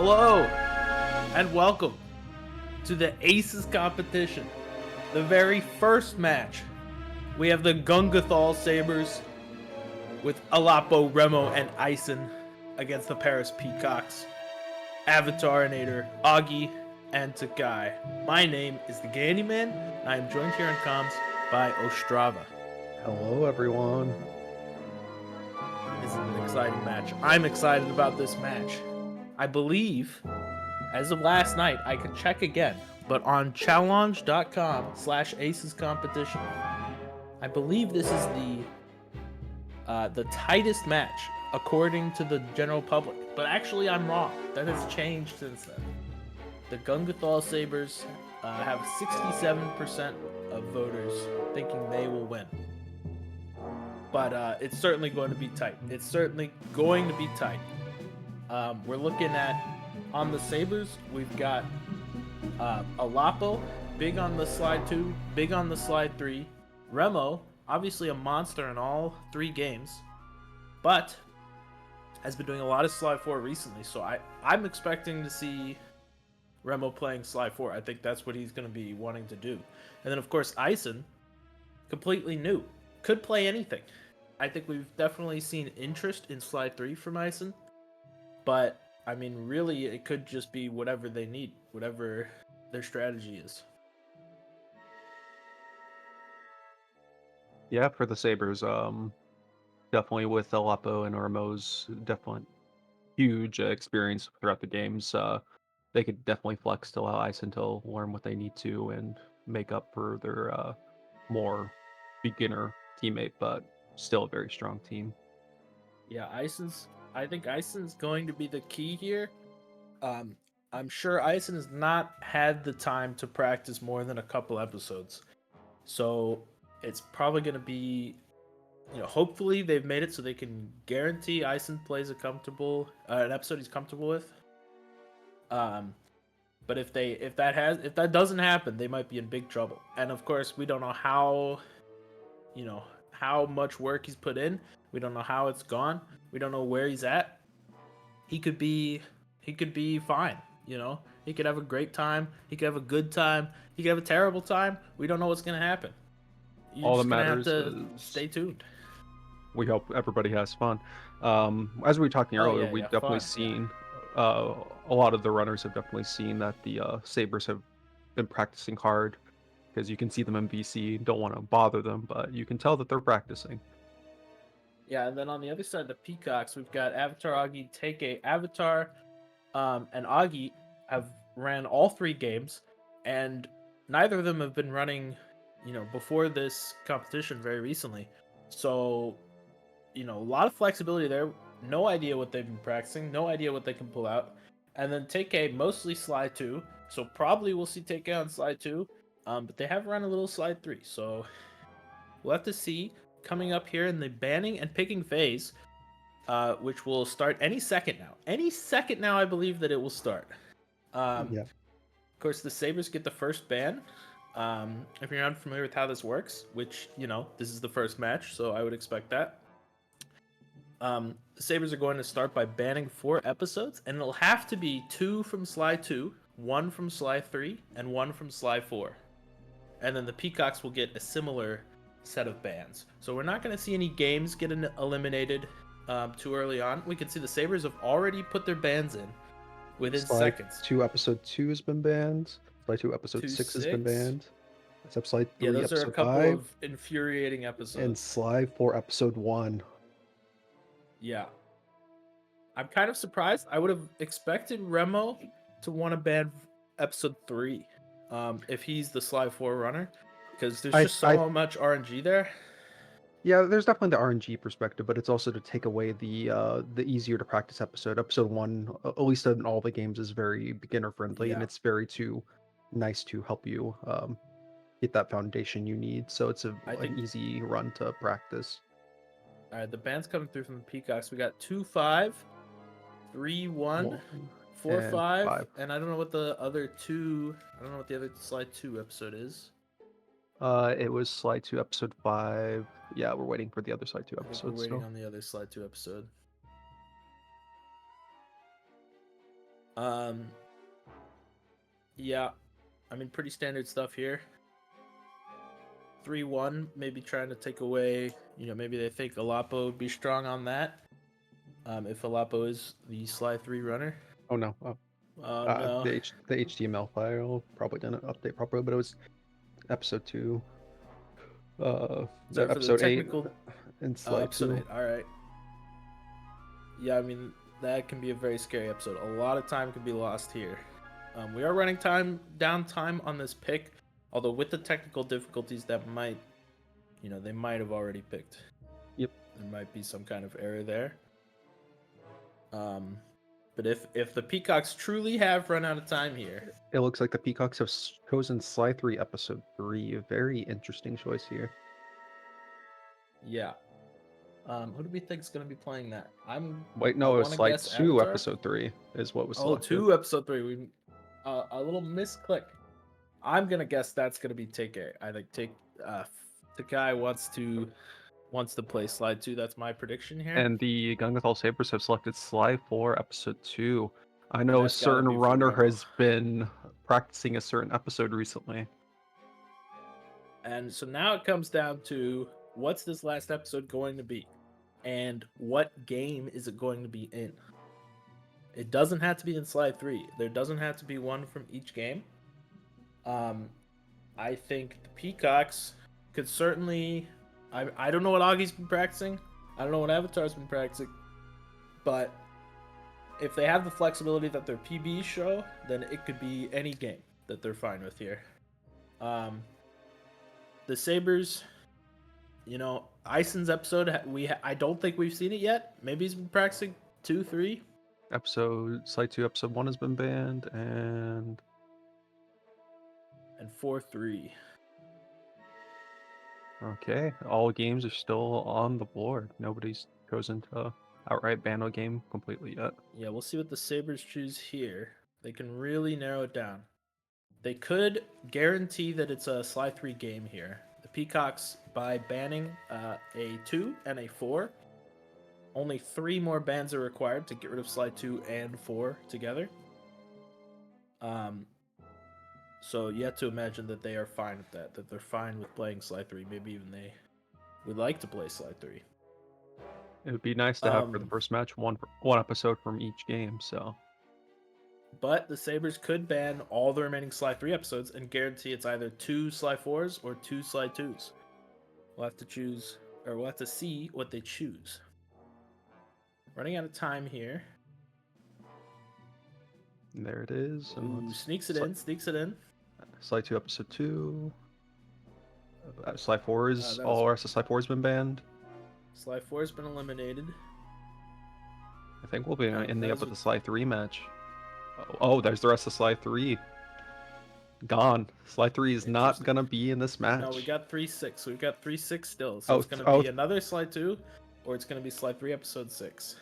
Hello and welcome to the ACES competition. The very first match, we have the Gungathal Sabres with Alapo, Remo, and Ison against the Paris Peacocks, Avatarinator, Augie, and Takai. My name is the Gandyman, and I am joined here in comms by Ostrava. Hello, everyone. This is an exciting match. I'm excited about this match. I believe, as of last night, I could check again, but on challenge.com/aces competition, I believe this is the tightest match according to the general public. But actually, I'm wrong. That has changed since then. The Gungathal Sabres have 67% of voters thinking they will win. But it's certainly going to be tight. It's certainly going to be tight. We're looking at, on the Sabres, we've got Alapo, big on the slide 2, big on the slide 3. Remo, obviously a monster in all 3 games, but has been doing a lot of slide 4 recently, so I'm expecting to see Remo playing slide 4. I think that's what he's going to be wanting to do. And then, of course, Ison, completely new. Could play anything. I think we've definitely seen interest in slide 3 from Ison, but I mean, really, it could just be whatever they need, whatever their strategy is. Yeah, for the Sabres, definitely with Aleppo and Ormo's definitely huge experience throughout the games. They could definitely flex to allow Ison to learn what they need to and make up for their more beginner teammate, but still a very strong team. Yeah, I think Ison's going to be the key here. I'm sure Ison has not had the time to practice more than a couple episodes. So it's probably going to be, hopefully they've made it so they can guarantee Ison plays an episode he's comfortable with. But if that doesn't happen, they might be in big trouble. And of course, we don't know how much work he's put in. We don't know how it's gone. We don't know where he's at. He could be fine, He could have a great time, he could have a good time, he could have a terrible time. We don't know what's going to happen. You're All that just going to have matters to is stay tuned. we hope everybody has fun. As we were talking earlier, we've definitely fun. seen a lot of the runners have definitely seen that the Sabres have been practicing hard because you can see them in VC. Don't want to bother them, but you can tell that they're practicing. Yeah, and then on the other side, the Peacocks, we've got Avatar, Augie, Take A. Avatar, and Augie have ran all 3 games, and neither of them have been running, before this competition very recently. So, a lot of flexibility there. No idea what they've been practicing. No idea what they can pull out. And then Take A, mostly slide 2. So probably we'll see Take A on slide 2. But they have run a little slide 3. So we'll have to see coming up here in the banning and picking phase, which will start any second now. Any second now, I believe that it will start. Of course, the Sabres get the first ban. If you're unfamiliar with how this works, which, this is the first match, so I would expect that. The Sabres are going to start by banning 4 episodes, and it'll have to be 2 from slide 2, 1 from slide 3, and 1 from slide 4. And then the Peacocks will get a similar set of bans. So we're not going to see any games get eliminated too early on. We can see the Sabres have already put their bans in within seconds. 2 episode 2 has been banned. Slide 2 episode 6 has been banned. Except slide 3 those episode are a couple 5. Of infuriating episodes. And slide 4 episode 1. Yeah. I'm kind of surprised. I would have expected Remo to want to ban episode 3 if he's the slide 4 runner, because there's just so much RNG there. Yeah, there's definitely the RNG perspective, but it's also to take away the easier to practice episode. Episode 1, at least in all the games, is very beginner friendly, and it's very nice to help you get that foundation you need. So it's an easy run to practice. All right, the ban's coming through from the Peacocks. We got 2-5, 3-1, 4-5, and I don't know what the other 2. I don't know what the other slide 2 episode is. It was slide 2 episode 5. Yeah, we're waiting for the other slide 2 episode. We're waiting on the other slide 2 episode. Um, yeah, I mean, pretty standard stuff here. 3-1, maybe trying to take away, maybe they think Alapo would be strong on that. If Alapo is the Sly 3 runner. Oh no. Oh. Oh, no. The HTML file probably didn't update properly, but it was episode 2. Sorry for the Episode 8 technical. and Oh, slide episode 2. 8. All right. Yeah, I mean, that can be a very scary episode. A lot of time could be lost here. We are running downtime on this pick, although with the technical difficulties that might, they might have already picked. Yep. There might be some kind of error there. But if the Peacocks truly have run out of time here, It looks like the Peacocks have chosen Sly 3 episode 3. A very interesting choice here. yeah. Who do we think is going to be playing that? Wait, I no, it was want to Sly guess 2 Avatar. episode 3 is what was Oh, selected. 2 episode 3. We a little misclick. I'm gonna guess that's gonna be Take. I think Takai wants to play Slide 2. That's my prediction here. And the Gungathal Sabres have selected Sly 4 episode 2. I know a That's gotta certain be for runner Remo. has been practicing a certain episode recently. And so now it comes down to what's this last episode going to be, and what game is it going to be in. It doesn't have to be in Slide 3. There doesn't have to be one from each game. I think the Peacocks could certainly. I don't know what Augie's been practicing. I don't know what Avatar's been practicing. But if they have the flexibility that their PBs show, then it could be any game that they're fine with here. The Sabres, Ison's episode, I don't think we've seen it yet. Maybe he's been practicing 2, 3. Sly 2 episode 1 has been banned, and 4, 3. okay, all games are still on the board. Nobody's chosen to outright ban a game completely yet. Yeah, we'll see what the Sabres choose here. They can really narrow it down. They could guarantee that it's a Sly 3 game here. The Peacocks, by banning a 2 and a 4, only 3 more bans are required to get rid of Sly 2 and 4 together. So you have to imagine that they are fine with that they're fine with playing Sly 3. Maybe even they would like to play Sly 3. It would be nice to have for the first match one episode from each game. So, but the Sabres could ban all the remaining Sly 3 episodes and guarantee it's either 2 Sly 4s or 2 Sly 2s. We'll have to choose, or we'll have to see what they choose. Running out of time here. and there it is. Ooh, sneaks it in. Sly 2 episode 2. Sly 4 is all the rest of Sly 4 has been banned. Sly 4 has been eliminated. I think we'll be ending up with the Sly 3 match. Oh, there's the rest of Sly 3. Gone. Sly 3 is not going to be in this match. No, we got 3-6. We've got 3-6 still. So it's going to be another Sly 2, or it's going to be Sly 3 episode 6.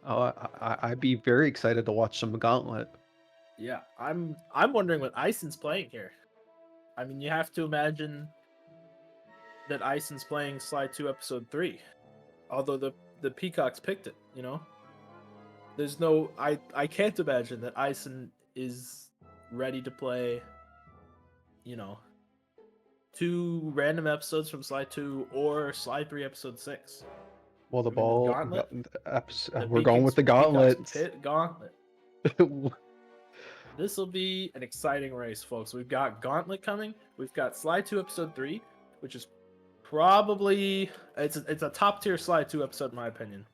Oh, I'd be very excited to watch some Gauntlet. Yeah, I'm wondering what Ison's playing here. I mean, you have to imagine that Ison's playing Sly 2 episode 3. Although the Peacocks picked it, There's no I can't imagine that Ison is ready to play, 2 random episodes from Sly 2 or Sly 3 episode 6. Well, Gauntlet, we're going with the Gauntlet. Pit Gauntlet. This will be an exciting race, folks. We've got Gauntlet coming. We've got Sly 2 episode 3, which is probably it's a top tier Sly 2 episode in my opinion.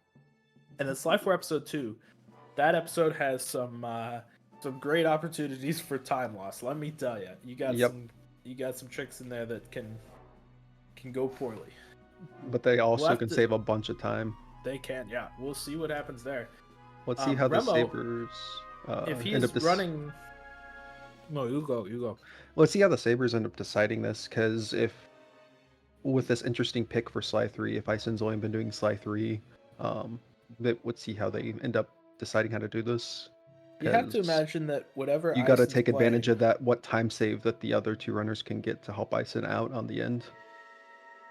And then Sly 4 episode 2, that episode has some great opportunities for time loss. Let me tell you, you got some tricks in there that can go poorly. But they also can save a bunch of time. They can, yeah. We'll see what happens there. Let's see how Remo, the Sabres if he's running. No, you go. Let's see how the Sabres end up deciding this, because if with this interesting pick for Sly 3, if Ison's only been doing Sly 3, let's see how they end up deciding how to do this. You have to imagine that whatever you got to take advantage of that time save that the other 2 runners can get to help Ison out on the end.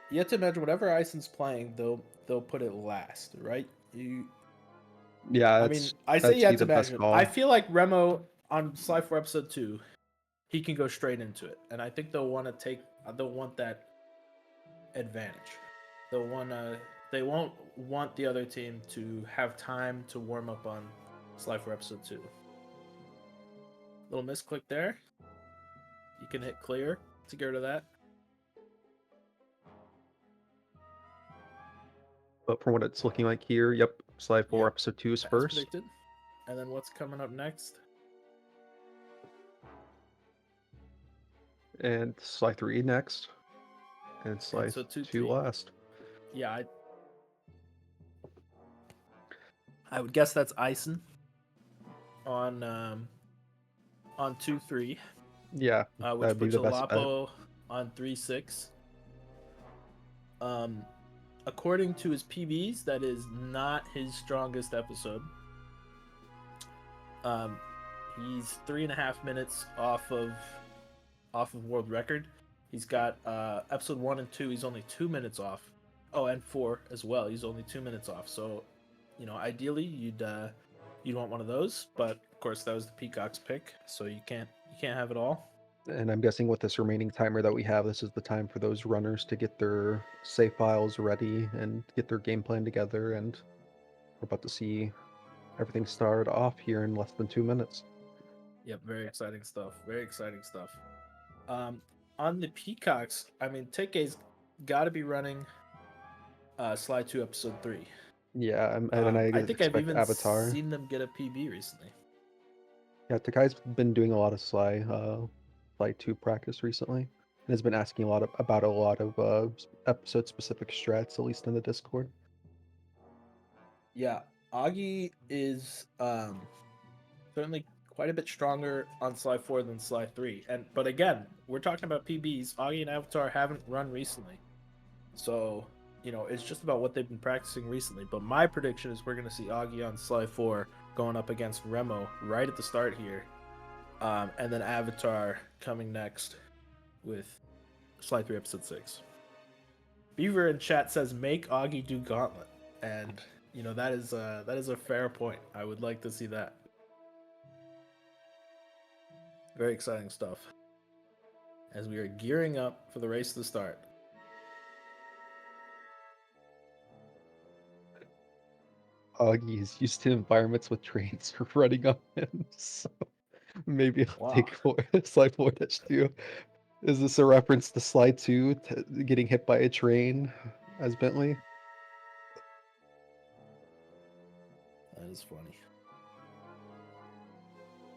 You have to imagine whatever Ison's playing, they'll put it last, right? Yeah, I mean, that's I say that'd yeah be to the best matchup. I call. feel like Remo on Sly 4 episode 2, he can go straight into it, and I think they'll want to take. They'll want that advantage. They'll want to. They won't want the other team to have time to warm up on Sly 4 episode 2. Little misclick there. You can hit clear to get rid of that. But from what it's looking like here, yep, Slide 4 Yep, episode 2 is as first. predicted. And then what's coming up next? And Slide 3 next. And And Slide so 2, 2 3. last. Yeah, I would guess that's Ison on 2, 3. Yeah, Which that'd be puts the best bet. Lapo on 3, 6. Um, according to his PBs, that is not his strongest episode. He's 3.5 minutes off of world record. He's got episode 1 and 2. He's only 2 minutes off. Oh, and 4 as well. He's only 2 minutes off. So, ideally you'd want one of those, but of course that was the Peacocks pick, so you can't have it all. And I'm guessing with this remaining timer that we have, this is the time for those runners to get their save files ready and get their game plan together. And we're about to see everything start off here in less than 2 minutes. Yep, very exciting stuff. Very exciting stuff. On the Peacocks, I mean, Teke's got to be running Slide 2 episode 3. Yeah, and I I think I've expect even Avatar. seen them get a PB recently. Yeah, Takai's been doing a lot of Sly 2 practice recently, and has been asking about a lot of episode specific strats, at least in the Discord. Yeah, Augie is certainly quite a bit stronger on Slide 4 than Slide 3. But again, we're talking about PBs. Augie and Avatar haven't run recently. So, it's just about what they've been practicing recently. But my prediction is we're going to see Augie on Slide 4 going up against Remo right at the start here. And then Avatar coming next with Slide 3 episode 6. Beaver in chat says make Augie do Gauntlet. And that is a fair point. I would like to see that. Very exciting stuff. As we are gearing up for the race to start. Augie is used to environments with trains running on him, so maybe I'll Wow. take Slide 4-2. Is this a reference to Slide 2 getting hit by a train as Bentley? That is funny.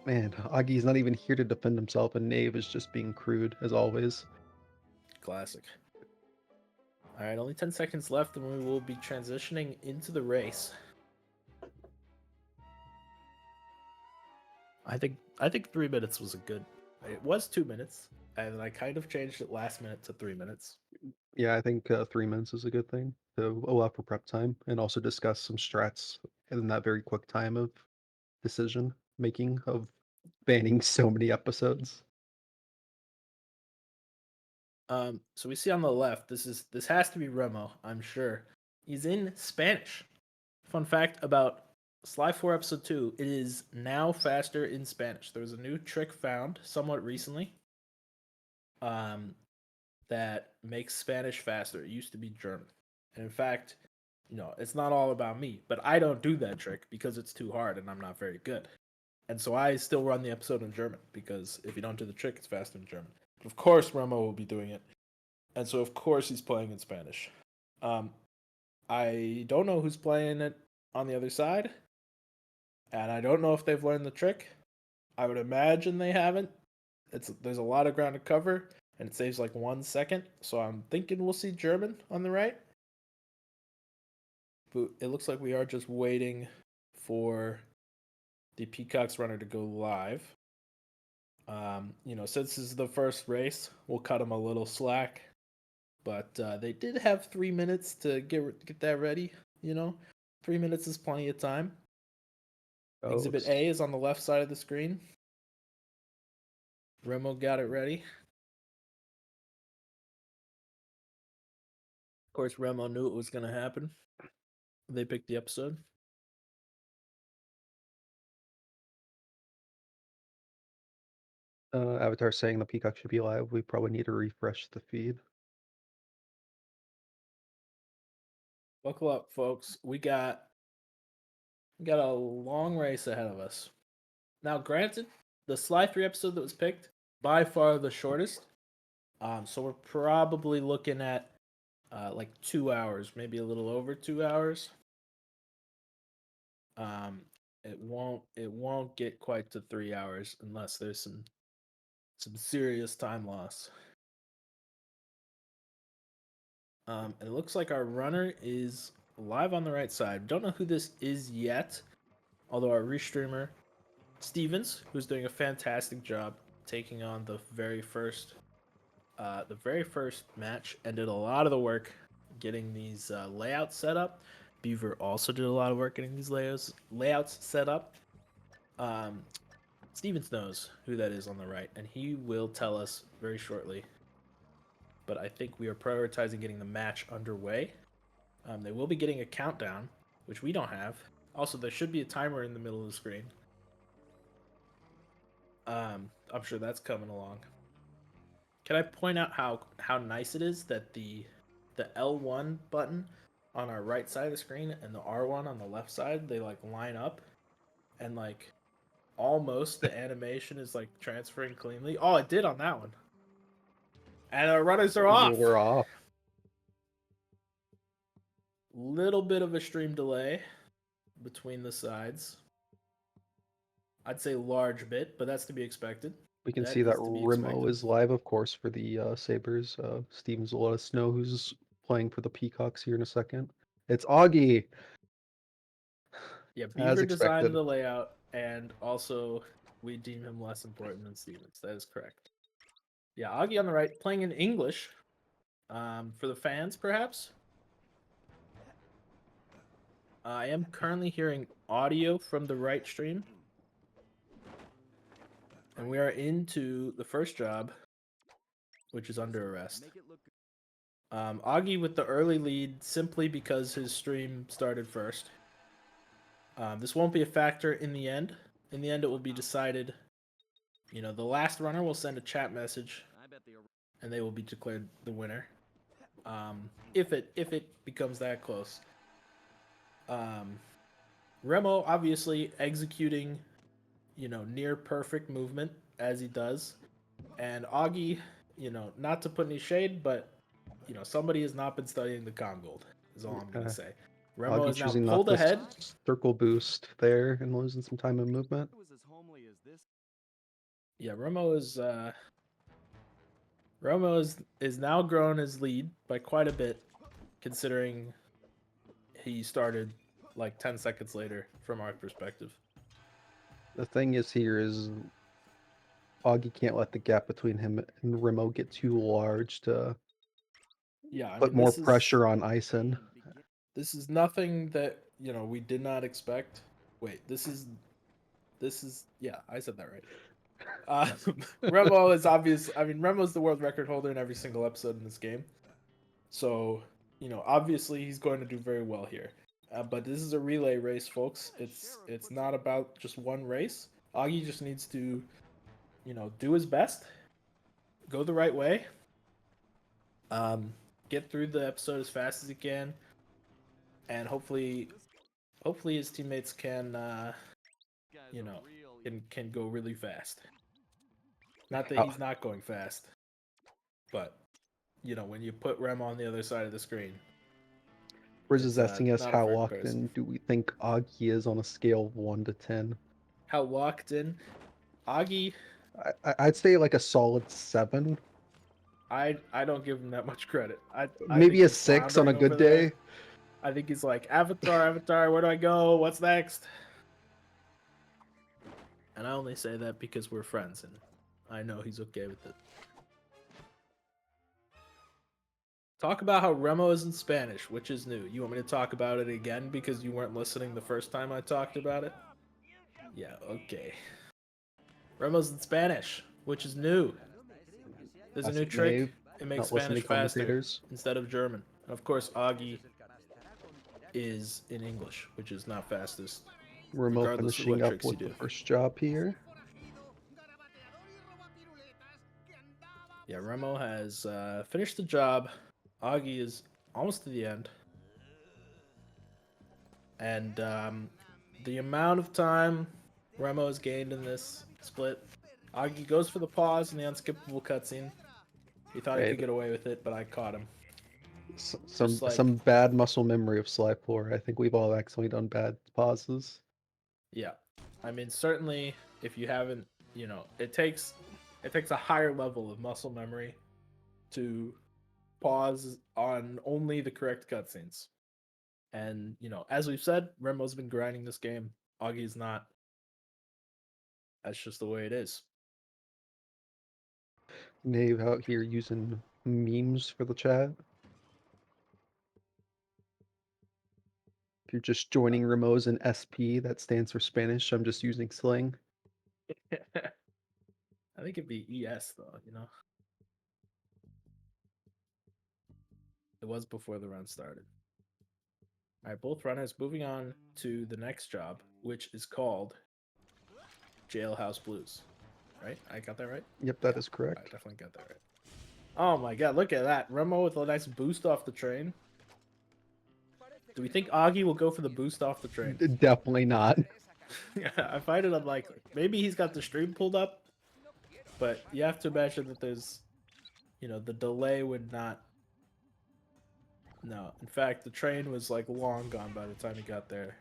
Man, Augie's not even here to defend himself, and Knave is just being crude, as always. Classic. All right, only 10 seconds left, and we will be transitioning into the race. I think 3 minutes was a good. It was 2 minutes, and I kind of changed it last minute to 3 minutes. Yeah, I think 3 minutes is a good thing to allow for prep time and also discuss some strats in that very quick time of decision making of banning so many episodes. So we see on the left, this has to be Remo, I'm sure. He's in Spanish. Fun fact about Sly 4 episode 2, it is now faster in Spanish. There was a new trick found somewhat recently. That makes Spanish faster. It used to be German. And in fact, it's not all about me, but I don't do that trick because it's too hard and I'm not very good. And so I still run the episode in German because if you don't do the trick, it's faster in German. But of course, Remo will be doing it. And so, of course, he's playing in Spanish. I don't know who's playing it on the other side. And I don't know if they've learned the trick. I would imagine they haven't. There's a lot of ground to cover, and it saves like 1 second. So I'm thinking we'll see German on the right. But it looks like we are just waiting for the Peacocks runner to go live. Since this is the first race, we'll cut them a little slack. But they did have 3 minutes to get that ready. 3 minutes is plenty of time. Exhibit Ghost. A is on the left side of the screen. Remo got it ready. Of course, Remo knew it was going to happen. They picked the episode. Avatar saying the Peacock should be live. We probably need to refresh the feed. Buckle up, folks. We got a long race ahead of us. Now, granted, the Sly 3 episode that was picked, by far the shortest. So we're probably looking at like 2 hours, maybe a little over 2 hours. It won't get quite to 3 hours unless there's some serious time loss. And it looks like our runner is live on the right side. Don't know who this is yet, although our restreamer Stevens, who's doing a fantastic job taking on the very first match, and did a lot of the work getting these layouts set up. Beaver also did a lot of work getting these layouts set up. Stevens knows who that is on the right, and he will tell us very shortly. But I think we are prioritizing getting the match underway. They will be getting a countdown, which we don't have. Also, there should be a timer in the middle of the screen. I'm sure that's coming along. Can I point out how nice it is that the L1 button on our right side of the screen and the R1 on the left side, they like line up, and like almost the animation is like transferring cleanly. Oh, it did on that one. And our runners are off. We're off. Little bit of a stream delay between the sides. I'd say large bit, but that's to be expected. We can That see that is to be Rimo expected. is live, of course, for the Sabres. Stevens will let us know who's playing for the Peacocks here in a second. It's Augie, Yeah, as Beaver designed expected. the layout, and also we deem him less important than Stevens. That is correct. Yeah, Augie on the right, playing in English. For the fans, perhaps. I am currently hearing audio from the right stream, and we are into the first job, which is under arrest. Augie with the early lead simply because his stream started first. This won't be a factor in the end. In the end, it will be decided. You know, the last runner will send a chat message, and they will be declared the winner. If it becomes that close. Remo obviously executing, near perfect movement as he does, and Augie, not to put any shade, but somebody has not been studying the Congold. Is all I'm gonna say. Remo Augie is now choosing not pulled to ahead. circle boost there and losing some time in movement. Yeah, Remo is now grown his lead by quite a bit, considering he started like 10 seconds later from our perspective. The thing is here is Augie can't let the gap between him and Rimo get too large to Yeah, I put mean more pressure on Ison. this is nothing that we did not expect. Wait, this is yeah, I said that right. Remo is obvious. I mean, Remo's the world record holder in every single episode in this game, so obviously he's going to do very well here. But this is a relay race, folks. It's not about just one race. Augie just needs to do his best, go the right way, get through the episode as fast as he can, and hopefully his teammates can can go really fast. Not that he's not going fast, but when you put Rem on the other side of the screen, Riz it's is asking us not a how fair locked comparison. in do we think Augie is on a scale of 1 to 10? How locked in Augie? I'd say like a solid 7. I don't give him that much credit. I think Maybe a he's 6 on a floundering over good there. day. I think he's like Avatar, where do I go? What's next? And I only say that because we're friends, and I know he's okay with it. Talk about how Remo is in Spanish, which is new. You want me to talk about it again because you weren't listening the first time I talked about it? Yeah, okay. Remo's in Spanish, which is new. There's a new Classic trick. Nave, It makes not listening Spanish to faster commentators. instead of German. And of course, Augie is in English, which is not fastest, Remo regardless of what finishing up tricks you with the do. first job here. Yeah, Remo has finished the job. Augie is almost to the end. And the amount of time Remo has gained in this split, Augie goes for the pause and the unskippable cutscene. He thought he Hey, could get away with it, but I caught him. some Just like, some bad muscle memory of Sly 4. I think we've all accidentally done bad pauses. yeah. I mean, certainly if you haven't, it takes a higher level of muscle memory to pause on only the correct cutscenes. And, as we've said, Remo's been grinding this game. Augie's not. That's just the way it is. Nave out here using memes for the chat. If you're just joining Ramos in SP, that stands for Spanish. I'm just using slang. I think it'd be ES though. It was before the run started. All right, both runners moving on to the next job, which is called Jailhouse Blues. Right? I got that right? Yep, that Yeah, is I correct. definitely got that right. Oh my god, look at that. Remo with a nice boost off the train. Do we think Augie will go for the boost off the train? Definitely not. Yeah, I find it unlikely. Maybe he's got the stream pulled up, but you have to imagine that the delay would not. No, in fact, the train was like long gone by the time he got there.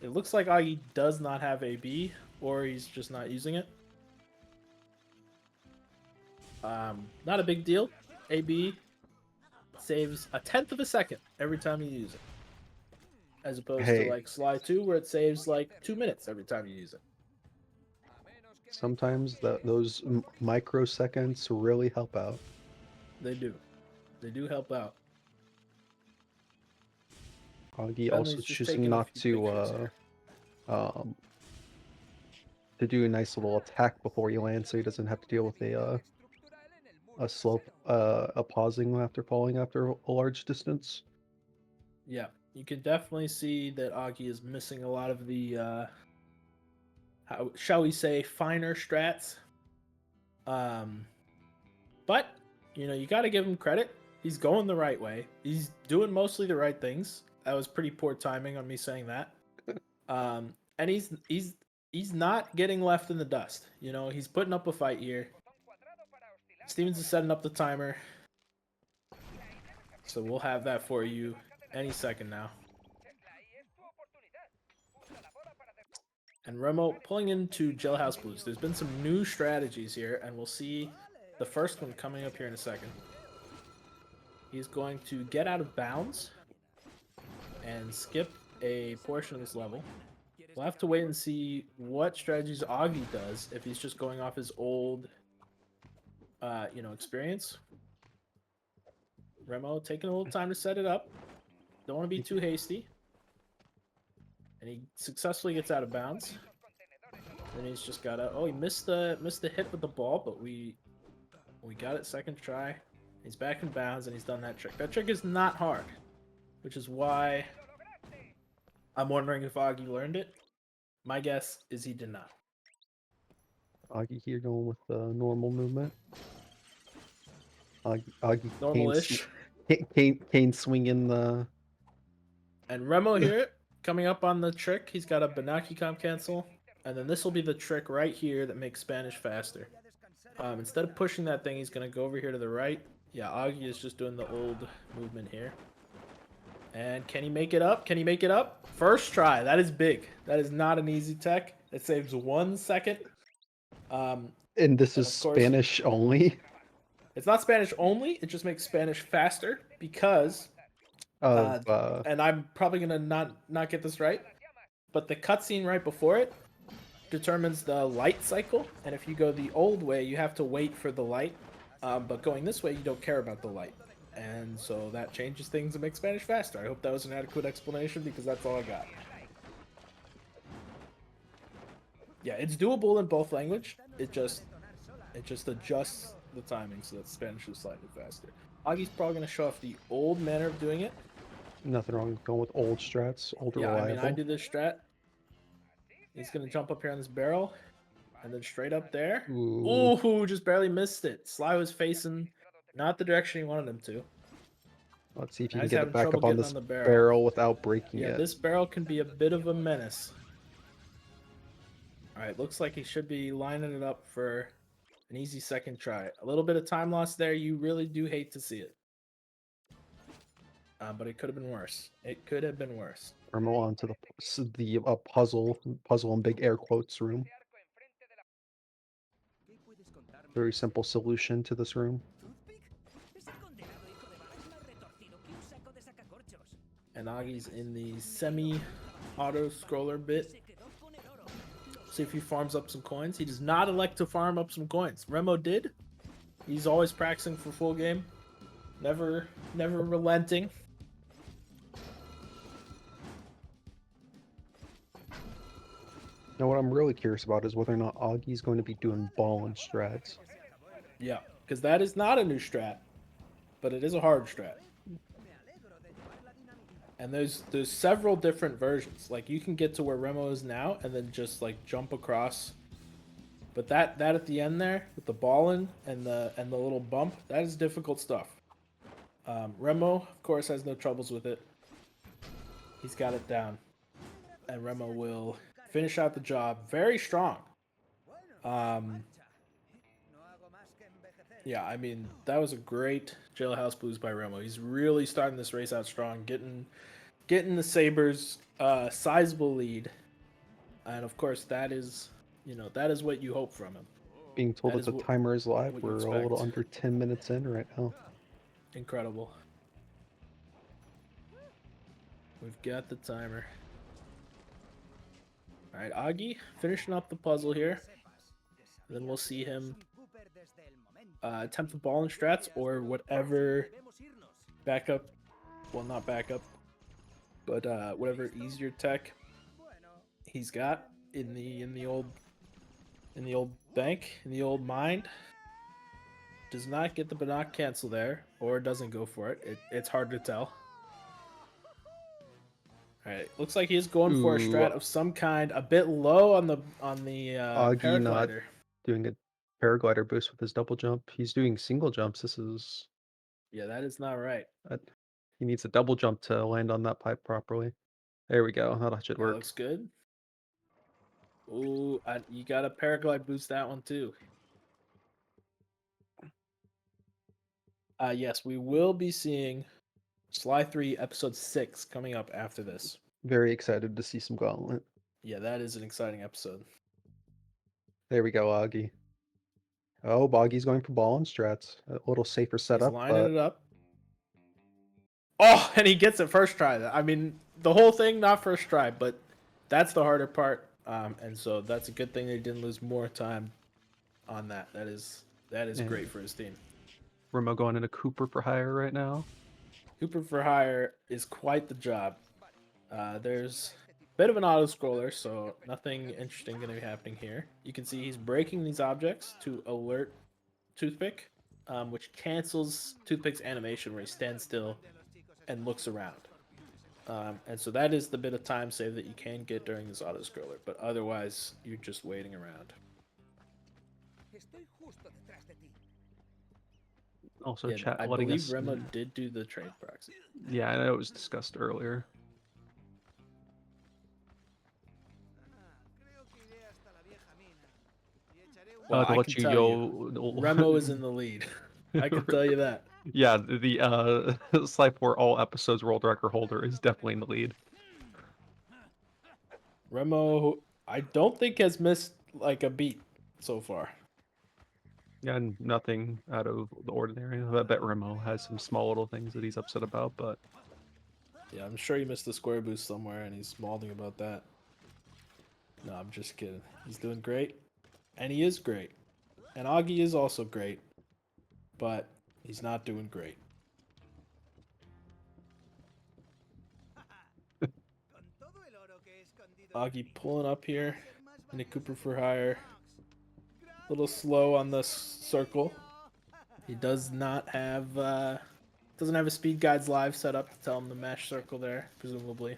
It looks like Augie does not have AB, or he's just not using it. Not a big deal. AB saves a tenth of a second every time you use it, as opposed to Hey, like Sly 2, where it saves like 2 minutes every time you use it. sometimes those microseconds really help out. They do. They do help out. Augie also Bentley's just choosing taking a not few pictures here. um to do a nice little attack before he lands, so he doesn't have to deal with a slow a pausing after falling after a large distance. Yeah, you can definitely see that Augie is missing a lot of the, how shall we say, finer strats. Um, but you got to give him credit. He's going the right way. He's doing mostly the right things. That was pretty poor timing on me saying that. And he's not getting left in the dust. He's putting up a fight here. Stevens is setting up the timer, so we'll have that for you any second now. And Remo pulling into Jailhouse Blues. There's been some new strategies here, and we'll see the first one coming up here in a second. He's going to get out of bounds and skip a portion of this level. We'll have to wait and see what strategies Augie does if he's just going off his old, experience. Remo taking a little time to set it up. Don't want to be too hasty. And he successfully gets out of bounds. Then he's just gotta. Oh, he missed the hit with the ball, but we got it second try. He's back in bounds and he's done that trick. That trick is not hard, which is why I'm wondering if Augie learned it. My guess is he did not. Augie here going with the normal movement. Augie Normal-ish. Kane swinging the. And Remo here, coming up on the trick, he's got a Benaki comp cancel. And then this will be the trick right here that makes Spanish faster. Instead of pushing that thing, he's going to go over here to the right. Yeah, Augie is just doing the old movement here. And can he make it up? Can he make it up? First try. That is big. That is not an easy tech. It saves 1 second. And this is of course, Spanish only. It's not Spanish only. It just makes Spanish faster because, Of and I'm probably gonna not get this right, but the cutscene right before it determines the light cycle. And if you go the old way, you have to wait for the light. But going this way, you don't care about the light. And so that changes things and makes Spanish faster. I hope that was an adequate explanation because that's all I got. Yeah, it's doable in both language. It just adjusts the timing so that Spanish is slightly faster. Augie's probably going to show off the old manner of doing it. nothing wrong with going with old strats, old Yeah, reliable. I mean, I do this strat. He's going to jump up here on this barrel. And then straight up there. Ooh. Ooh, just barely missed it. Sly was facing not the direction he wanted him to. Let's see if you Now can he's get it having back trouble up on getting this on the barrel. barrel without breaking Yeah, it. this barrel can be a bit of a menace. All right, looks like he should be lining it up for an easy second try. A little bit of time loss there. You really do hate to see it. But it could have been worse. It could have been worse. Remo onto the puzzle in big air quotes room. Very simple solution to this room. And Agi's in the semi-auto scroller bit. See if he farms up some coins. He does not elect to farm up some coins. Remo did. He's always practicing for full game. Never relenting. Now, what I'm really curious about is whether or not Augie's going to be doing ball and strats. Yeah, because that is not a new strat, but it is a hard strat. And there's several different versions. Like you can get to where Remo is now and then just like jump across. But that at the end there with the ballin and the little bump, that is difficult stuff. Remo, of course, has no troubles with it. He's got it down. And Remo will finish out the job very strong. Yeah, I mean, that was a great Jailhouse Blues by Remo. He's really starting this race out strong, getting the Sabres sizable lead. And of course, that is what you hope from him. Being told that the timer is live, what you we're a little expect. under 10 minutes in right now. Incredible. We've got the timer. All right, Augie finishing up the puzzle here. Then we'll see him attempt the ball and strats or whatever backup. Well, not backup, but whatever easier tech he's got in the old bank, in the old mind. Does not get the Bannock cancel there, or doesn't go for it. It's hard to tell. All right, looks like he's going for a strat of some kind, a bit low on the Augie paraglider. not doing a paraglider boost with his double jump. He's doing single jumps. This is that is not right. He needs a double jump to land on that pipe properly. There we go. That should work. Looks good. Ooh, you got a paraglide boost that one too. Yes, we will be seeing Sly 3 episode 6 coming up after this. Very excited to see some Gauntlet. Yeah, that is an exciting episode. There we go, Augie. Oh, Boggy's going for ball and strats. A little safer setup. He's lining it up. Oh, and he gets it first try. I mean, the whole thing, not first try, but that's the harder part. And so that's a good thing they didn't lose more time on that. That is great for his team. Remo going into Cooper for hire right now. Cooper for hire is quite the job. There's a bit of an auto scroller, so nothing interesting going to be happening here. You can see he's breaking these objects to alert Toothpick, which cancels Toothpick's animation where he stands still and looks around. And so that is the bit of time save that you can get during this auto scroller, but otherwise you're just waiting around. Also, Yeah, chat I letting believe us. Remo did do the trade proxy. Yeah, I know it was discussed earlier. Well, to I let can you tell know, Remo is in the lead. I can tell you that. Yeah, the Sly 4 all episodes world record holder is definitely in the lead. Remo, I don't think has missed like a beat so far. Yeah, and nothing out of the ordinary. I bet Remo has some small little things that he's upset about, but yeah, I'm sure he missed the square boost somewhere and he's malding about that. No, I'm just kidding. He's doing great, and he is great, and Augie is also great, but he's not doing great. Augie pulling up here into Cooper for hire. A little slow on the circle. He does not have doesn't have a speed guides live set up to tell him to mash circle there, presumably.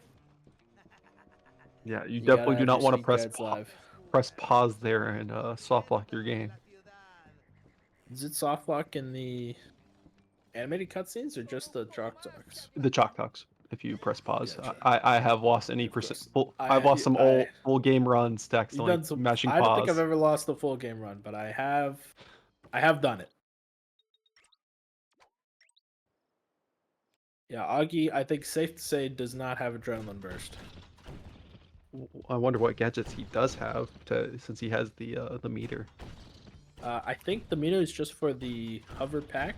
yeah, you definitely do not want to press pause there and soft lock your game. Is it soft lock in the animated cutscenes or just the chalk talks? The chalk talks. If you press pause, Gotcha. I have lost any Of percent. course. I've lost some I full game runs to you've accidentally done some. mashing I don't think I've pause. ever lost a full game run, but I have done it. Yeah, Augie, I think safe to say does not have adrenaline burst. I wonder what gadgets he does have to since he has the meter. I think the meter is just for the hover pack.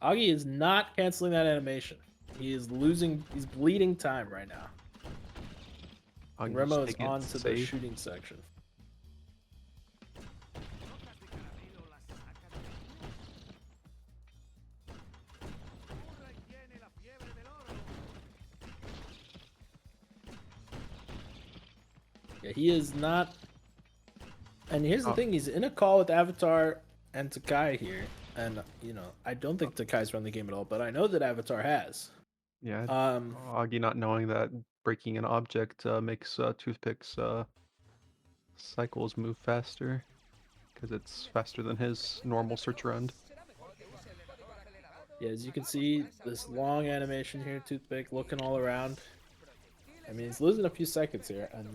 Augie is not canceling that animation. He is losing. He's bleeding time right now. And I'm Remo just is taking it on to the safe. shooting section. Yeah, he is not. And here's the Uh, thing: he's in a call with Avatar and Takai here, and I don't think Takai's run the game at all, but I know that Avatar has. yeah, Um, Augie not knowing that breaking an object makes toothpicks cycles move faster because it's faster than his normal search run. yeah, as you can see, this long animation here, Toothpick looking all around. I mean, he's losing a few seconds here, and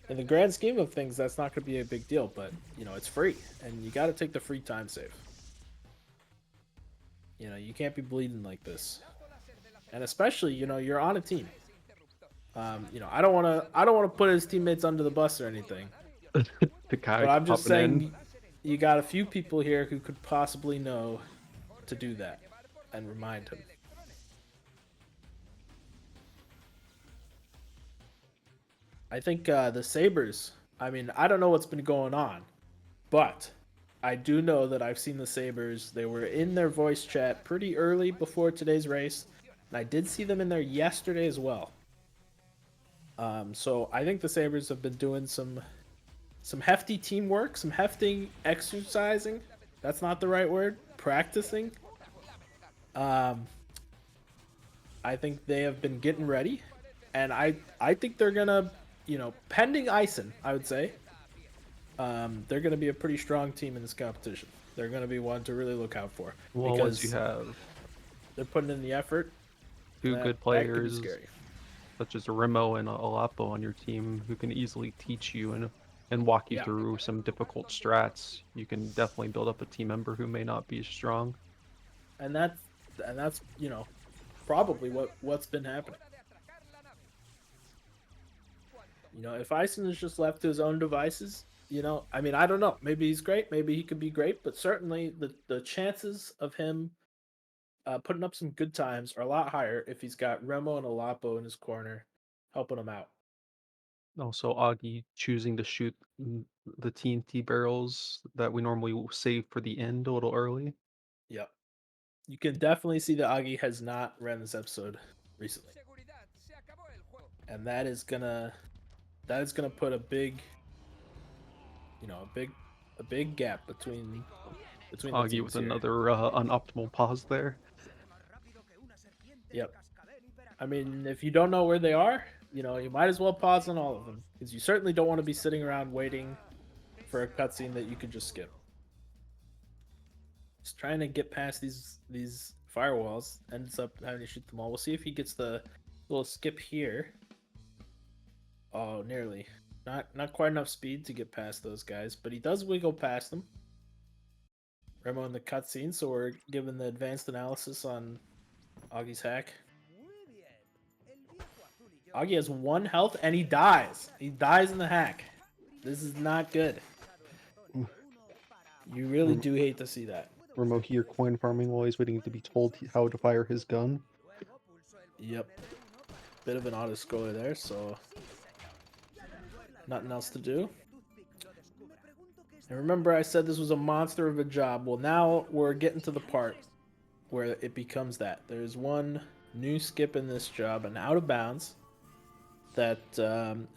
in the grand scheme of things, that's not going to be a big deal. But it's free, and you got to take the free time save. You can't be bleeding like this, and especially you're on a team. I don't want to put his teammates under the bus or anything, The guy but I'm just popping in. saying you got a few people here who could possibly know to do that and remind him. I think the Sabres. I mean, I don't know what's been going on, but I do know that I've seen the Sabres. They were in their voice chat pretty early before today's race, and I did see them in there yesterday as well. So I think the Sabres have been doing some hefty teamwork, some hefty exercising. That's not the right word. Practicing. Um, I think they have been getting ready, and I think they're gonna, pending Ison, I would say, they're gonna be a pretty strong team in this competition. They're gonna be one to really look out for Well, once you because have they're putting in the effort, and two that good that could be players scary. such as Remo and Alapo on your team who can easily teach you and walk you Yeah, through some difficult strats, you can definitely build up a team member who may not be as strong. and that's probably what's been happening. If Ison is just left to his own devices, I mean, I don't know. Maybe he's great. Maybe he could be great. But certainly, the chances of him putting up some good times are a lot higher if he's got Remo and Alapo in his corner, helping him out. Also, Augie choosing to shoot the TNT barrels that we normally save for the end a little early. Yep. You can definitely see that Agi has not ran this episode recently, and that is gonna put a big gap between the Augie with teams here. another unoptimal pause there. Yep. I mean, if you don't know where they are, you might as well pause on all of them because you certainly don't want to be sitting around waiting for a cutscene that you could just skip. Just trying to get past these firewalls ends up having to shoot them all. We'll see if he gets the little skip here. Oh, nearly. Not quite enough speed to get past those guys, but he does wiggle past them. Remo in the cutscene, so we're given the advanced analysis on Augie's hack. Augie has 1 health and he dies. He dies in the hack. This is not good. Mm, You really Rem- do hate to see that. Remo here coin farming while he's waiting to be told how to fire his gun. Yep. Bit of an auto scroller there, so nothing else to do. And remember I said this was a monster of a job. Well, now we're getting to the part where it becomes that. There's one new skip in this job, and out of bounds. That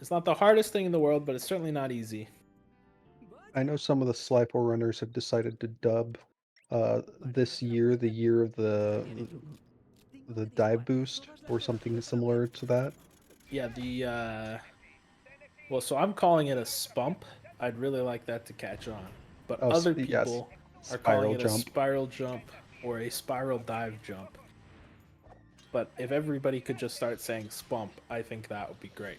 it's not the hardest thing in the world, but it's certainly not easy. I know some of the Slipo runners have decided to dub this year the year of the dive boost or something similar to that. Yeah, the Well, so I'm calling it a spump. I'd really like that to catch on. But Oh, other yes. people are calling Spiral it a jump. spiral jump or a spiral dive jump. But if everybody could just start saying spump, I think that would be great.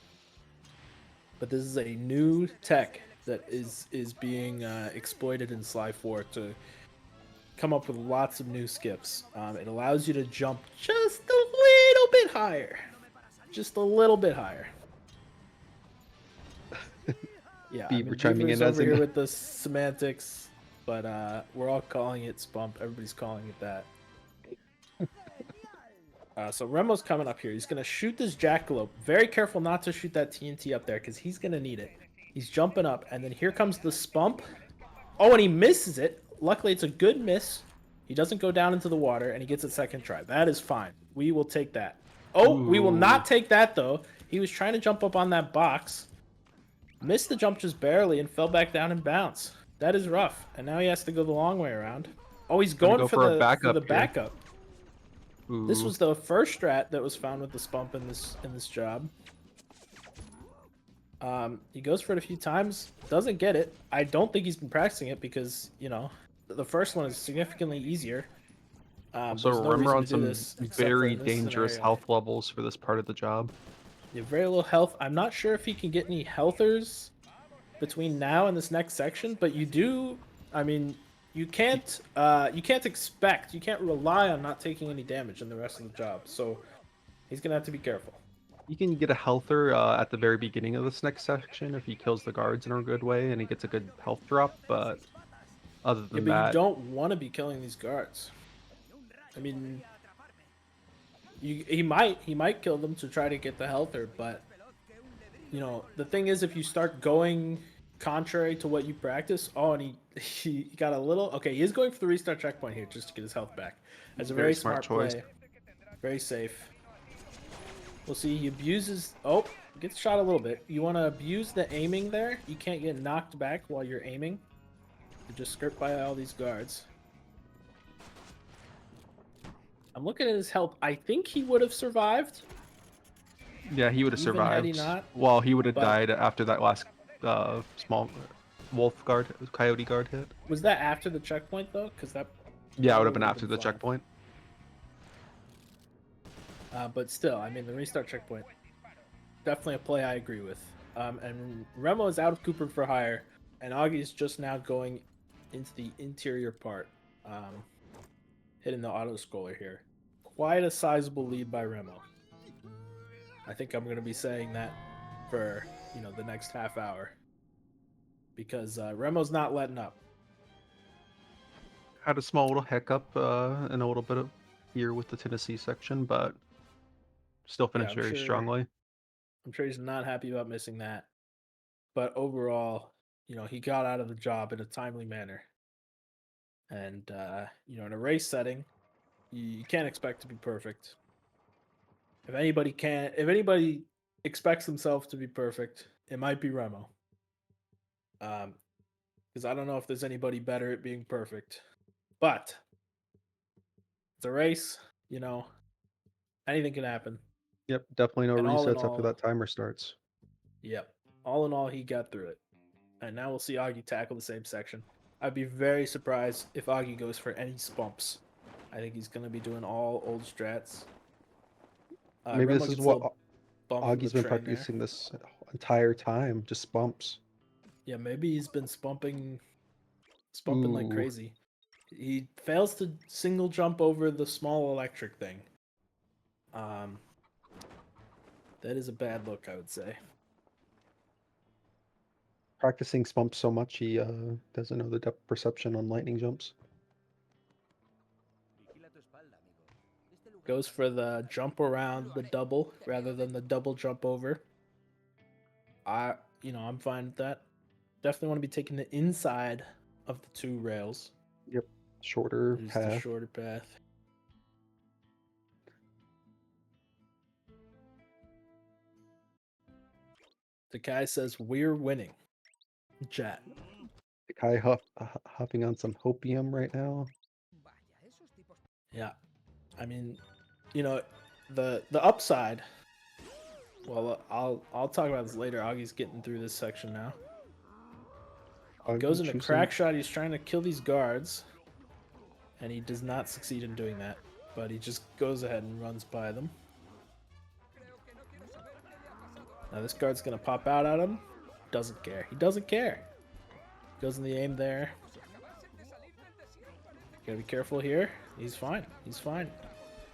But this is a new tech that is being exploited in Sly 4 to come up with lots of new skips. It allows you to jump just a little bit higher. Just a little bit higher. Yeah, I Beaver mean, chiming Beaver's in as over here in with the semantics, but we're all calling it spump. Everybody's calling it that. So Remo's coming up here. He's going to shoot this jackalope. Very careful not to shoot that TNT up there because he's going to need it. He's jumping up, and then here comes the spump. Oh, and he misses it. Luckily, it's a good miss. He doesn't go down into the water, and he gets a second try. That is fine. We will take that. Oh, we will Ooh. not take that, though. He was trying to jump up on that box. Missed the jump just barely and fell back down and bounced. That is rough. And now he has to go the long way around. Oh, he's Gonna going go for for a the backup here. backup. This Ooh. was the first strat that was found with the spump in this job. He goes for it a few times, doesn't get it. I don't think he's been practicing it because, you know, the first one is significantly easier. Also, There's no remember reason on to do some this except for very in this dangerous scenario. health levels for this part of the job. You have very little health. I'm not sure if he can get any healthers between now and this next section, but you do. I mean, you can't expect, you can't rely on not taking any damage in the rest of the job. So he's gonna have to be careful. You can get a healther at the very beginning of this next section if he kills the guards in a good way and he gets a good health drop, but other Yeah, than but you that, don't want to be killing these guards. I mean, he might kill them to try to get the healther, but you know the thing is, if you start going contrary to what you practice, oh, and he got a little. Okay, he is going for the restart checkpoint here just to get his health back. That's a very very smart smart choice. play, very safe. We'll see. He abuses. Oh, gets shot a little bit. You want to abuse the aiming there. You can't get knocked back while you're aiming. You just skirt by all these guards. I'm looking at his health. I think he would have survived, Yeah, he would have even had he survived. not. Well, he would have But died after that last small wolf guard, coyote guard hit. was that after the checkpoint though? Because that Yeah, it would probably have been would have after been the fine. checkpoint. But still, I mean, the restart checkpoint, definitely a play I agree with. And Remo is out of Cooper for hire, and Augie is just now going into the interior part, hitting the auto scroller here. Quite a sizable lead by Remo. I think I'm going to be saying that for the next half hour because Remo's not letting up. Had a small little hiccup and a little bit of fear with the Tennessee section, but still Yeah, finished very strongly. I'm sure he's not happy about missing that. But overall, he got out of the job in a timely manner. And in a race setting, you can't expect to be perfect. If anybody expects themselves to be perfect, it might be Remo. Because I don't know if there's anybody better at being perfect. But it's a race, anything can happen. Yep, definitely no And all in resets after all, that timer starts. yep. All in all, he got through it. And now we'll see Augie tackle the same section. I'd be very surprised if Augie goes for any spumps. I think he's going to be doing all old strats. maybe Remo this is gets a what little bump from the Augie's been train there. practicing this entire time, just bumps. Yeah, maybe he's been spunping like Ooh, crazy. He fails to single jump over the small electric thing. Um, that is a bad look, I would say. practicing bumps so much he doesn't know the depth perception on lightning jumps. Goes for the jump around the double rather than the double jump over. I'm fine with that. Definitely want to be taking the inside of the two rails. Yep, shorter It is the path. shorter path. The guy says we're winning. Chat. The guy hopping on some hopium right now. Yeah. I mean, the upside Well, I'll talk about this later. Augie's getting through this section now. Augie Goes into choosing- crack shot. He's trying to kill these guards, and he does not succeed in doing that. But he just goes ahead and runs by them. Now this guard's gonna pop out at him. Doesn't care. He doesn't care. Goes in the aim there. Gotta be careful here. He's fine. He's fine.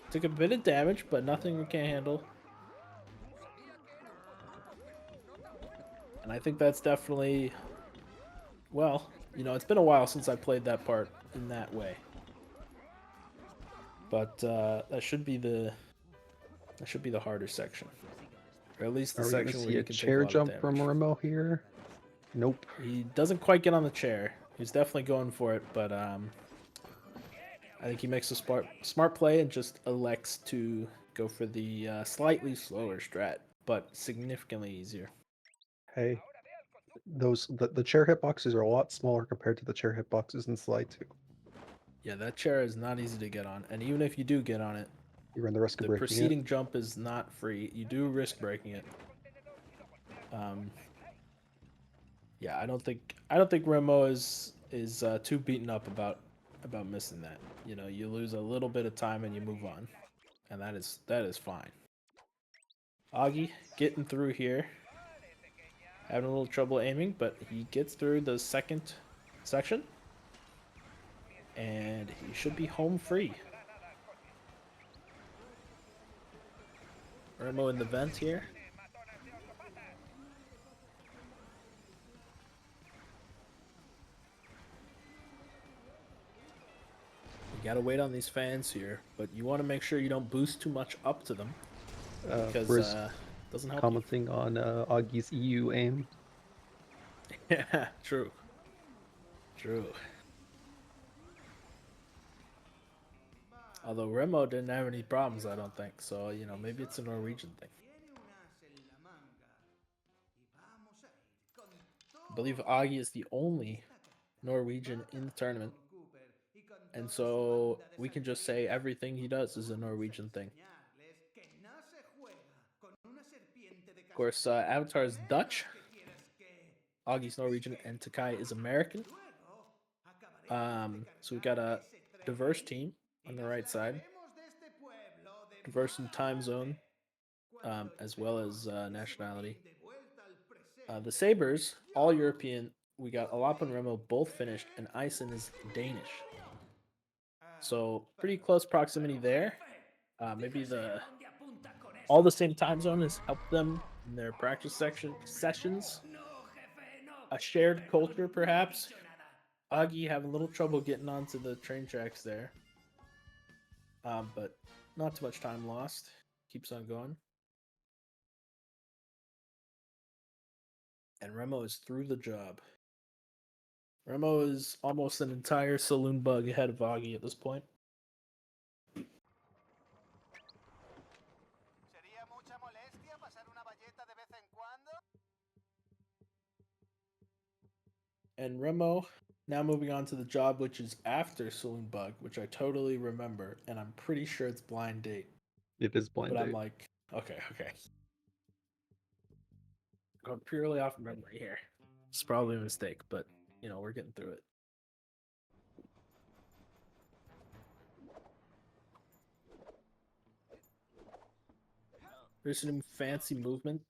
Took a bit of damage, but nothing we can't handle. And I think that's definitely, well, you know, it's been a while since I played that part in that way. But that should be the harder section, or at least the Are we gonna section where see you a can chair take a lot jump of from damage. Remo here? Nope. He doesn't quite get on the chair. He's definitely going for it, but I think he makes a smart play and just elects to go for the slightly slower strat, but significantly easier. Hey, the chair hitboxes are a lot smaller compared to the chair hitboxes in Slide 2. Yeah, that chair is not easy to get on, and even if you do get on it, You run the risk of the breaking preceding jump is not free. You do risk breaking it. Yeah, I don't think Remo is too beaten up about missing that. You know, you lose a little bit of time and you move on, and that is fine. Augie getting through here, having a little trouble aiming, but he gets through the second section, and he should be home free. Remo in the vent here. You gotta wait on these fans here, but you want to make sure you don't boost too much up to them, because Briz doesn't help you. commenting on Augie's EU aim. Yeah, true. True. Although Remo didn't have any problems, I don't think. So, you know, maybe it's a Norwegian thing. I believe Augie is the only Norwegian in the tournament. And so we can just say everything he does is a Norwegian thing. Of course, Avatar is Dutch. Augie's Norwegian, and Takai is American. So we got a diverse team on the right side, diverse in time zone, as well as nationality. The Sabres, all European. We got Alap and Remo both finished, and Ison is Danish. So pretty close proximity there. Maybe all the same time zone has helped them in their practice sessions. A shared culture, perhaps. Augie having a little trouble getting onto the train tracks there. But not too much time lost. Keeps on going. And Remo is through the job. Remo is almost an entire saloon bug ahead of Augie at this point. And Remo now moving on to the job, which is after Saloon Bug, which I totally remember, and I'm pretty sure it's Blind Date. It is blind But date. I'm like, okay. Going purely off memory here. It's probably a mistake, but you know, we're getting through it. There's some fancy movement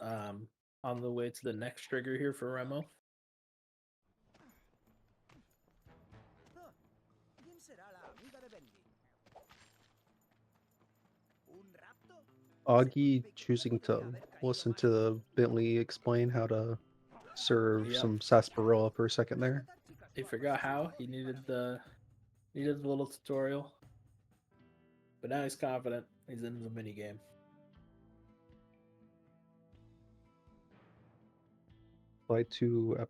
on the way to the next trigger here for Remo. Augie choosing to listen to Bentley explain how to serve Yep. some sarsaparilla for a second there. He forgot how. He needed the little tutorial. But now he's confident. He's in the mini game. Slide 2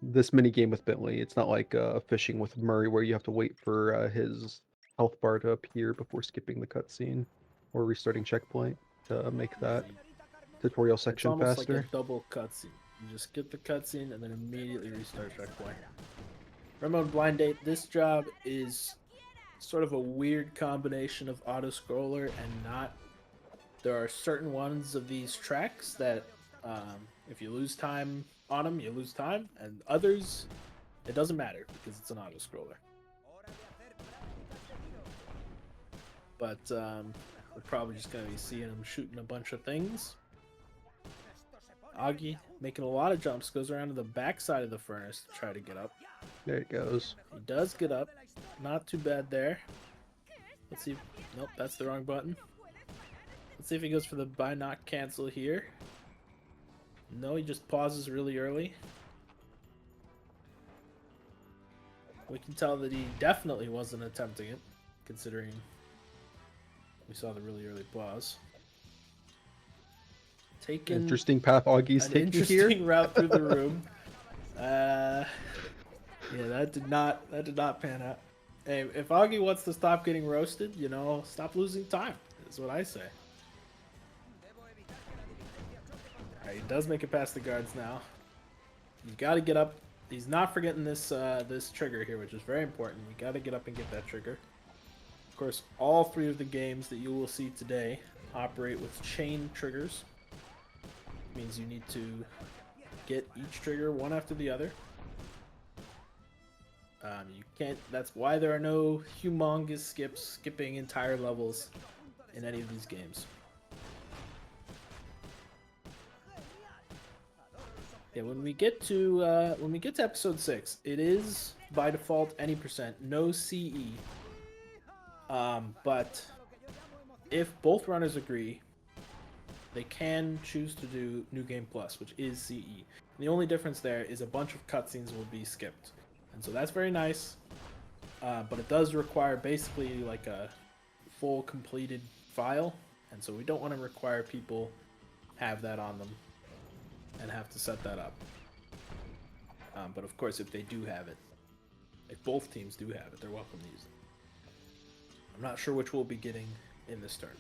this mini game with Bentley. It's not like fishing with Murray where you have to wait for his health bar to appear before skipping the cutscene or restarting checkpoint to make that tutorial It's section almost faster. like a double cutscene. You just skip the cutscene and then immediately restart checkpoint. Remo Blind Date, this job is sort of a weird combination of auto scroller and not. There are certain ones of these tracks that if you lose time on them, you lose time, and others, it doesn't matter because it's an auto scroller. But we're probably just going to be seeing him shooting a bunch of things. Augie making a lot of jumps, goes around to the backside of the furnace to try to get up. There he goes. He does get up. Not too bad there. Let's see. Nope, that's the wrong button. Let's see if he goes for the buy not cancel here. No, he just pauses really early. We can tell that he definitely wasn't attempting it, considering we saw the really early pause. Taking Interesting path Augie's an taking interesting here. route through the room. Yeah, that did not pan out. Hey, if Augie wants to stop getting roasted, you know, stop losing time. That's what I say. Alright, he does make it past the guards now. You got to get up. He's not forgetting this this trigger here, which is very important. You got to get up and get that trigger. Of course, all three of the games that you will see today operate with chain triggers. Means you need to get each trigger one after the other. You can't. That's why there are no humongous skipping entire levels in any of these games. Yeah, when we get to episode 6, it is by default any percent, no CE. But if both runners agree, they can choose to do New Game Plus, which is CE. The only difference there is a bunch of cutscenes will be skipped. And so that's very nice, but it does require basically like a full completed file, and so we don't want to require people have that on them and have to set that up. But of course, if they do have it, if both teams do have it, they're welcome to use it. I'm not sure which we'll be getting in this turn.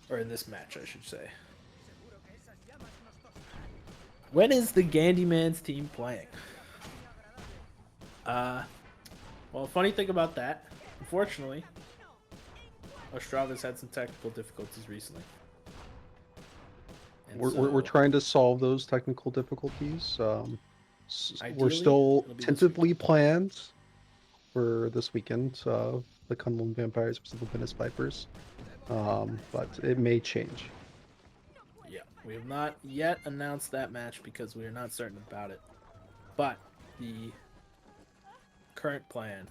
Or in this match, I should say. When is the Gandyman's team playing? Well, funny thing about that, unfortunately, Ostrava's had some technical difficulties recently. And We're trying to solve those technical difficulties. Ideally, We're still it'll be this tentatively planned for this weekend. The Cumberland Vampires versus the Venice Vipers, but it may change. Yeah, we have not yet announced that match because we are not certain about it. But the current plan,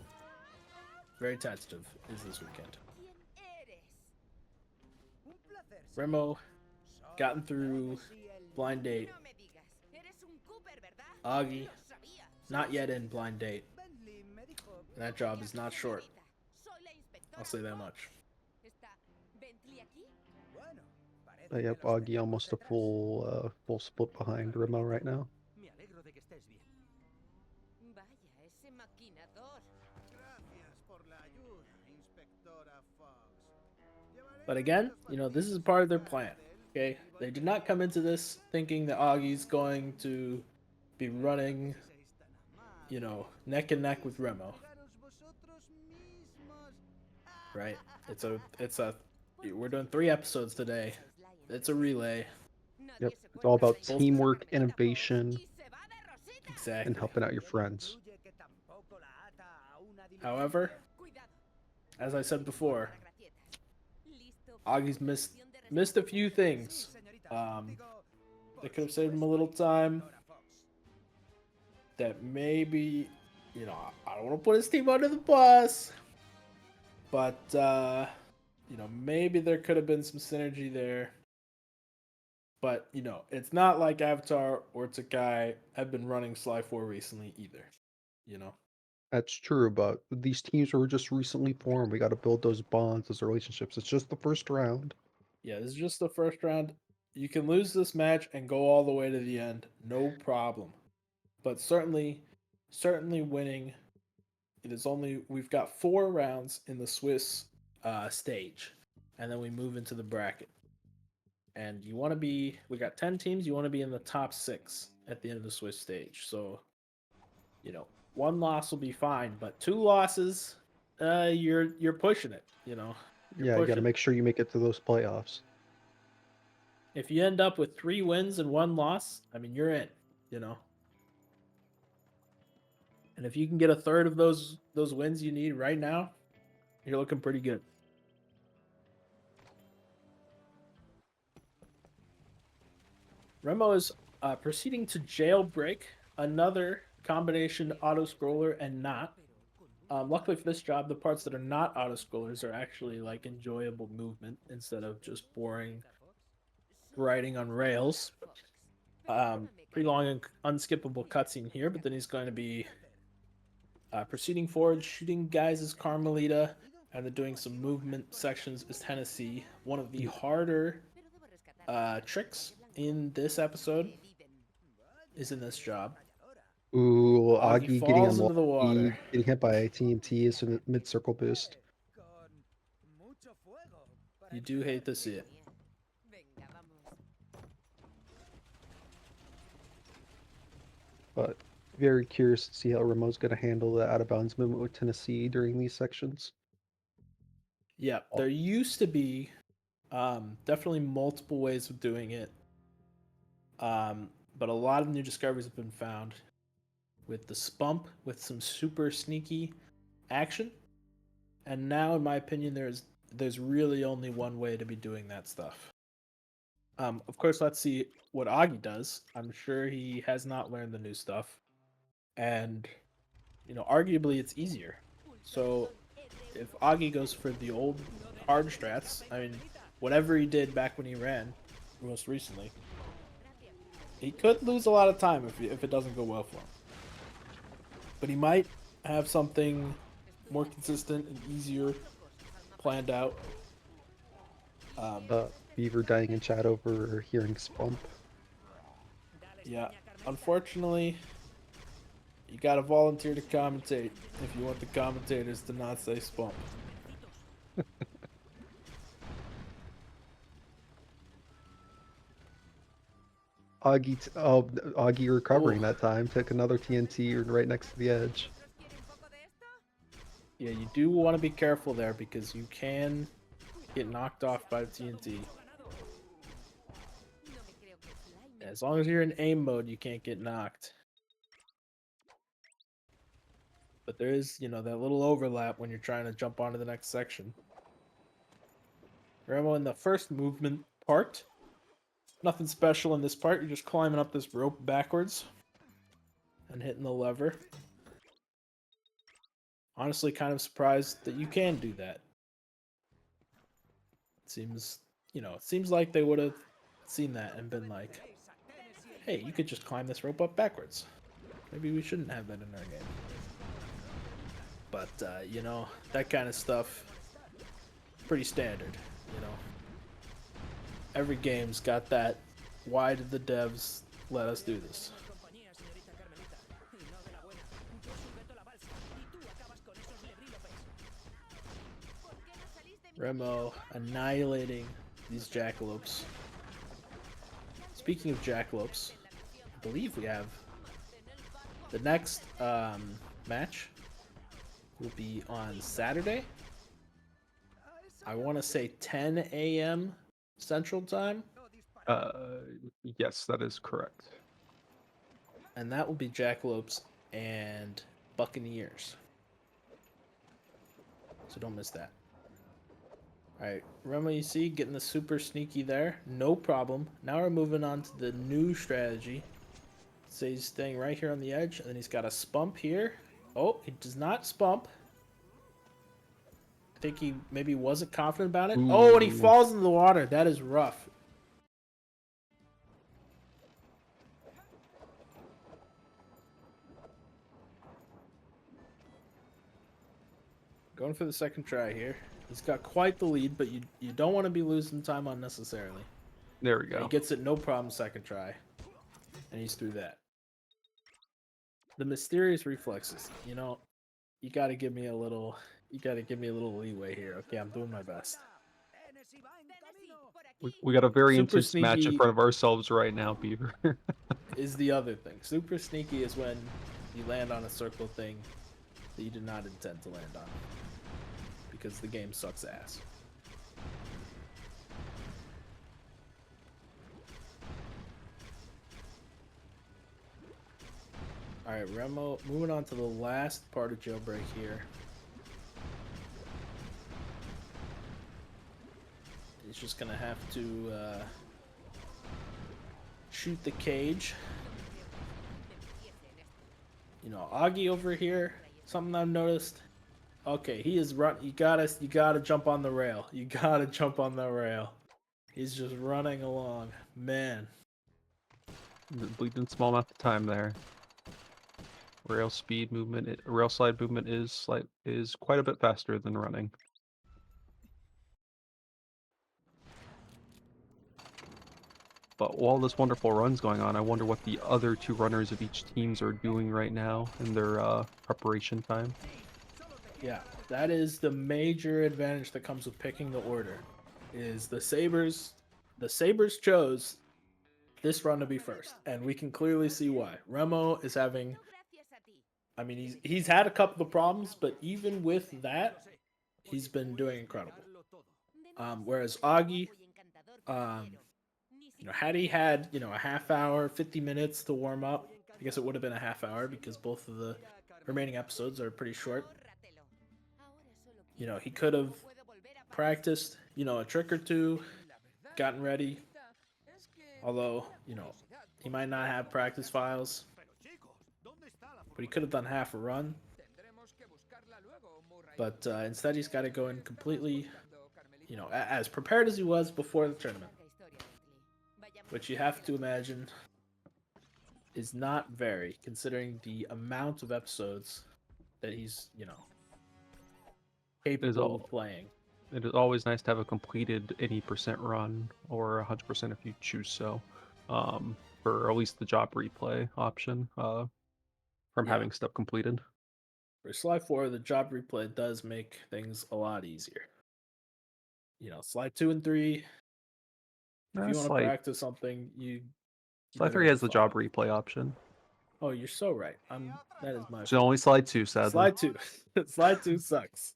very tentative, is this weekend. Remo gotten through blind date. Augie not yet in blind date. And that job is not short. I'll say that much. Yep, Augie almost a full split behind Remo right now. But again, you know, this is part of their plan. Okay, they did not come into this thinking that Augie's going to be running, you know, neck and neck with Remo. Right? We're doing 3 episodes today. It's a relay. Yep, it's all about Both- teamwork, innovation, Exactly. and helping out your friends. However, as I said before, Augie's missed a few things. They could have saved him a little time. That maybe, you know, I don't want to put his team under the bus, but you know, maybe there could have been some synergy there. But you know, it's not like Avatar or Takai have been running Sly 4 recently either. You know. That's true, but these teams were just recently formed. We got to build those bonds, those relationships. It's just the first round. Yeah, this is just the first round. You can lose this match and go all the way to the end, no problem. But certainly winning. We've got 4 rounds in the Swiss stage, and then we move into the bracket. And you want to be, we got 10 teams. You want to be in the top 6 at the end of the Swiss stage. So, you know, 1 loss will be fine, but 2 losses, you're pushing it. You know, you're Yeah, you got to pushing. make sure you make it to those playoffs. If you end up with 3 wins and 1 loss, I mean, you're in. You know, and if you can get a third of those wins you need right now, you're looking pretty good. Remo is proceeding to jailbreak another combination auto scroller and not. Luckily for this job, the parts that are not auto scrollers are actually like enjoyable movement instead of just boring writing on rails. Pretty long and unskippable cutscene here, but then he's going to be proceeding forward, shooting guys as Carmelita, and then doing some movement sections as Tennessee. One of the harder tricks in this episode is in this job. Ooh, Augie Augie getting falls into the water. unlucky, getting hit by a TNT as soon as mid-circle boost. You do hate to see it. But very curious to see how Ramo's going to handle the out-of-bounds movement with Tennessee during these sections. Yeah, there used to be definitely multiple ways of doing it. But a lot of new discoveries have been found with the spump with some super sneaky action. And now, in my opinion, there's really only one way to be doing that stuff. Of course, let's see what Augie does. I'm sure he has not learned the new stuff, and arguably it's easier. So if Augie goes for the old hard strats, I mean, whatever he did back when he ran, most recently, he could lose a lot of time if it doesn't go well for him. But he might have something more consistent and easier planned out. Beaver dying in chat over hearing Spump. Yeah, unfortunately, you gotta volunteer to commentate if you want the commentators to not say Spump. Augie, Augie recovering that time, took another TNT right next to the edge. Yeah, you do want to be careful there because you can get knocked off by the TNT. As long as you're in aim mode, you can't get knocked. But there is, that little overlap when you're trying to jump onto the next section. Remo in the first movement part. Nothing special in this part. You're just climbing up this rope backwards and hitting the lever. Honestly, kind of surprised that you can do that. It seems like they would have seen that and been like, hey, you could just climb this rope up backwards. Maybe we shouldn't have that in our game. But, that kind of stuff, pretty standard, Every game's got that, why did the devs let us do this? Remo annihilating these jackalopes. Speaking of jackalopes, I believe we have the next match will be on Saturday. I want to say 10 a.m. Central Time. Yes, that is correct. And that will be Jackalopes and Buccaneers. So don't miss that. Alright, Remo, you see, getting the super sneaky there. No problem. Now we're moving on to the new strategy. So he's staying right here on the edge, and then he's got a spump here. Oh, he does not spump. I think he maybe wasn't confident about it. Ooh. Oh, and he falls into the water. That is rough. Going for the second try here. He's got quite the lead, but you don't want to be losing time unnecessarily. There we go. He gets it no problem second try. And he's through that. The mysterious reflexes. You got to give me a little leeway here. Okay, I'm doing my best. We got a very intense match in front of ourselves right now, Beaver. Is the other thing. Super sneaky is when you land on a circle thing that you did not intend to land on. because the game sucks ass. Alright, Remo, moving on to the last part of Jailbreak here. He's just gonna have to shoot the cage. You know, Augie over here, something I've noticed. Okay, he is run. You gotta jump on the rail. You gotta jump on the rail. He's just running along, man. Bleeding small amount of time there. Rail speed movement, rail slide movement is quite a bit faster than running. But while this wonderful run's going on, I wonder what the other two runners of each teams are doing right now in their preparation time. Yeah, that is the major advantage that comes with picking the order. Is the Sabres chose this run to be first, and we can clearly see why. Remo is having, I mean, he's had a couple of problems, but even with that, he's been doing incredible. Whereas Augie, you know, had he had, you know, a half hour, 50 minutes to warm up, I guess it would have been a half hour because both of the remaining episodes are pretty short. You know, he could have practiced, you know, a trick or two, gotten ready. Although, you know, he might not have practice files, but he could have done half a run. But instead, he's got to go in completely, you know, as prepared as he was before the tournament. Which you have to imagine is not very, considering the amount of episodes that he's, you know, capable of playing. It is always nice to have a completed 80% run, or 100% if you choose so, for at least the job replay option, from having stuff completed. For Slide 4, the job replay does make things a lot easier. You know, Slide 2 and 3, if you want to practice something, Slide 3 has the job replay option. Oh, you're so right. That is my It's only Slide 2, sadly. Slide 2. Slide 2 sucks.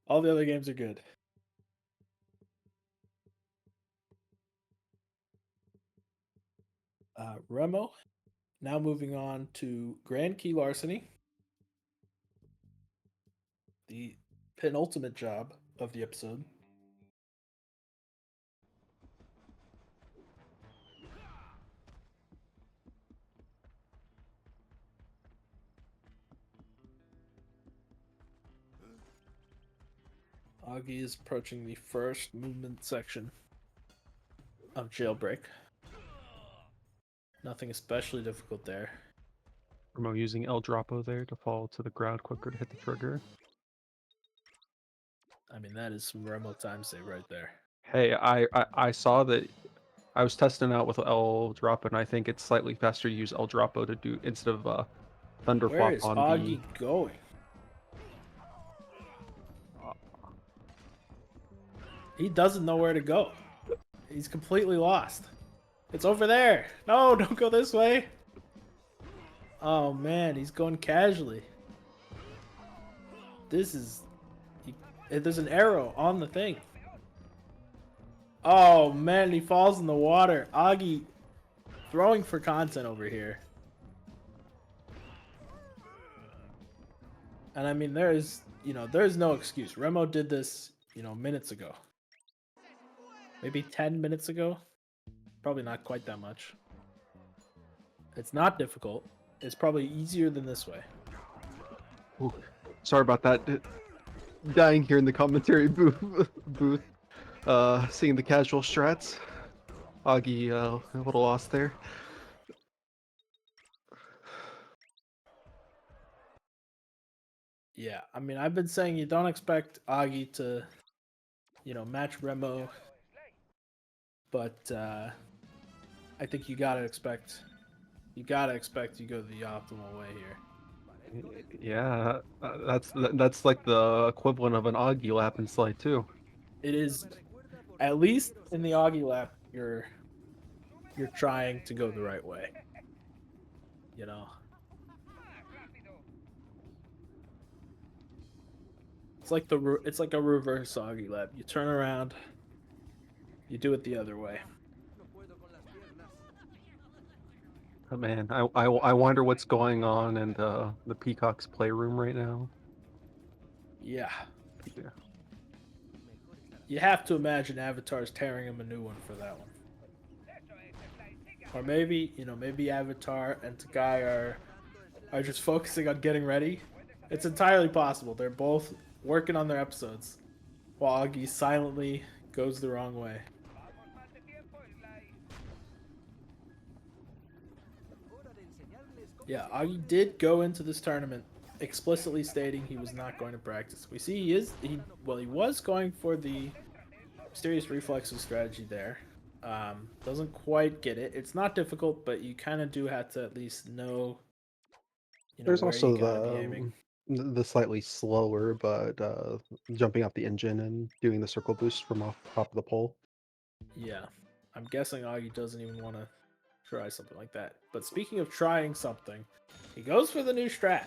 All the other games are good. Remo, now moving on to Grand Key Larceny. The penultimate job of the episode. Augie is approaching the first movement section of Jailbreak. Nothing especially difficult there. Remo using El Dropo there to fall to the ground quicker to hit the trigger. I mean, that is some Remo time save right there. Hey, I saw that. I was testing out with El Dropo, and I think it's slightly faster to use El Dropo to do instead of Thunder Where Flop is on Augie going? He doesn't know where to go. He's completely lost. It's over there. No, don't go this way. Oh man, he's going casually. This is... There's an arrow on the thing. Oh man, he falls in the water. Augie throwing for content over here. And I mean, there's no excuse. Remo did this, minutes ago. Maybe 10 minutes ago. Probably not quite that much. It's not difficult. It's probably easier than this way. Ooh, sorry about that. Dying here in the commentary booth. Seeing the casual strats. Augie, a little lost there. Yeah, I mean, I've been saying you don't expect Augie to, match Remo. But I think you gotta expect you go the optimal way here. Yeah, that's like the equivalent of an Augie lap in Slide 2. It is, at least in the Augie lap, you're trying to go the right way. It's like it's like a reverse Augie lab. You turn around, you do it the other way. Oh, man, I wonder what's going on in the Peacocks playroom right now. Yeah. Yeah. You have to imagine Avatar's tearing him a new one for that one. Or maybe, maybe Avatar and Takai are just focusing on getting ready. It's entirely possible. They're both working on their episodes while Augie silently goes the wrong way. Yeah, Augie did go into this tournament explicitly stating he was not going to practice. We see he was going for the mysterious reflexes strategy there. Doesn't quite get it. It's not difficult, but you kind of do have to at least know, There's where you also gotta be aiming. the slightly slower, but jumping off the engine and doing the circle boost from off top of the pole. Yeah, I'm guessing Augie doesn't even want to try something like that. But speaking of trying something, he goes for the new strat.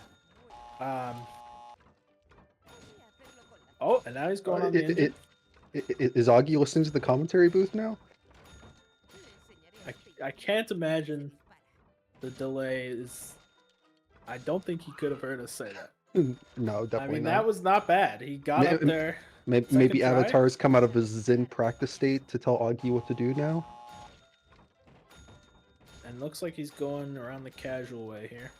Oh, and now he's going on the engine. Is Augie listening to the commentary booth now? I can't imagine the delay is. I don't think he could have heard us say that. No, I definitely mean, not. that was not bad. He got up there. Maybe try? Avatar's come out of his Zen practice state to tell Augie what to do now. And looks like he's going around the casual way here.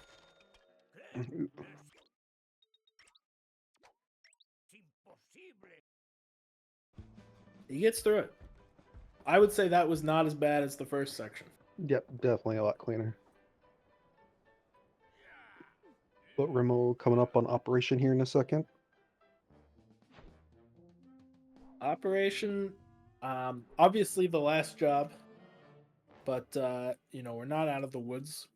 He gets through it. I would say that was not as bad as the first section. Yep, definitely a lot cleaner. But Remo coming up on Operation here in a second. Operation, obviously the last job, but we're not out of the woods.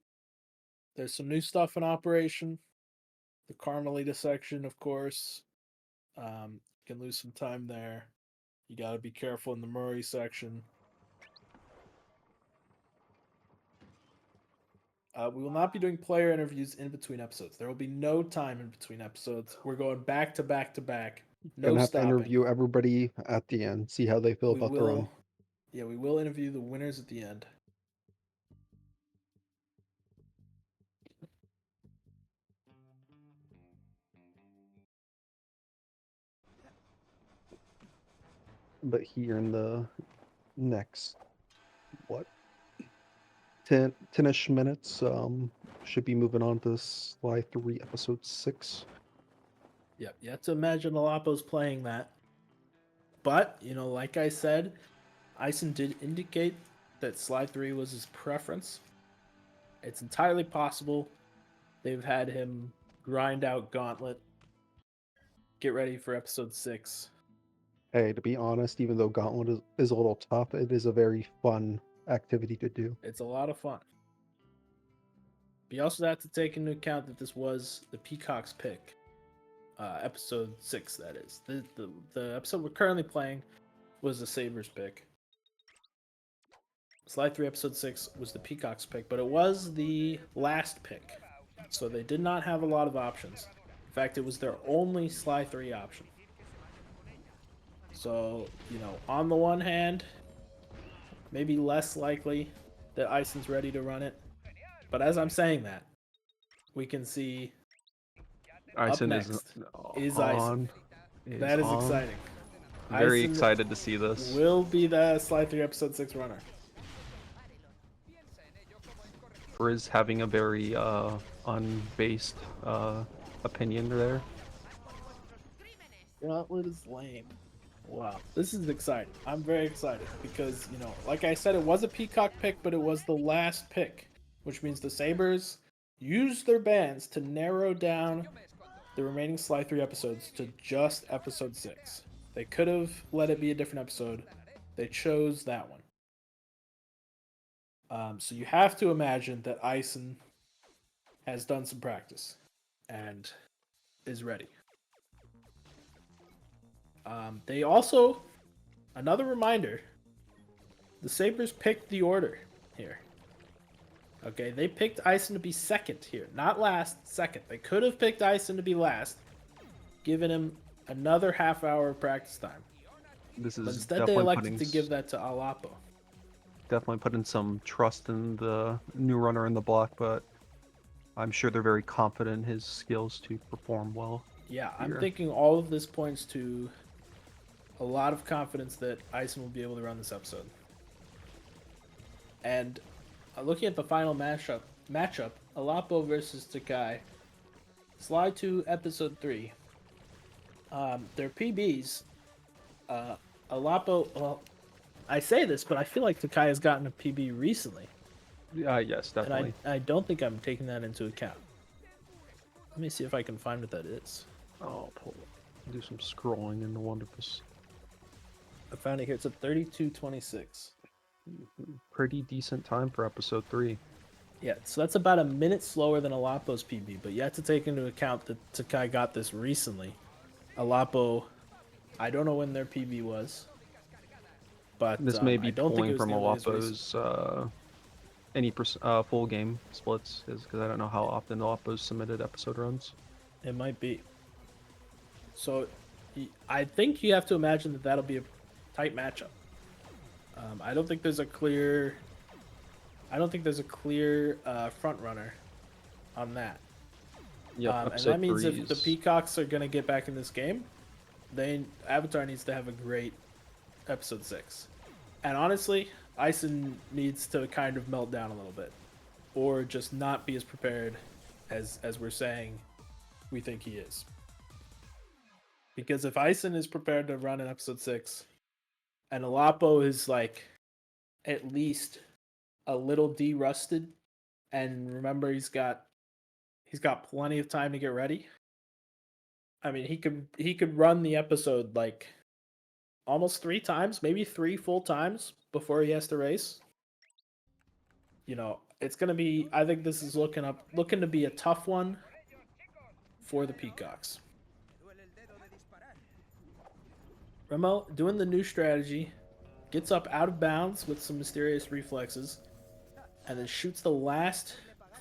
There's some new stuff in Operation. The Carmelita section, of course. You can lose some time there. You got to be careful in the Murray section. We will not be doing player interviews in between episodes. There will be no time in between episodes. We're going back to back to back. No Gonna have stopping. to interview everybody at the end, see how they feel about the run. Yeah, we will interview the winners at the end. But here in the next, what, 10-ish minutes, should be moving on to Sly 3, Episode 6. Yep, you have to imagine Alapo's playing that. But, like I said, Ison did indicate that Sly 3 was his preference. It's entirely possible they've had him grind out Gauntlet, get ready for episode 6. Hey, to be honest, even though Gauntlet is a little tough, it is a very fun activity to do. It's a lot of fun. But you also have to take into account that this was the Peacocks pick. Episode 6, that is. The episode we're currently playing was the Sabres pick. Slide 3, Episode 6 was the Peacocks pick, but it was the last pick. So they did not have a lot of options. In fact, it was their only Sly 3 option. So, on the one hand, maybe less likely that Ison's ready to run it. But as I'm saying that, we can see Ison up next is on. Ison. That is exciting. Very Ison excited to see this. will be the Sly 3 Episode 6 runner. Riz having a very unbased opinion there. Gauntlet is lame. Wow, this is exciting. I'm very excited because, like I said, it was a Peacock pick, but it was the last pick, which means the Sabres used their bans to narrow down the remaining Sly 3 episodes to just Episode 6. They could have let it be a different episode. They chose that one. So you have to imagine that Ison has done some practice and is ready. They also, another reminder, the Sabres picked the order here. Okay, they picked Ison to be second here, not last, second. They could have picked Ison to be last, given him another half-hour of practice time. This But is instead, they definitely elected putting to give that to Alapo. definitely putting some trust in the new runner in the block, but I'm sure they're very confident in his skills to perform well. Yeah, I'm Here. thinking all of this points to a lot of confidence that Ison will be able to run this episode. And looking at the final matchup, Alapo versus Takai, slide to episode 3. Their PBs, Alapo, well, I say this, but I feel like Takai has gotten a PB recently. Yes, And definitely. I don't think I'm taking that into account. Let me see if I can find what that is. Do some scrolling in the wonderful. I found it here. It's a 32:26. Pretty decent time for episode 3. Yeah, so that's about a minute slower than Alapo's PB, but you have to take into account that Takai got this recently. Alapo, I don't know when their PB was, but This may I be don't think it pulling was from nearly as recent. Alapo's any full game splits, because I don't know how often Alapo's submitted episode runs. It might be. So I think you have to imagine that that'll be a tight matchup. I don't think there's a clear front runner on that. Yep, And episode that means 3 if the is Peacocks are gonna get back in this game, Avatar needs to have a great episode 6. And honestly, Ison needs to kind of melt down a little bit, or just not be as prepared as we're saying we think he is. Because if Ison is prepared to run in episode 6, and Alapo is like at least a little de-rusted, and remember he's got plenty of time to get ready. I mean, he could run the episode like almost 3 times, maybe 3 full times before he has to race. You know, it's gonna be. I think this is looking to be a tough one for the Peacocks. Remo doing the new strategy, gets up out of bounds with some mysterious reflexes, and then shoots the last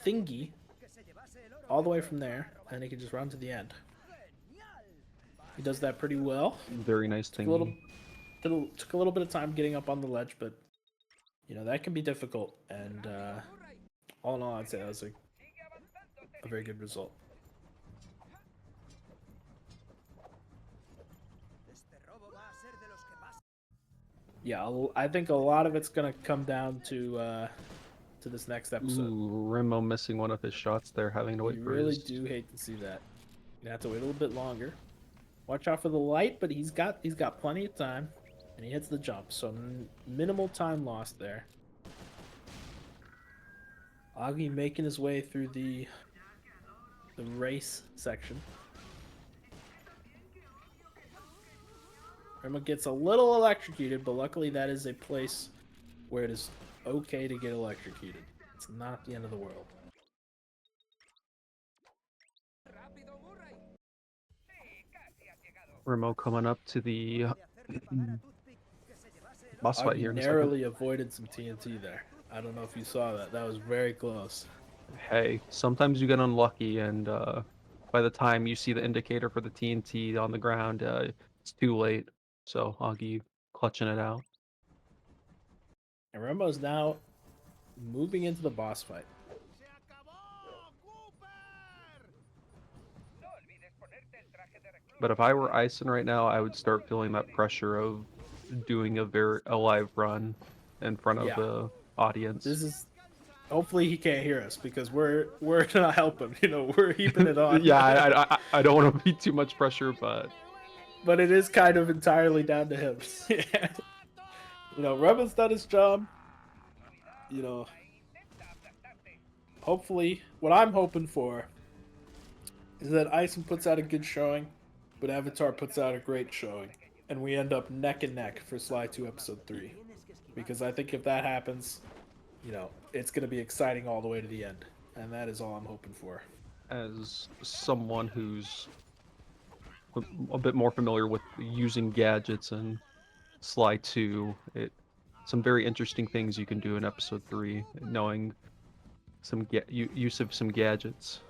thingy all the way from there, and he can just run to the end. He does that pretty well. very nice Took thing. a little bit of time getting up on the ledge, but you know that can be difficult. And all in all, I'd say that was a very good result. Yeah, I think a lot of it's gonna come down to this next episode. Ooh, Remo missing one of his shots there, having to wait You for really his... do hate to see that. You have to wait a little bit longer. Watch out for the light, but he's got plenty of time, and he hits the jump, so minimal time lost there. Augie making his way through the race section. Remo gets a little electrocuted, but luckily that is a place where it is okay to get electrocuted. It's not the end of the world. Remo coming up to the boss fight Augie here in a second. narrowly avoided some TNT there. I don't know if you saw that. That was very close. Hey, sometimes you get unlucky, and by the time you see the indicator for the TNT on the ground, it's too late. So Augie clutching it out. And Remo's now moving into the boss fight. But if I were Ison right now, I would start feeling that pressure of doing a live run in front of Yeah. the audience. This is hopefully he can't hear us because we're gonna help him. You know, we're heaping it on. Yeah, I don't want to be too much pressure, but it is kind of entirely down to him. Yeah. You know, Remo's done his job. You know, hopefully, what I'm hoping for is that Ison puts out a good showing, but Avatar puts out a great showing, and we end up neck and neck for Sly 2 Episode 3. Because I think if that happens, you know, it's going to be exciting all the way to the end, and that is all I'm hoping for. as someone who's a bit more familiar with using gadgets and Sly 2, some very interesting things you can do in episode 3, knowing some use of some gadgets.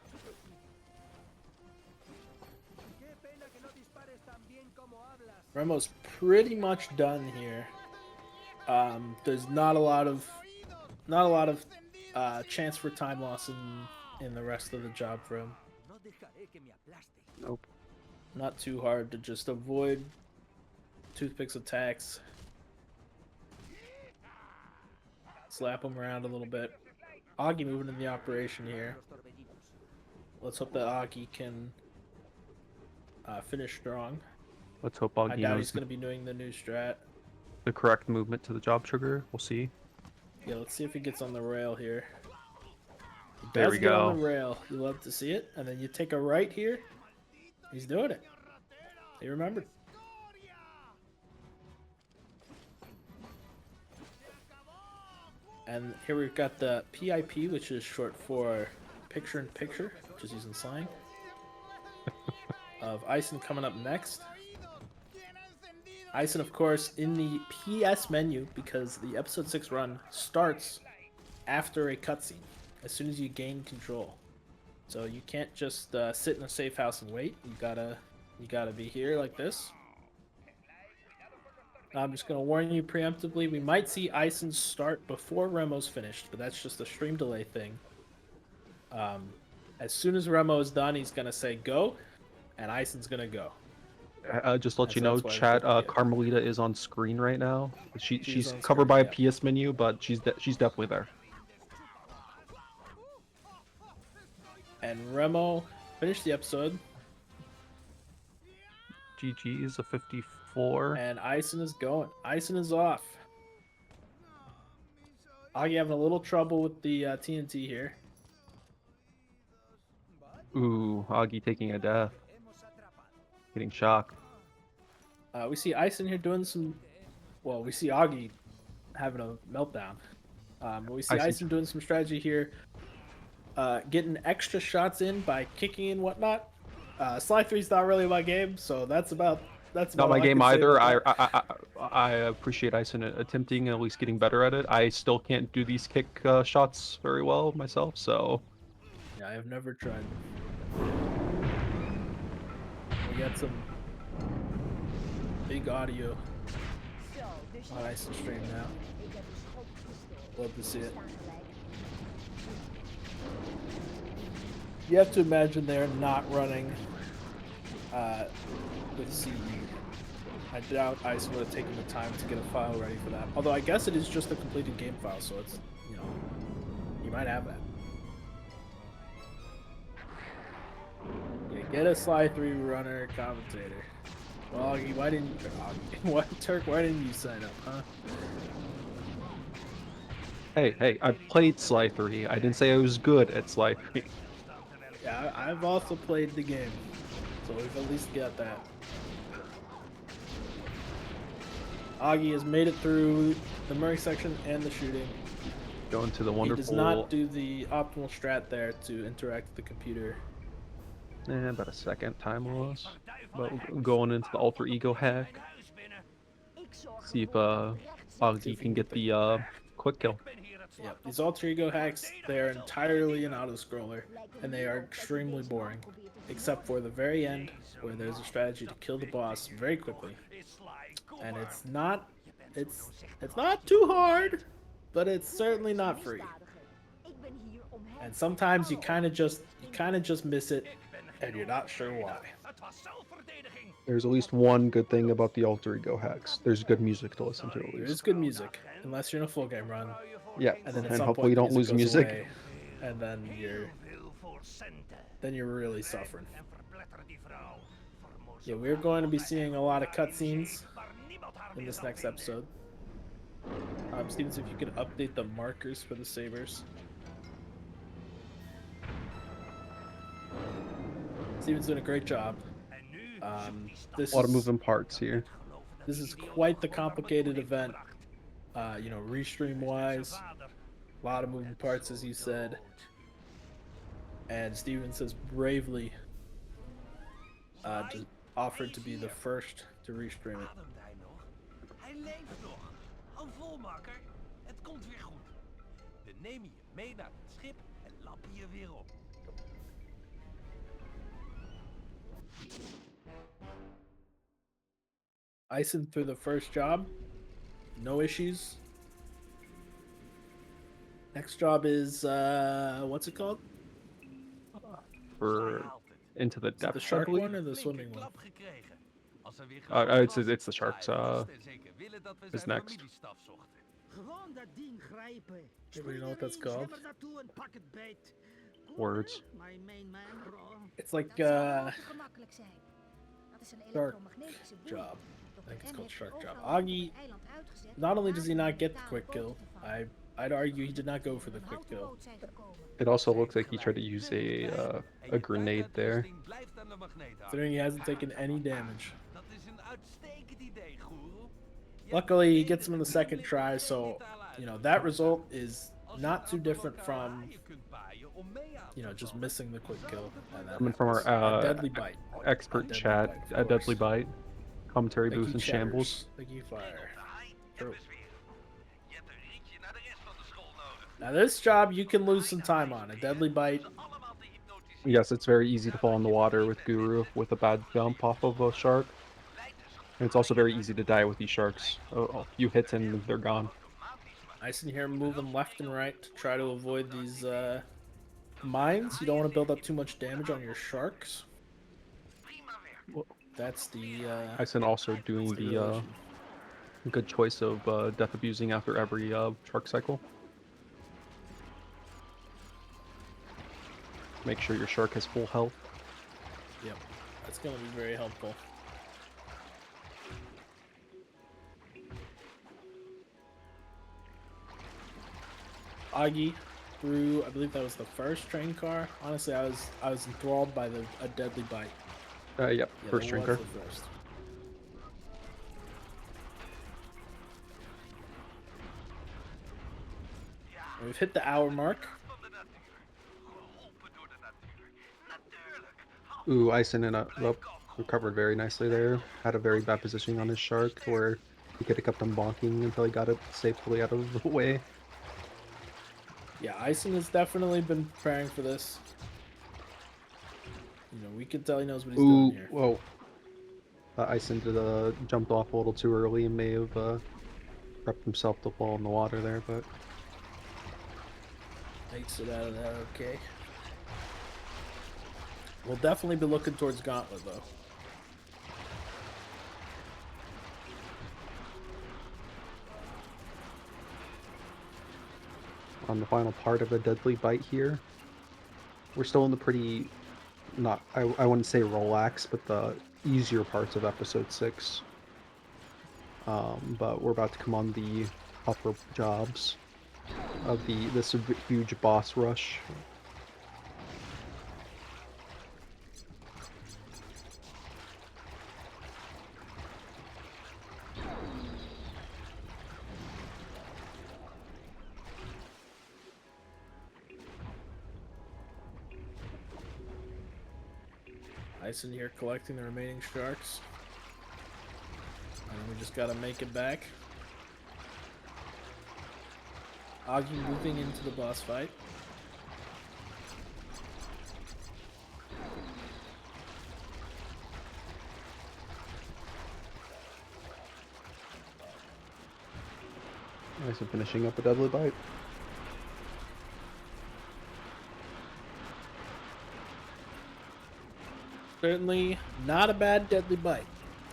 Remo's pretty much done here. There's not a lot of chance for time loss in the rest of the job for him. Nope. Not too hard to just avoid Toothpick's attacks. Slap him around a little bit. Augie moving in the operation here. Let's hope that Augie can finish strong. Let's hope I Augie doubt knows he's going to be doing the new strat. the correct movement to the job trigger. We'll see. Yeah, let's see if he gets on the rail here. He There does we get on go. the rail. You love to see it. And then you take a right here. He's doing it. He remembered. And here we've got the PIP, which is short for picture-in-picture, which is using slang. Of Ison coming up next. Ison, of course, in the PS menu, because the episode 6 run starts after a cutscene, as soon as you gain control. So you can't just sit in a safe house and wait. You gotta be here like this. I'm just gonna warn you preemptively. We might see Ison start before Remo's finished, but that's just a stream delay thing. As soon as Remo is done, he's gonna say go, and Ison's gonna go. Just let you So know, that's why we chat. didn't get- Carmelita is on screen right now. She's on covered by screen, a PS menu, but she's definitely there. And Remo finished the episode, GG is a 54. and Ison is going. Ison is off. Augie having a little trouble with the TNT here. Ooh, Augie taking a death. Getting shocked. We see Ison here doing some. Well, we see Augie having a meltdown. We see Ison doing some strategy here, getting extra shots in by kicking and whatnot. Sly 3's not really my game, so that's about Not all my I game can say either. about I, that. I appreciate Ison attempting and at least getting better at it. I still can't do these kick shots very well myself, so Yeah, I have never tried. We got some big audio on Ison stream now. Love to see it. You have to imagine they're not running with CE. I doubt Ison would have taken the time to get a file ready for that. Although I guess it is just a completed game file, so it's, you know, you might have that. Yeah, get a Sly 3 runner commentator. Well, Augie, why didn't Turk? Why didn't you sign up, huh? hey, I played Sly 3. I didn't say I was good at Sly 3. Yeah, I've also played the game, so we've at least got that. Augie has made it through the Murray section and the shooting. Going to the He wonderful. does not do the optimal strat there to interact with the computer. About a second time loss. But going into the alter ego hack. See if Augie can get the quick kill. Yep, these alter ego hacks, they are entirely an auto-scroller, and they are extremely boring, except for the very end, where there's a strategy to kill the boss very quickly. And it's not too hard, but it's certainly not free. And sometimes you kind of just miss it, and you're not sure why. There's at least one good thing about the alter ego hacks. There's good music to listen to at There is least. good music, unless you're in a full game run. Yeah, And then at and some hopefully you point don't lose goes music. away, and then you're really suffering. Yeah, we're going to be seeing a lot of cutscenes in this next episode. Stevens, if you could update the markers for the Sabres. Steven's doing a great job. This A lot of is- moving parts here. This is quite the complicated event, you know, restream wise. A lot of moving parts, as you said. And Stevens has bravely just offered to be the first to restream it. Hij leeft nog. Hou vol, makker. Het komt weer goed. We nemen je mee naar het schip en lappen je weer op. Ison through the first job. No issues. Next job is what's it called? For into the Is it the depths, I shark believe. one or the swimming one? It's the sharks. Is next. Gewoon dat ding grijpen. Anybody know what that's called? Zwem er naartoe en pak het beet. Words. My main man, bro. It's like Dat zal al te gemakkelijk zijn. Dat is een shark elektromagnetische boei. job. Dr. I think it's M called heeft shark die job. overal op Augie, het eiland uitgezet not om only does he not adem get the metalen quick boten kill, te vangen. I'd argue he did not go for the Een quick houten kill. boot zijn gekomen. It also looks like he tried to use a grenade there. Considering he hasn't taken any damage. Dat is een uitstekend idee, Guru. Luckily, he gets him in the second try, so, you know, that result is not too different from, you know, just missing the quick kill. And that Coming from our happens. A deadly bite. expert Deadly chat, bite, of a deadly course. bite, commentary Thank booth you, in shambles. Chatters. Thank you, Fire. True. Je hebt een ritje naar de rest van de school nodig. Now, this job you can lose some time on. A deadly bite. Allemaal te hypnotiseren. Yes, it's very easy to fall in the water with Guru with a bad jump off of a shark. And it's also very easy to die with these sharks. A few hits and they're gone. Nice in here moving left and right to try to avoid these mines. You don't want to build up too much damage on your sharks. That's the Ison also doing the good choice of death abusing after every shark cycle. Make sure your shark has full health. Yep, that's going to be very helpful. Augie through, I believe that was the first train car. Honestly, I was enthralled by a deadly bite. Yep, Yeah, first that was drinker. the first. We've hit the hour mark. Geholpen door de natuur. Natuurlijk. Ooh, Ison in a recovered very nicely there. Had a very bad positioning on his shark where he could have kept on bonking until he got it safely out of the way. Yeah, Ison has definitely been preparing for this. You know, we can tell he knows what he's Ooh, doing here. whoa. Ison did, jumped off a little too early and may have prepped himself to fall in the water there, but Makes it out of that okay. We'll definitely be looking towards Gauntlet, though. on the final part of the deadly bite here, we're still in the pretty, not, I wouldn't say relax, but the easier parts of episode 6. But we're about to come on the upper jobs of this huge boss rush. Ison here collecting the remaining sharks. And we just gotta make it back. Augie moving into the boss fight. Nice and finishing up a deadly bite. Certainly not a bad deadly bite.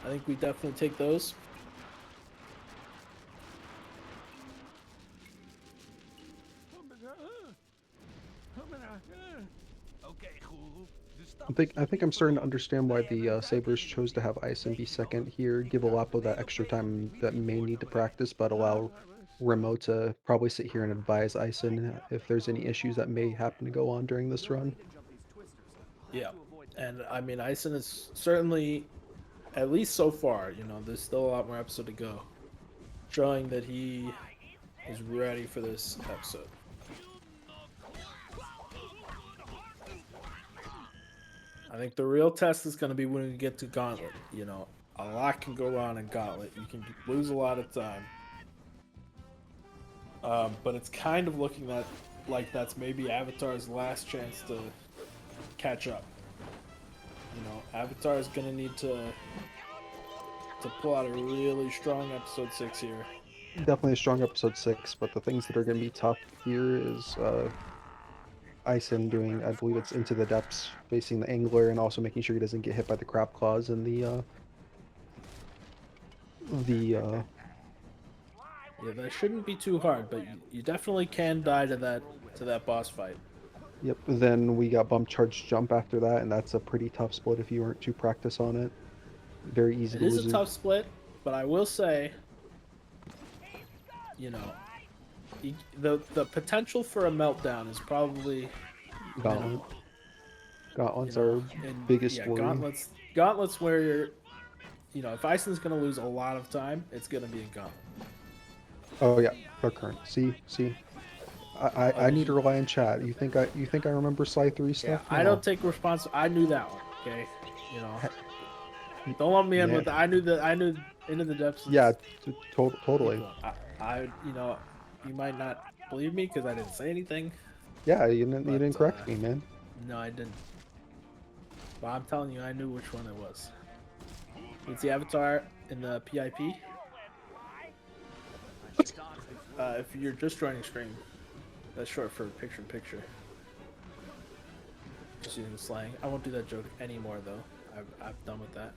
I think we definitely take those. Okay, Guru. I think I'm starting to understand why the Sabres chose to have Ison be second here. Give Olapo that extra time that may need to practice, but allow Remo to probably sit here and advise Ison if there's any issues that may happen to go on during this run. Yeah. And I mean, Ison is certainly, at least so far, you know, there's still a lot more episode to go, showing that he is ready for this episode. I think the real test is going to be when we get to Gauntlet. You know, a lot can go wrong in Gauntlet. You can lose a lot of time. But it's kind of looking like that's maybe Avatar's last chance to catch up. You know, Avatar is going to need to to pull out a really strong episode 6 here. Definitely a strong episode 6, but the things that are going to be tough here is Ison doing, I believe it's Into the Depths, facing the angler, and also making sure he doesn't get hit by the crab claws and the Yeah, that shouldn't be too hard, but you definitely can die to that boss fight. Yep. Then we got bump charge jump after that, and that's a pretty tough split if you weren't too practice on it. Very easy It to is lose. a tough split, but I will say, you know, the potential for a meltdown is probably Gauntlet. minimal. Gauntlets You know, are and biggest yeah, worry. gauntlets where you're, if Ison's gonna lose a lot of time, it's gonna be in gauntlet. Oh yeah, our current. See. I did need to you- rely on chat. You think I remember Sly 3 Yeah, stuff? I No. don't take I knew that one. Okay, you know, don't lump me in Yeah. with I knew Into the Depths. Yeah, totally. I you might not believe me because I didn't say anything. Yeah, you didn't But, correct me, man. No, I didn't. But I'm telling you, I knew which one it was. It's the Avatar in the PIP. If you're just joining stream, that's short for picture in picture. Just using slang. I won't do that joke anymore, though. I'm done with that.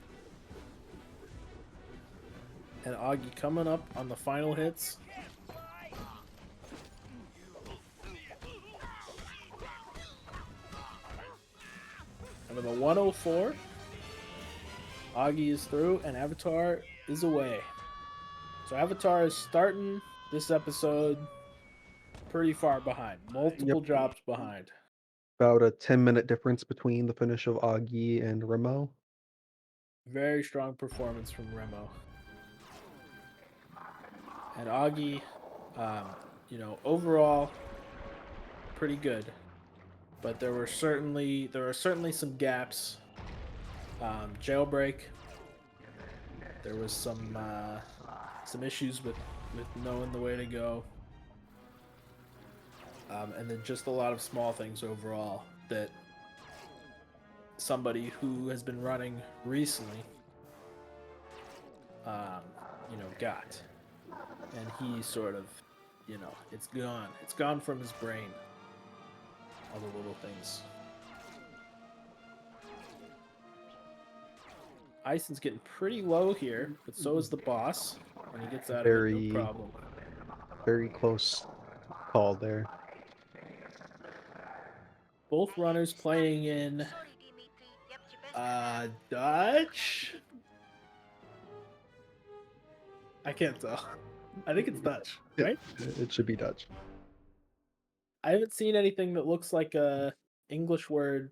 And Augie coming up on the final hits. And with a 104, Augie is through and Avatar is away. So Avatar is starting this episode pretty far behind. Multiple drops behind. About a 10-minute difference between the finish of Augie and Remo. Very strong performance from Remo. And Augie, overall, pretty good. But there are certainly some gaps. Jailbreak. There was some issues with knowing the way to go. And then just a lot of small things overall that somebody who has been running recently, got. And he sort of, it's gone. It's gone from his brain. All the little things. Ison's getting pretty low here, but so is the boss. And he gets out of it, no problem. Very close call there. Both runners playing in Dutch? I can't tell. I think it's Dutch, right? It should be Dutch. I haven't seen anything that looks like a English word,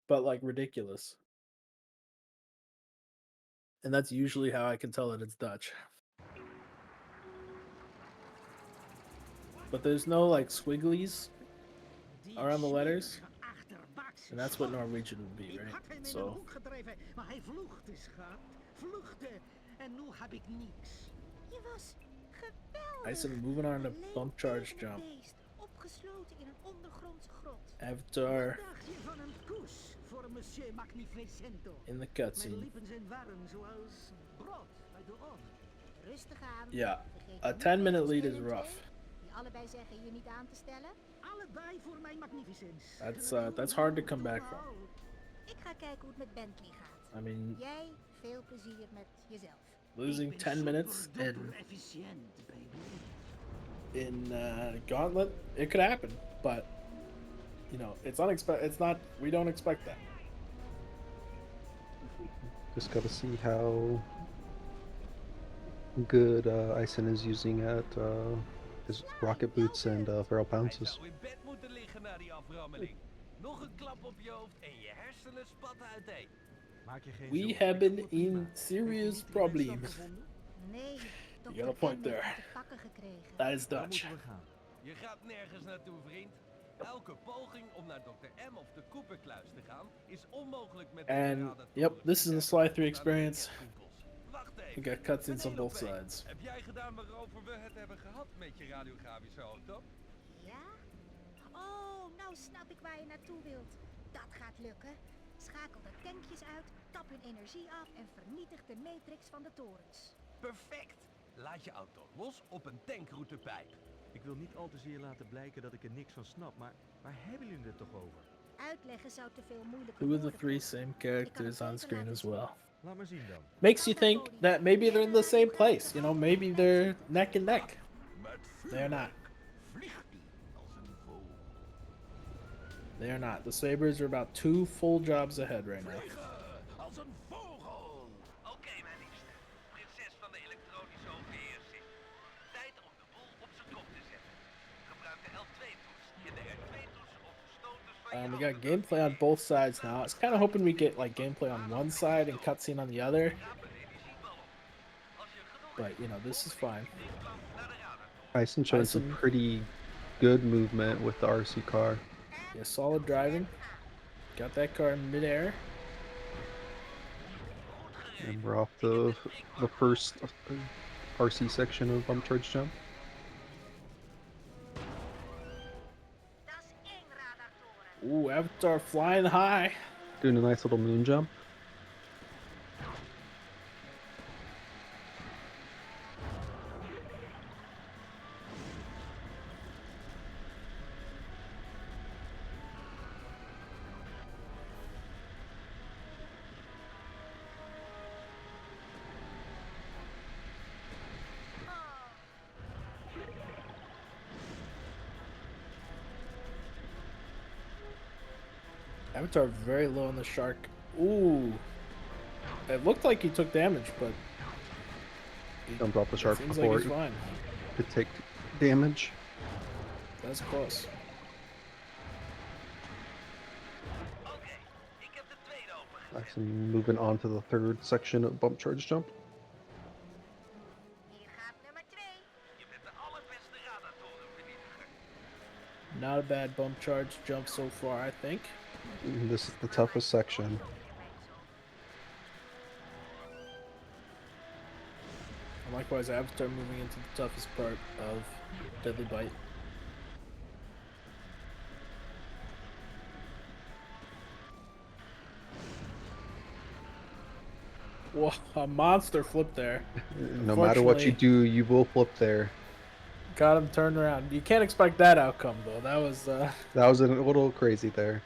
but like ridiculous. And that's usually how I can tell that it's Dutch. But there's no like squigglies around the letters. And that's what Norwegian would be, right? So Maar hij vloekte, schat. Vloekte. En nu heb ik niks. Je was geweldig. Ison moving on to bump charge jump. Beest, opgesloten in een ondergrondse grot. Avatar Wat dacht je van een koes voor Monsieur Magnificento? in the Mijn cutscene. lippen zijn warm zoals brood uit de oven. Rustig aan. Yeah, Vergeet a niet 10-minute deze lead is stelling rough. twee, die allebei zeggen je niet aan te stellen. Allebei voor mijn magnificence. That's hard to come back from. Ik ga kijken hoe het met Bentley gaat. I mean, Jij veel plezier met jezelf. losing 10 minutes Efficiënt, baby. in Gauntlet, it could happen, but it's unexpected. It's not. We don't expect that. Just gotta see how good Ison is using at his rocket boots and feral Hij pounces. zou in bed moeten liggen na die aframmeling. Nog een klap op je hoofd en je hersenen spatten uiteen. We have been in serious problems. Nee, got a dokter point M there. heeft te pakken gekregen. That is Dutch. Je gaat nergens naartoe, vriend. Elke poging om naar Dr. M of de Cooperkluis te gaan is onmogelijk met And yep, this is a Sly 3 experience. We got cutscenes on both sides. Heb jij gedaan waarover we het hebben gehad met je radiografische auto? Ja? Oh, nou snap ik waar je naartoe wilt. Dat gaat lukken. Schakel de tankjes uit, tap hun energie af en vernietig de matrix van de torens. Perfect. Laat je auto los op een tankroutepijp. Ik wil niet al te zeer laten blijken dat ik er niks van snap, maar waar hebben jullie het toch over? Uitleggen zou te veel moeilijke Two of the woorden three kosten. same characters on screen as well. Laat maar zien dan. Makes you think that maybe they're in the same place. You know, maybe they're neck and neck. Met They're not. vliegt hij als een vogel. They're not. The Sabres are about 2 full jobs ahead right now. Vliegen als een vogel. Oké, mijn liefste. Prinses van de elektronische overheersing. Tijd om de boel op zijn kop te zetten. Gebruik de L2-toets en de R2-toets om verstoters van je We auto got gameplay on both sides now. I was kind of hoping we get like gameplay on one side and cutscene on the other, Raap een energiebal op. Als je genoeg but you know, this is fine. klant naar de radartoren. Ison showing some Ison- pretty good movement with the RC car. Yeah, solid driving. Got that car in midair. And we're off the first RC section of Bump Charge Jump. Dat is één radartoren. Ooh, Avatar flying high. Doing a nice little moon jump. Avatar very low on the shark. Ooh. It looked like he took damage, but he Jumped off the shark seems before like he's it fine. could take damage. That's close. Oké, ik heb de tweede opengezet. Ison moving on to the third section of Bump Charge Jump. Hier gaat nummer 2. Je bent de allerbeste radartorenvernietiger. Not a bad bump charge jump so far, I think. This is the toughest section. And likewise, Avatar moving into the toughest part of Deadly Bite. Whoa, a monster flip there. No matter what you Unfortunately- do, you will flip there. Got him turned around. You can't expect that outcome, though. That was, That was a little crazy there.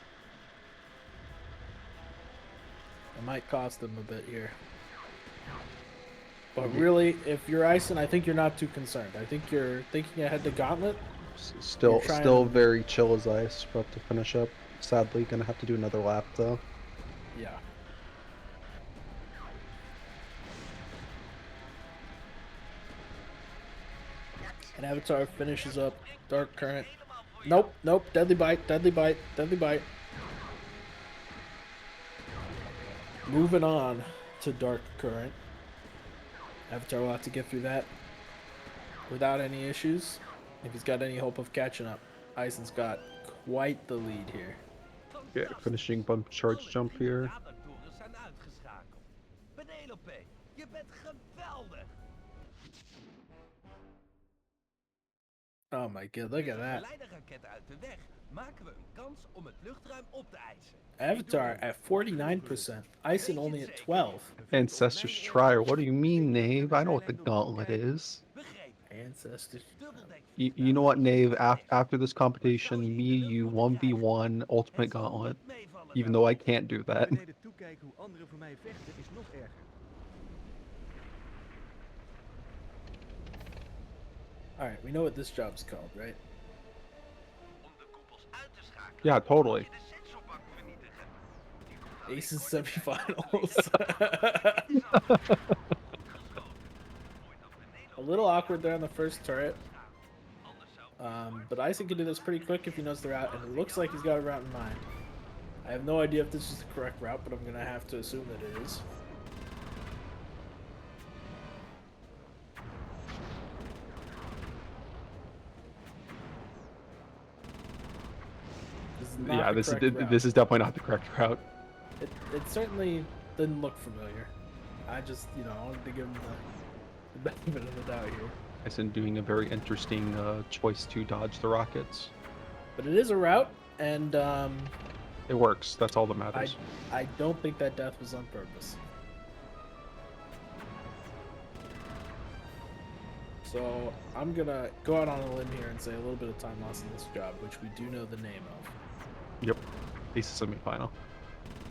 it might cost him a bit here. But really, if you're Ison, I think you're not too concerned. I think you're thinking ahead to Gauntlet. Still trying- still very chill as ice. About to finish up. Sadly, gonna have to do another lap though. Yeah. And Avatar finishes up Dark Current. Nope, nope. Deadly Bite, Deadly Bite, Deadly Bite. Moving on to Dark Current. Avatar will have to get through that without any issues. If he's got any hope of catching up, Ison's got quite the lead here. Yeah, finishing Bump Charge Jump here. Radartorens zijn uitgeschakeld. Penelope, je bent geweldig. Oh my god, look at De that. geleiderraketten uit de weg maken we een kans om het luchtruim op te eisen. Avatar at 49%. Ison only at 12. Ancestors Trier. What do you mean, Nave? I know what the gauntlet is. Begrepen. Ancestors. Dubbeldek. You know what, Nave? After this competition, me, you 1v1 Ultimate Gauntlet. Even though I can't do that. Beneden toekijken hoe anderen voor mij vechten is nog erger. Alright, we know what this job's called, right? Om de koepels uit te schakelen. Yeah, totally. moet je de sensorbak vernietigen. Die komt alleen Aces voor de semifinals. A A little awkward there on the first turret. Anders zou But Ison can do this pretty quick if he knows the route, and it looks like he's got a route in mind. I have no idea if this is the correct route, but I'm gonna have to assume that it is. This is not Yeah, the this correct route. is definitely not the correct route. It certainly didn't look familiar. I just, you know, I wanted to give him the benefit of the doubt here. Ison doing a very interesting choice to dodge the rockets. But it is a route, and It works. That's all that matters. I don't think that death was on purpose. So I'm gonna go out on a limb here and say a little bit of time lost in this job, which we do know the name of. Yep. ACES semifinal.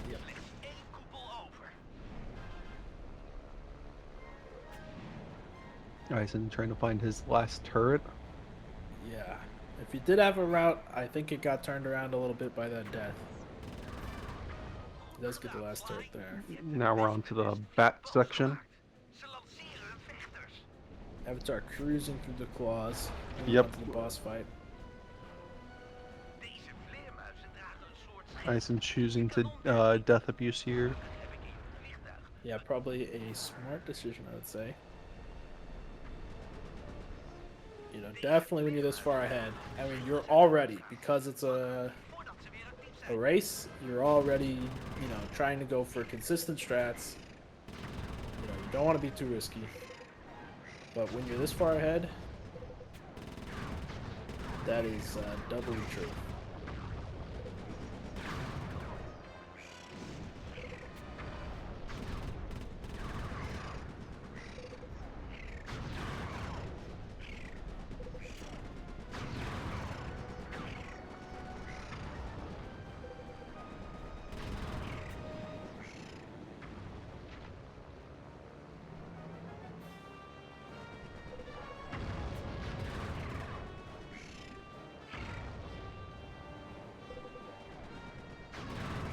Yep. Slechts één koepel over. Eisen trying to find his last turret. Yeah. If he did have a route, I think it got turned around a little bit by that death. He does get the last turret there. Now we're on to the bat section. Ze lanceren hun vechters. Avatar cruising through the claws. Moving Yep. on to the boss fight. Deze vleermuizen dragen een soort schild. Eisen choosing to death abuse here. Heb ik in het vliegtuig. Yeah, probably a smart decision, I would say. You know, definitely when you're this far ahead. I mean, you're already, because it's a Voordat ze weer actief zijn. race, you're already, you know, trying to go for consistent strats. You know, you don't want to be too risky. But when you're this far ahead, that is doubly true.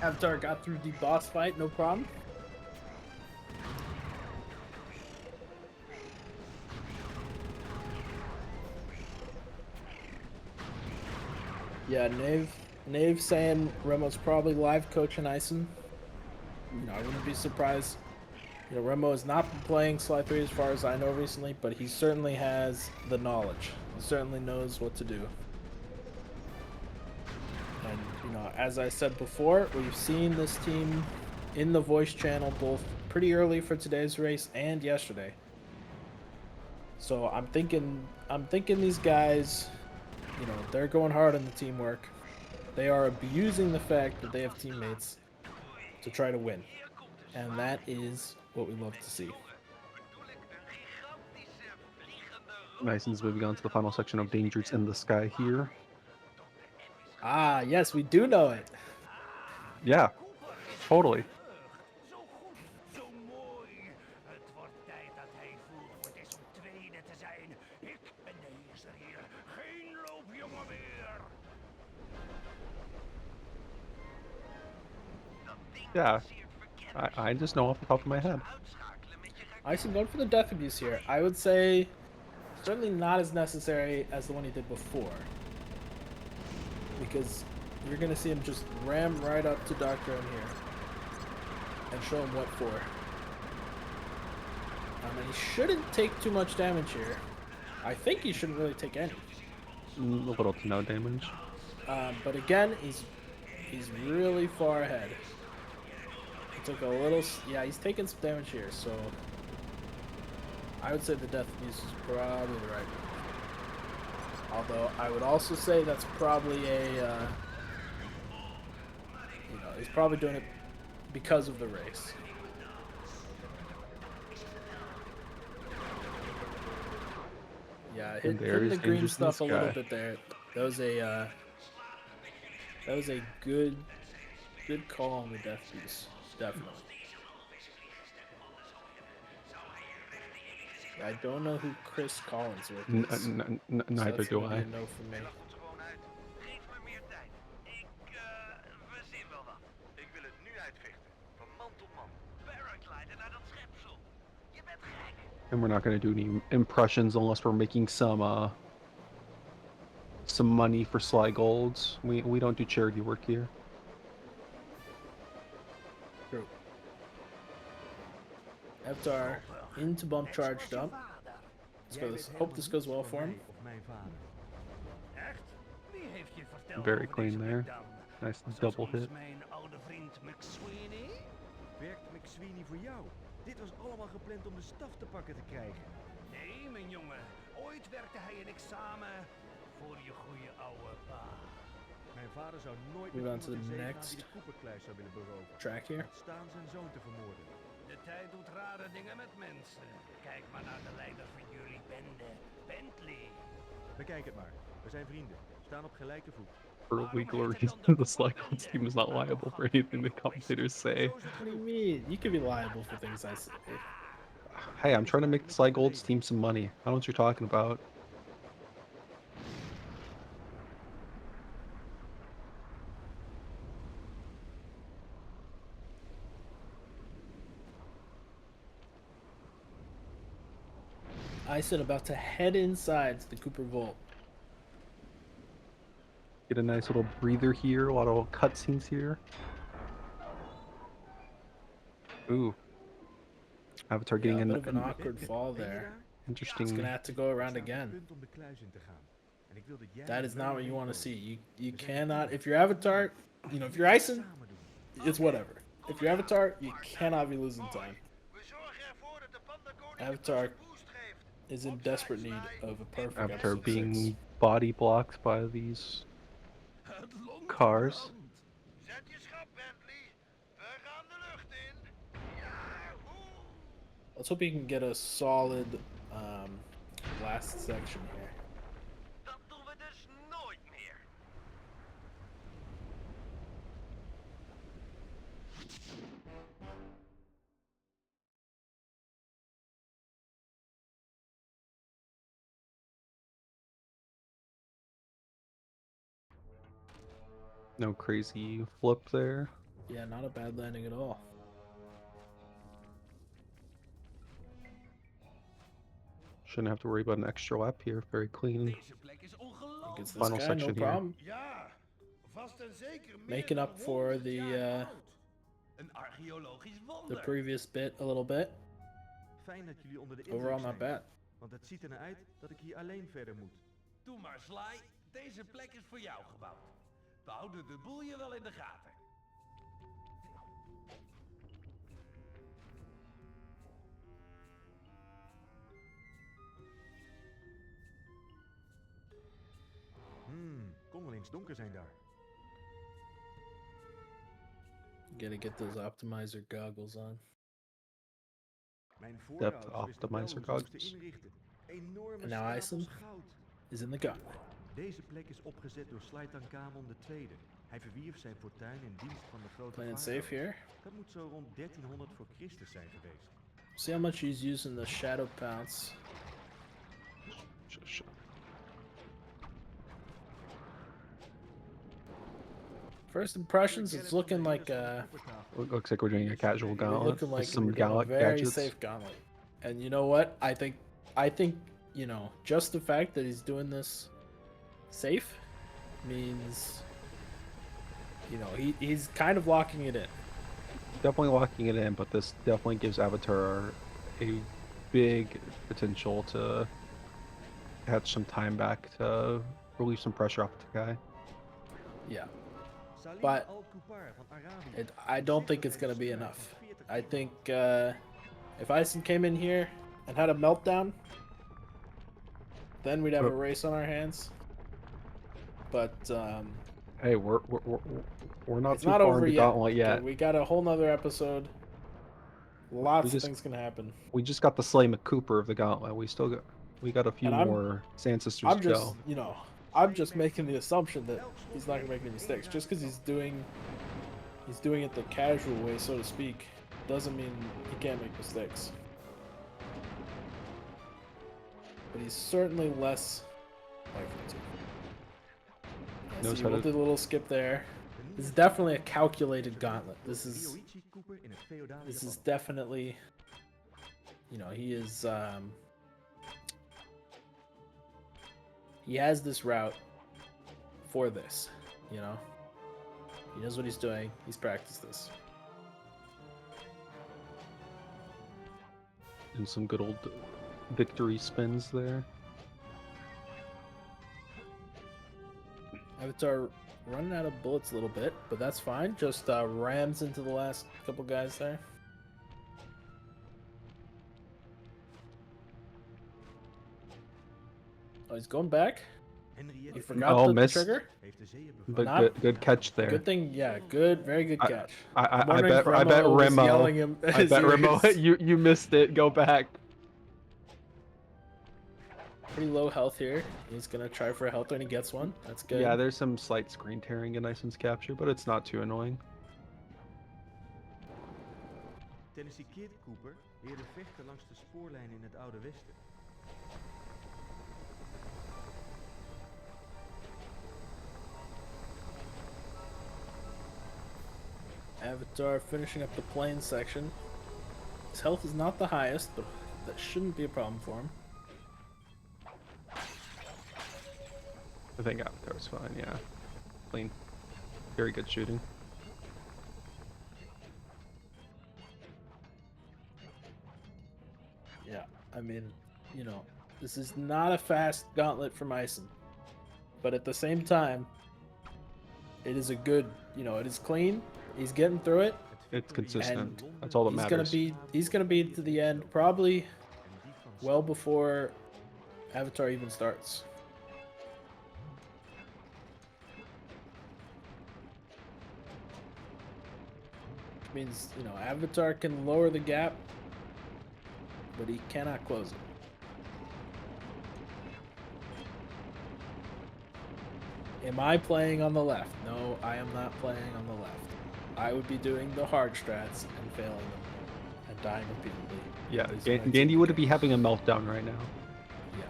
Avatar got through the boss fight, no problem. Yeah, Nave saying Remo's probably live coaching Ison. You know, I wouldn't be surprised. You know, Remo has not been playing Sly 3 as far as I know recently, but he certainly has the knowledge. He certainly knows what to do. And, you know, as I said before, we've seen this team in the voice channel both pretty early for today's race and yesterday. So I'm thinking these guys, you know, they're going hard on the teamwork. They are abusing the fact that they have teammates to try to win. And that is what we love to see. Bedoel ik een gigantische vliegende Eisen's moving on to the final section of Dangers in the Sky here. Ah, yes, we do know it. Yeah, totally. Zo goed, zo mooi. Het wordt tijd dat hij voelt hoe het is om tweede te zijn. Ik ben de heerser hier. Geen loopjongen meer. Dat ding Yeah, lanceert verkenners. I just know off the top of my head. Uitschakelen met je raket. Ison going for the death abuse here. I would say certainly not as necessary as the one he did before. Because you're going to see him just ram right up to Dr. M here and show him what for. And he shouldn't take too much damage here. I think he shouldn't really take any. A little to no damage. But again, he's really far ahead. He took a little, yeah, he's taking some damage here, so I would say the death abuse is probably the right move. Although I would also say that's probably a, you know, he's probably doing it because of the race. Yeah, hitting there's the green Dangers in the stuff a little Sky. bit there. That was a good call on the death piece, definitely. I don't know who Chris Collinsworth is. so Neither that's do gonna be I. a no for me. Komt er gewoon uit. Geef me meer tijd. We zien wel wat. Ik wil het nu uitvechten. Van man tot man. Paragliden naar dat schepsel. Je bent gek. And we're not going to do any impressions unless we're making some money for Sly Golds. We don't do charity work here. True. Avatar into bump charged up. Hope this goes well for him. Of mijn vader. Echt? Wie heeft je verteld Very over clean deze there. plek dan? Nice Was dat double soms hit. mijn oude vriend McSweeney? Werkt McSweeney voor jou? Dit was allemaal gepland om de staf te pakken te krijgen. Nee, mijn jongen. Ooit werkte hij en ik samen voor je goede oude pa. Mijn vader zou nooit Move met on to iemand the in zee gaan next die de koeperkluis zou willen beroven. track here. Laat staan zijn zoon te vermoorden. De tijd doet rare dingen met mensen. Kijk maar naar de leider van jullie bende, Bentley. Bekijk het maar. We zijn vrienden. We staan op gelijke voet. For Waarom legal heet het reasons, dan de the Sly Gold Cooperbende? team is not liable for anything the commentators say. Zo is het What do you genoeg. mean? You could be liable for things I say. Hey, I'm trying to make the Sly Gold's team some money. I don't know what you're talking about. I said about to head inside the Cooper Vault. Get a nice little breather here, a lot of cutscenes here. Ooh. Avatar Yeah, getting a bit an of an awkward fall Ben je there. daar? It's interesting. gonna have to go Ik around sta op het again. punt om de kluis in te gaan. En ik wil dat jij That met is me not what you mee want to komt. see. You We zijn cannot, team. if you're Avatar, you know, if you're Ison, Samen doen. it's whatever. If you're Avatar, you cannot be losing time. We zorgen ervoor dat de pandakoning Avatar een boost geeft. is in desperate need of a perfect Avatar episode 6. being body blocked by these Het longt cars. brandt. Zet je schap, Bentley. We gaan de lucht in. Yahoo! Let's hope he can get a solid last section here. Dat doen we dus nooit meer. No crazy flip there. Yeah, not a bad landing at all. Shouldn't have to worry about an extra lap here. Very clean. Deze plek is Gets ongelooflijk. this Final guy, no section here. problem. Ja, vast en zeker meer Making dan up for 100 the jaar oud. Een archeologisch the wonder. previous bit a little bit. Fijn dat jullie onder de indruk Overall zijn. not bad. Want het ziet ernaar uit dat ik hier alleen verder moet. Doe maar, Sly. Deze plek is voor jou gebouwd. We houden de boel je wel in de gaten. Kon wel eens donker zijn daar. Gotta get those optimizer goggles on. Mijn voorouders wisten wel optimizer hoe ze moesten goggles. inrichten. Enorme En nou stapels Ison goud. is in the gauntlet. Deze plek is opgezet door Slytankamon II. Hij verwierf zijn fortuin in dienst van de grote Playing it farao. safe here. Dat moet zo rond 1300 voor Christus zijn geweest. See how much he's using the shadow pounce. First impressions, it's looking like Looks like we're doing a casual we're gauntlet looking with like some we're doing a gauntlet very gadgets. safe gauntlet. And you know what? I think you know, just the fact that he's doing this safe means, you know, he's kind of locking it in. Definitely locking it in, but this definitely gives Avatar a big potential to catch some time back to relieve some pressure off the guy. Yeah. Salim But al-Kupar van Arabië. I don't think it's gonna be enough. I think if Ison came in here and had a meltdown, then we'd have a race on our hands. But Hey, we're not it's too not far over into yet. Gauntlet yet. We got a whole nother episode. Lots just- of things can happen. We just got the Slay McCooper of the Gauntlet. We got a few And I'm- more Ancestors I'm to just, go. you know, I'm just making the assumption that he's not gonna make any mistakes. Just because he's doing it the casual way, so to speak, doesn't mean he can't make mistakes. But he's certainly less likely to. Yeah, Knows see, how we'll to- do a little skip there. This is definitely a calculated gauntlet. This is definitely, you know, he is he has this route for this, you know. He knows what he's doing. He's practiced this. And some good old victory spins there. Avatar running out of bullets a little bit, but that's fine. Just rams into the last couple guys there. Oh, he's going back. Henriette You forgot Oh, the missed. trigger? heeft de zeeën But Not- good catch there. Good thing, yeah, good, very good I- catch. I I'm wondering if I bet Remo was Remo. yelling him I his bet Remo. ears. You missed it. Go back. Pretty low health here. He's gonna try for a health and he gets one. That's good. Yeah, there's some slight screen tearing in Ison's capture, but it's not too annoying. Tennessee Kid Cooper leerde vechten langs de spoorlijn in het Oude Westen. Avatar finishing up the plane section. His health is not the highest, but that shouldn't be a problem for him. I think Avatar's fine. Yeah, clean. Very good shooting. Yeah, I mean, you know, this is not a fast gauntlet from Ison, but at the same time, it is a good, you know, it is clean. He's getting through it. It's consistent. And That's all that matters. He's gonna be to the end probably well before Avatar even starts. Which means, you know, Avatar can lower the gap, but he cannot close it. Am I playing on the left? No, I am not playing on the left. I would be doing the hard strats and failing them and dying repeatedly. Yeah, These are my Dandy two would games. be having a meltdown right now. Yeah.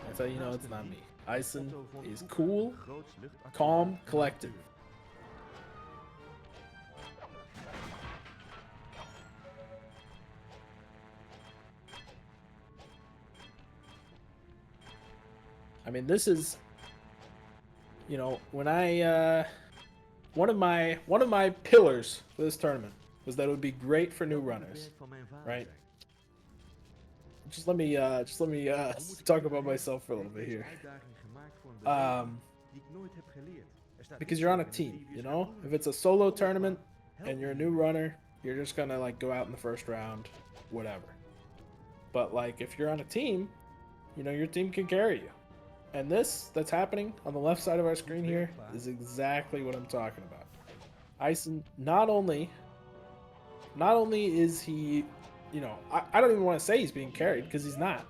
That's how you know it's not me. Ison is cool, calm, collected. I mean, this is, you know, when I one of my pillars for this tournament was that it would be great for new runners. Right. Just let me talk about myself for a little bit here. Because you're on a team, you know? If it's a solo tournament and you're a new runner, you're just gonna like go out in the first round, whatever. But like if you're on a team, you know, your team can carry you. And this that's happening on the left side of our screen here is exactly what I'm talking about. Ison not only is he, you know, I don't even want to say he's being carried because he's not.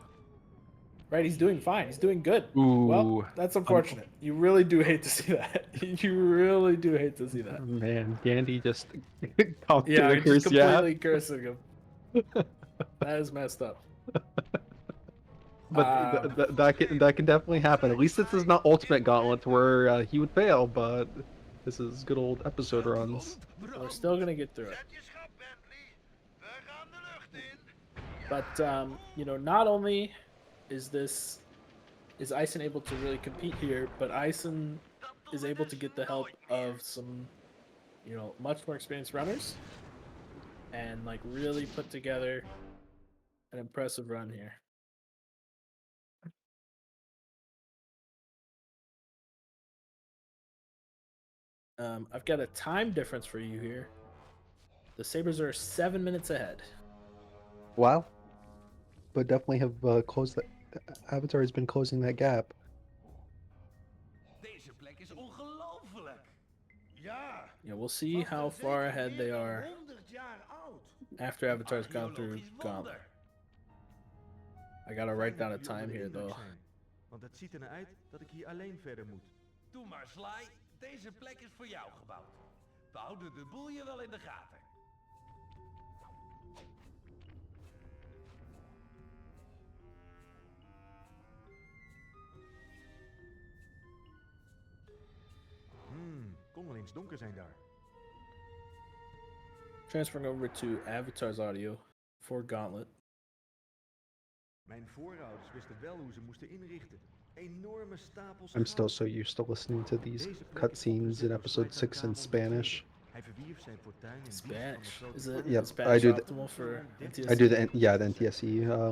Right? He's doing fine. He's doing good. Ooh. Well, that's unfortunate. You really do hate to see that. You really do hate to see that. Man, Dandy just Yeah, I just curse, completely cursing him. That is messed up. But that can definitely happen. At least this is not Ultimate Gauntlet where he would fail, but this is good old episode runs. We're still gonna get through it. Zet je schap, Bentley. We gaan de lucht in. But you know, not only is Ison able to really compete here, but Ison is able to get the help of some, you know, much more experienced runners, and like really put together an impressive run here. I've got a time difference for you here. The Sabres are 7 minutes ahead. Wow. But definitely have closed that. Avatar has been closing that gap. Deze plek is ongelooflijk. Ja. Yeah, we'll see how far ahead they are 100 jaar oud. after Avatar's gone through Archeologisch Gauntlet. wonder. I gotta write down a time here though. Want het ziet ernaar uit dat ik hier alleen verder moet. Doe maar, Sly. Deze plek is voor jou gebouwd. We houden de boel je wel in de gaten. Kon wel eens donker zijn daar. Transferring over to Avatar's audio for Gauntlet. Mijn voorouders wisten wel hoe ze moesten inrichten. Enorme stapels I'm still goud. so used to listening to these Deze plek is cutscenes opgezet in door episode 6 in Slijtankabel Spanish. II. Hij verwierf zijn fortuin in dienst van de Spanish. grote Is it vorst. Yep, is I Spanish do the- optimal for NTSC? I do the NTSC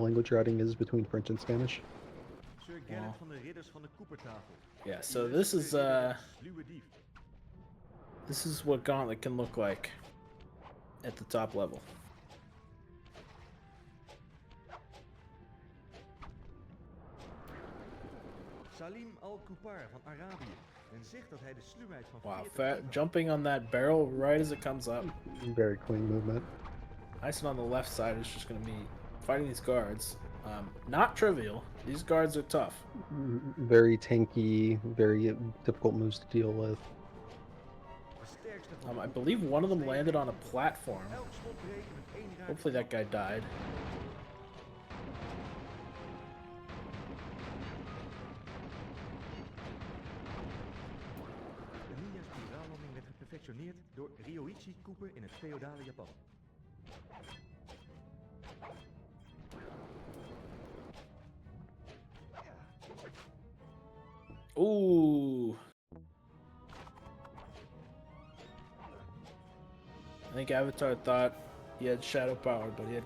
language routing is between French and Spanish. Sir Gerrit van de Ridders van de Koepertafel. Yeah, so this is Sluwe dief. this is what Gauntlet can look like at the top level. Salim al-Kupar van Arabië en zegt dat hij de sluwheid van Wow, 40 divan- jumping on that barrel right as it comes up. Very clean movement. Ison on the left side is just going to be fighting these guards. Not trivial. These guards are tough. Very tanky, very difficult moves to deal with. de sterkste van de I groep believe wil one of them steken landed on a en platform. elk schot breken met één raak Hopefully that guy died. De ninja-spiraallanding werd geperfectioneerd door Ryoichi Cooper in het feodale Japan. Ooh. I think Avatar thought he had shadow power, but he had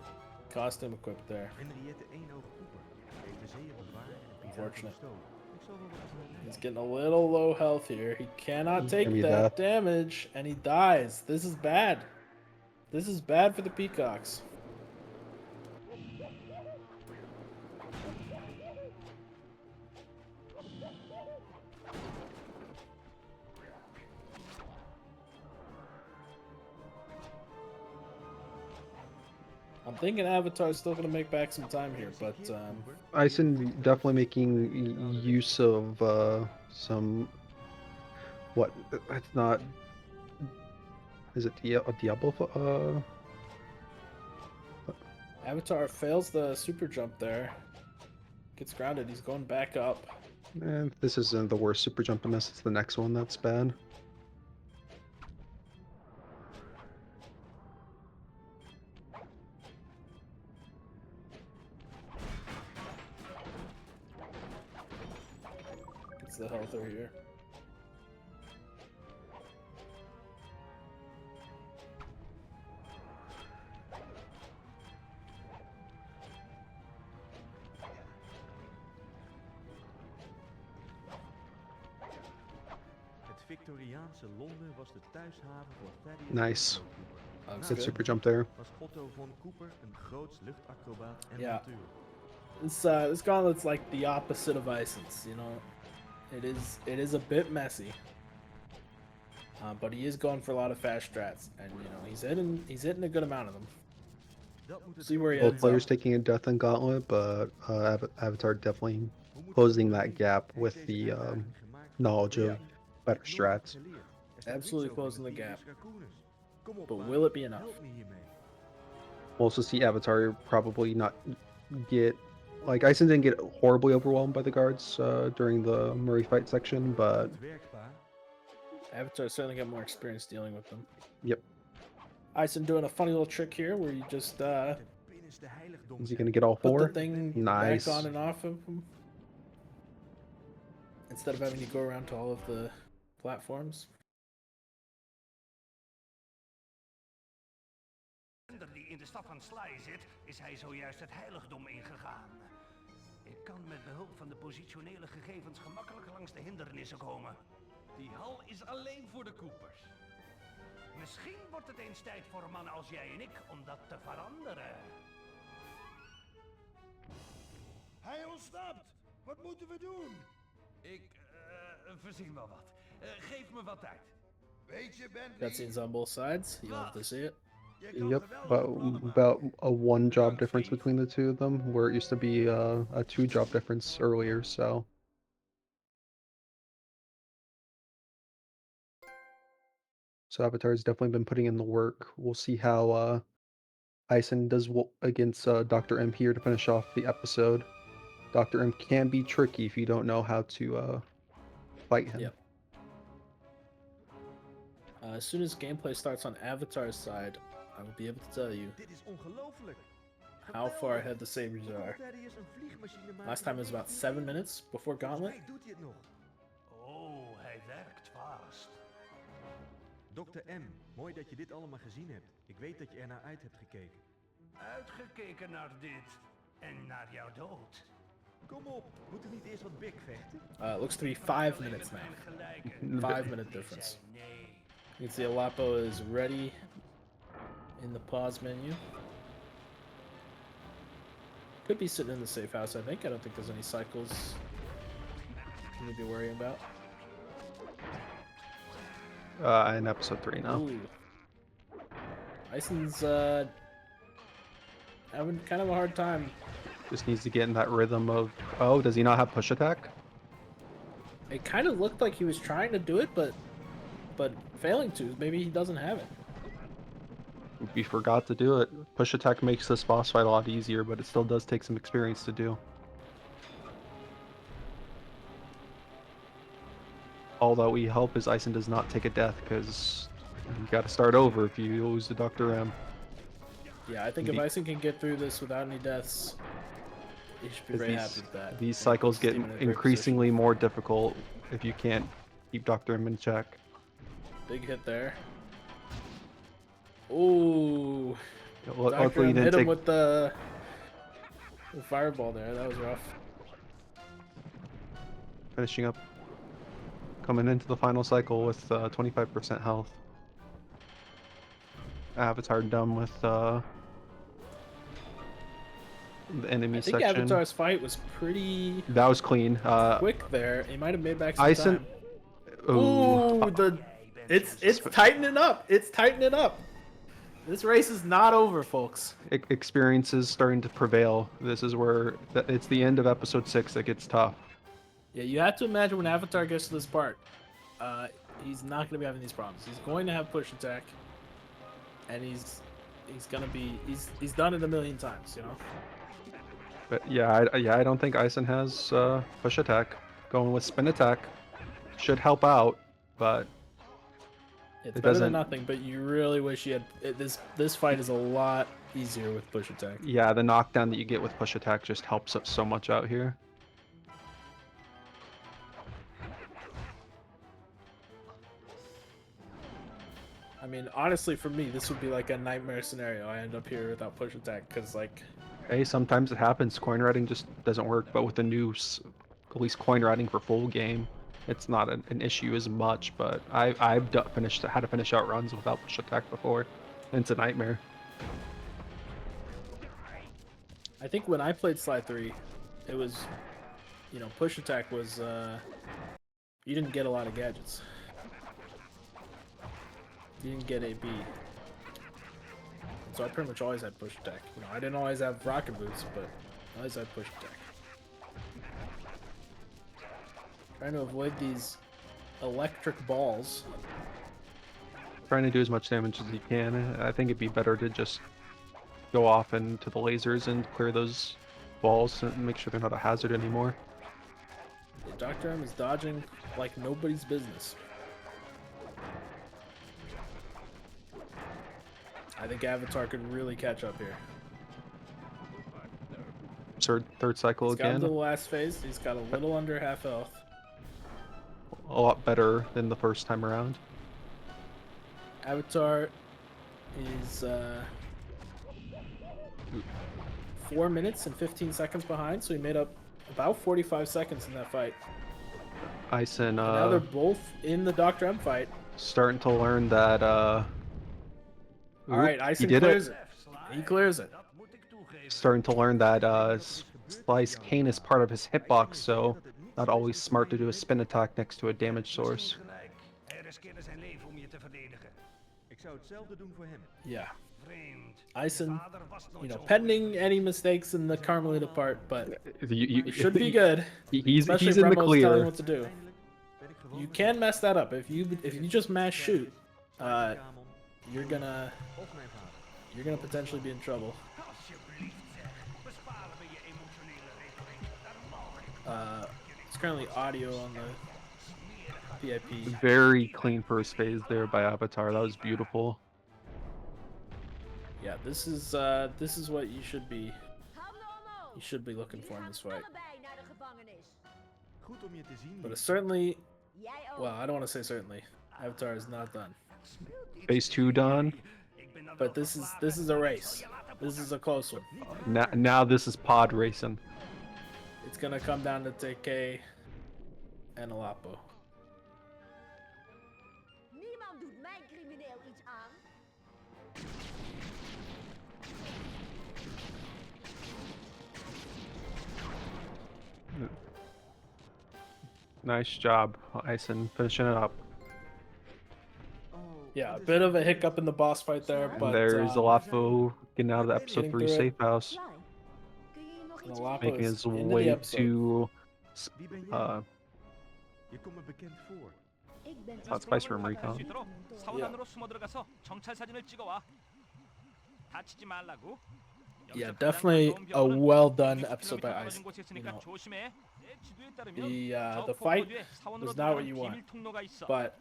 costume equipped there. Henriette Eenoog Cooper heeft de zeeën bewaard en de piraten Unfortunate. bestolen. Ik zal wel wat van hem He's leren. getting a little low health here. He cannot take Enemy that death. damage, and he dies. This is bad. This is bad for the Peacocks. I'm thinking Avatar's still gonna make back some time here, but Ison definitely making use of some. What? It's not. Is it a Diablo? Avatar fails the super jump there. Gets grounded. He's going back up. This isn't the worst super jump in this. It's the next one that's bad. Gets the healther here. Het Victoriaanse Londen was de thuishaven voor Thaddeus Nice. Otto Cooper. Looks Naast Good good. super jump there. was Otto von Cooper een groots luchtacrobaat en Ja. monteur. This gauntlet's like the opposite of Ison's. You know, it is a bit messy. But he is going for a lot of fast strats, and you know he's hitting a good amount of them. Dat moet het See where he Both ends players up. taking a death in Gauntlet, but Avatar definitely Hoe moeten we closing het that doen? gap Heeft with deze the uitdaging gemaakt voor knowledge of beweging? better Ik heb nooit wat strats. geleerd. Er staat Absolutely niks over in closing de the Tigris gap. Raccoonus. Kom op, But maat. will it be enough? Help me hiermee. We'll also see Avatar probably not get like Ison didn't get horribly overwhelmed by the guards during the Murray fight section, but Goed werk, pa. Avatar certainly got more experience dealing with them. yep. Ison doing a funny little trick here where you just Het binnenste heiligdom Is he zijn. gonna get all put the four? thing Nice. back on and off of him instead of having to go around to all of the platforms. Die in de stad van Sly zit, is hij zojuist het heiligdom ingegaan. Ik kan met behulp van de positionele gegevens gemakkelijk langs de hindernissen komen. Die hal is alleen voor de Coopers. Misschien wordt het eens tijd voor mannen als jij en ik om dat te veranderen. Hij ontsnapt! Wat moeten we doen? Ik verzin wel wat. Geef me wat tijd. Weet je, Bentley, Cutscenes on both sides. You love to see it. je kan Yep, geweldige plannen about maken. a one job Bedankt, difference vriend. between the two of them, where it used to be a two job difference earlier. So Avatar's definitely been putting in the work. We'll see how Ison does against Dr. M here to finish off the episode. Dr. M can be tricky if you don't know how to fight him. Yep. As soon as gameplay starts on Avatar's side, I will be able to tell you Dit is ongelooflijk. how far ahead the Sabres Hoe are. kon Thaddeus een vliegmachine maken Last time it was waarmee about hij 7 vliegt? minutes before Volgens Gauntlet. mij doet hij het nog. Oh, hij werkt vast. Dr. M, mooi dat je dit allemaal gezien hebt. Ik weet dat je ernaar uit hebt gekeken. Uitgekeken naar dit en naar jouw dood. Kom op, moeten we niet eerst wat big vechten? Looks to be 5 minutes now. 5-minute difference. You can see Alapo is ready in the pause menu. Could be sitting in the safe house, I think. I don't think there's any cycles you need to be worrying about? In episode 3 now. Ooh. Ison's having kind of a hard time. Just needs to get in that rhythm of. Oh, does he not have push attack? It kind of looked like he was trying to do it, but failing to. Maybe he doesn't have it. We forgot to do it. Push attack makes this boss fight a lot easier, but it still does take some experience to do. All that we hope is Ison does not take a death, because you got to start over if you lose the Dr. M. Yeah, I think if Ison can get through this without any deaths, he should be 'Cause very happy with that. These And cycles puts get Steam in a great increasingly more difficult if you can't keep Dr. M in check. position. Big hit there. Ooh. Dr. Luckily, he M didn't hit him take. with the fireball there. That was rough. Finishing up. Coming into the final cycle with 25% health. Avatar done with the enemy I think section. Avatar's fight was pretty That was clean. quick there. He might have made back some Ison. time. Ooh. Ooh, it's tightening up. It's tightening up. This race is not over, folks. Experience is starting to prevail. This is where it's the end of episode 6 that gets tough. Yeah, you have to imagine when Avatar gets to this part, he's not going to be having these problems. He's going to have push attack, and he's gonna be he's done it a million times, you know. But yeah, I don't think Ison has push attack. Going with spin attack should help out, but It's it better doesn't. than nothing, but you really wish he had this fight is a lot easier with push attack. Yeah, the knockdown that you get with push attack just helps so much out here. I mean, honestly, for me, this would be like a nightmare scenario. I end up here without push attack because, like, Hey, sometimes it happens. Coin routing just doesn't work, but with the new, at least coin routing for full game, it's not an issue as much. But I've had to finish out runs without push attack before, and it's a nightmare. I think when I played Slide 3, it was, you know, push attack was, you didn't get a lot of gadgets. You didn't get AB. So I pretty much always had push attack. You know, I didn't always have rocket boots, but I always had push attack. Trying to avoid these electric balls. Trying to do as much damage as you can. I think it'd be better to just go off into the lasers and clear those balls and make sure they're not a hazard anymore. Dr. M is dodging like nobody's business. I think Avatar could really catch up here. Third cycle He's got again. into the last phase. He's got a little under half health. A lot better than the first time around. Avatar is 4 minutes and 15 seconds behind, so he made up about 45 seconds in that fight. Ison, Now they're both in the Dr. M fight. starting to learn that. All right, Ison did clears it. He clears it. Starting to learn that Slice Kane is part of his hitbox, so not always smart to do a spin attack next to a damage source. Hij riskeerde zijn leven om je te verdedigen. Ik zou hetzelfde doen voor hem. Yeah. Vreemd. Ison, Vader was nooit you know, zo pending any mistakes in the Carmelita part, but You it should be good. He's Especially in if the Remo's telling him clear. what to do. Ben ik gewoon You met can mess that up if you just mash shoot. Kamon You're gonna of mijn vader. you're gonna potentially be in trouble. Alsjeblieft zeg. Besparen we je emotionele retoriek. Daar mag ik. It's currently audio on the PIP. Very clean first phase there by Avatar. That was beautiful. Yeah, this is what you should be looking for in this fight. Goed om je te zien. But lief. it's certainly, well, I don't want to say certainly. Avatar is not done. Phase 2 done. But this is a race. This is a close one. Now this is pod racing. It's gonna come down to TK and Alapo. Niemand doet mijn crimineel iets aan. Nice job, Ison, finishing it up. Yeah, a bit of a hiccup in the boss fight there, And but there's Alapo getting out of the episode getting 3 through it. safe house, making Alapo's his into the way episode. to Wie ben jij? Je komt me bekend voor. Spice Room 파악할 수 recon. 있도록 사원 안으로 숨어 들어가서 정찰 사진을 찍어와. 다치지 말라고. Yeah, 여기서 가장 definitely 가까운 a 병원은 well done 600km episode by 떨어진 Ice. 곳에 You 있으니까 know, 조심해. 내 지도에 따르면 the 저 fight 폭포 뒤에 사원으로 was not what 들어가는 you 비밀 want, 통로가 있어. but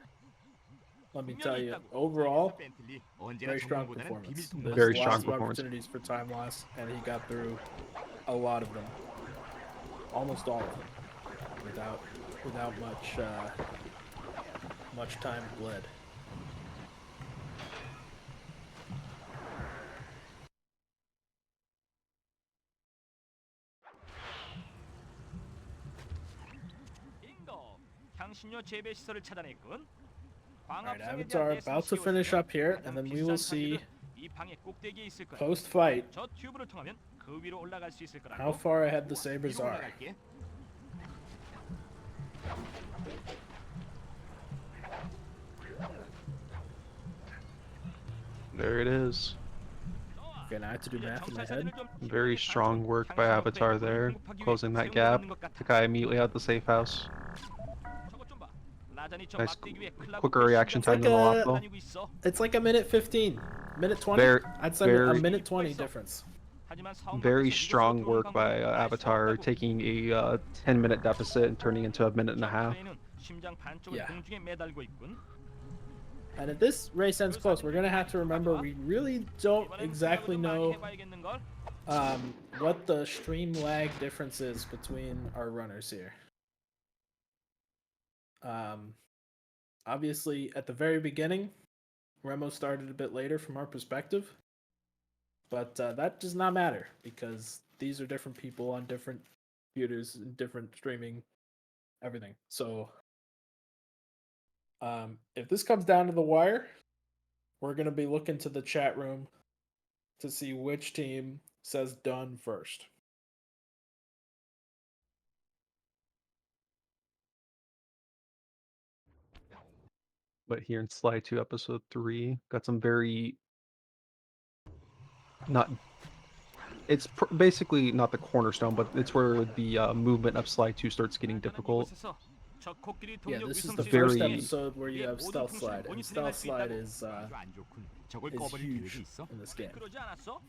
let me tell 분명히 you, 있다고. overall, 벤틀리 언제나 very strong 정보보다는 performance. 비밀 There's Very lots strong of performance. opportunities for time loss, and he got through a lot of them, almost all of them, without much time bled. 빙고. 향신료 재배 시설을 찾아냈군. Alright, Avatar about to finish up here, and then we will see 이 방의 꼭대기에 있을 거야. post-fight 저 튜브를 통하면 그 위로 올라갈 수 있을 거라고. how far ahead the Sabres 위로 are. 올라갈게. There it is. Okay, now I have to do math in my head. Very strong work by Avatar there, closing that gap. Takai immediately out the safe house. Nice quicker reaction time than Alapo. It's like a minute 15, minute 20. Very- I'd say a very- minute 20 difference. Very strong work by Avatar, taking a 10-minute deficit and turning into a minute and a half. Yeah. And if this race ends close, we're gonna have to remember we really don't exactly know what the stream lag difference is between our runners here. Obviously, at the very beginning, Remo started a bit later from our perspective, but that does not matter because these are different people on different computers, different streaming, everything. So, if this comes down to the wire, we're going to be looking to the chat room to see which team says done first. But here in Sly 2 episode 3, got some very not it's basically not the cornerstone, but it's where the movement of Sly 2 starts getting difficult. Yeah, this is the Very- first episode where you have stealth slide, and stealth slide is 아주 안 좋군. 저걸 is 꺼버릴 huge 계획이 있어? in this game. 그러지 않았어?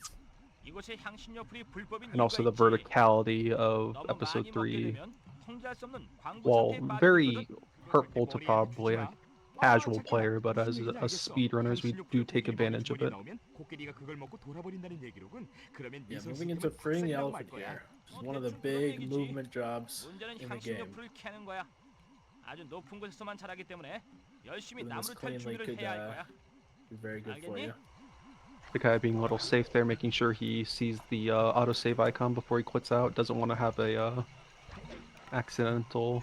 이곳에 향신료 풀이 불법인 And also the 이유가 있지. verticality of 너무 episode 많이 먹게 3, 되면 통제할 수 없는 광부 while 상태에 빠지거든. very hurtful to probably a casual player, but as speedrunners, we do take advantage of it. 코끼리가 그걸 먹고 돌아버린다는 얘기로군. 그러면 Yeah, 네 moving into 손 freeing the 말 elephant 거야. here is one of the big movement jobs 문제는 in the 향신료 game. 풀을 캐는 거야. 아주 높은 곳에서만 자라기 때문에 열심히 Doing this 나무를 탈 cleanly 준비를 could 해야 할 거야. be very good for you. The guy being a little safe there, making sure he sees the autosave icon before he quits out. Doesn't want to have a accidental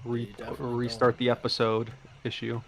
you definitely don't restart want the that. episode issue.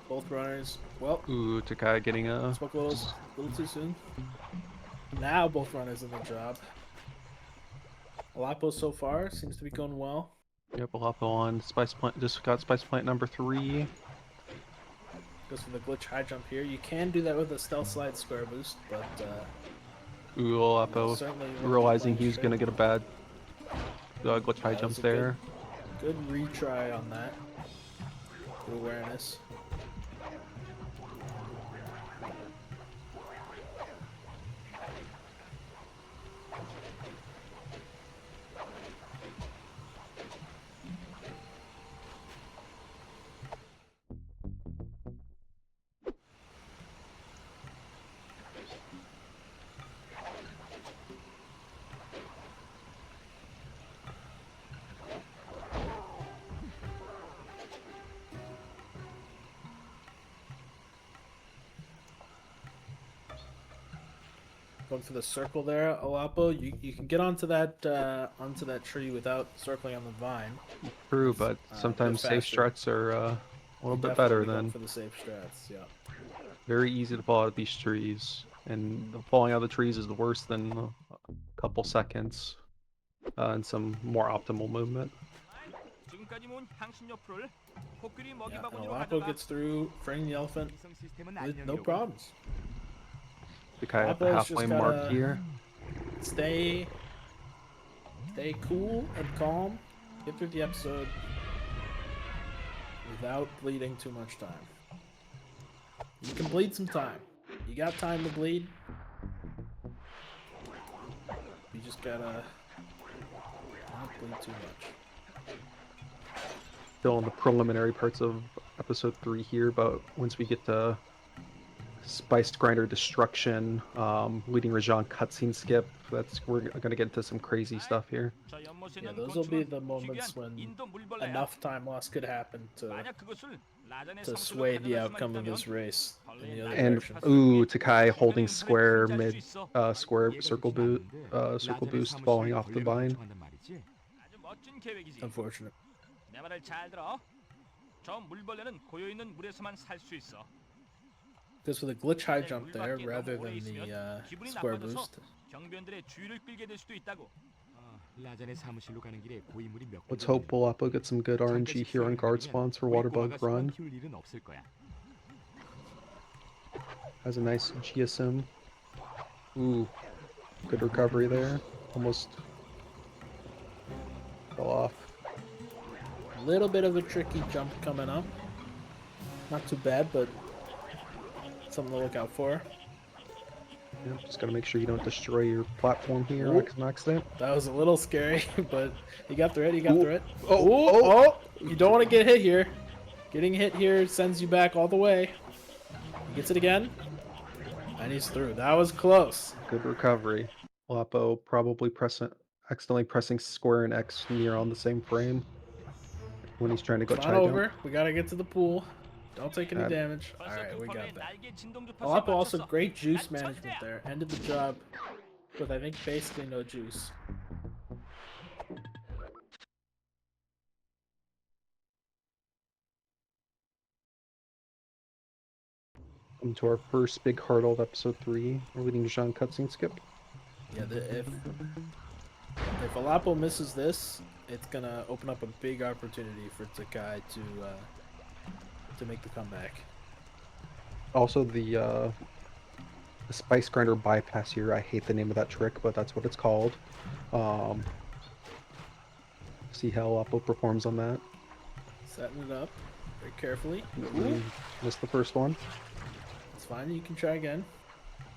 Both runners. Well, Ooh, Takai getting a spoke a little too soon. Now both runners in the job. Alapo so far seems to be going well. yep, Alapo on spice plant. Just got spice plant number 3. Goes for the glitch high jump here. You can do that with a stealth slide square boost, but Ooh, Alapo certainly realizing he was gonna get a bad glitch high That jump was a there. good retry on that. Good awareness. Going for the circle there, Olapo. You can get onto that tree without circling on the vine. True, It's, but a bit sometimes safe faster. strats are a little You bit definitely better wanna go than for the safe strats. Yeah. very easy to fall out of these trees, and falling out of the trees is worse than a couple seconds and some more optimal movement. 지금까지 모은 향신료 풀을 코끼리 Yeah, 먹이 and 바구니로 Olapo 가져가. gets through, freeing the elephant 위성 시스템은 with no 안녕이로군. problems. The guy at the Olapo's halfway just mark gotta here. stay cool and calm. Get through the episode without bleeding too much time. You can bleed some time. You got time to bleed. You just gotta not bleed too much. Still in the preliminary parts of episode 3 here, but once we get to Spice Grinder Destruction, leading Rajan cutscene skip, we're gonna get into some crazy stuff here. 저 연못에 Yeah, 있는 those will be 곤충은 the moments 희귀한 when 인도 물벌레야. enough time loss could happen 만약 그것을 라잔의 to 사무실로 sway the 가져갈 수만 outcome of 있다면 this race in the other And direction. ooh, Takai holding 중간에 square 은폐를 mid, 풀지 않을 수 있어. square 이해가 circle 좋진 boot, 않는데 circle 라잔의 boost 사무실이 falling off the 벌레가 vine. 요청한단 말이지. 아주 멋진 계획이지. Unfortunate. 내 말을 잘 들어. 저 물벌레는 고여 있는 물에서만 살 수 있어. Because with a glitch high 만약 jump 물 there 밖에 rather 너무 오래 than the 있으면 기분이 square 나빠져서 boost. 경비원들의 주의를 끌게 될 수도 있다고. 라잔의 사무실로 가는 길에 고인물이 몇 Let's hope Olapo gets some good RNG here on guard spawns for Waterbug Run. 키울 일은 없을 거야. Has a nice GSM. Ooh, good recovery there. Almost fell off. Little bit of a tricky jump coming up. Not too bad, but something to look out for. Yep, just gotta make sure you don't destroy your platform here Ooh. on accident. That was a little scary, but he got through it. He got Ooh. through it. Oh, Ooh, oh. You don't want to get hit here. Getting hit here sends you back all the way. He gets it again, and he's through. That was close. Good recovery. Olapo probably accidentally pressing square and X near on the same frame when he's trying to go It's chai not jump. over. We gotta get to the pool. Don't take any Got it. damage. All 벌써 right, we got 등판에 that. 날개 진동 주파수에 Olapo also 맞췄어. great juice 난 management 천재야. there. Ended the job with I think basically no juice. Into our first big hurdle of episode 3, we're leading Jean cutscene skip. Yeah, if Olapo misses this, it's gonna open up a big opportunity for Takai to make the comeback. Also, the Spice Grinder bypass here, I hate the name of that trick, but that's what it's called. See how Olapo performs on that. Setting it up very carefully. Ooh. Missed the first one. It's fine. You can try again.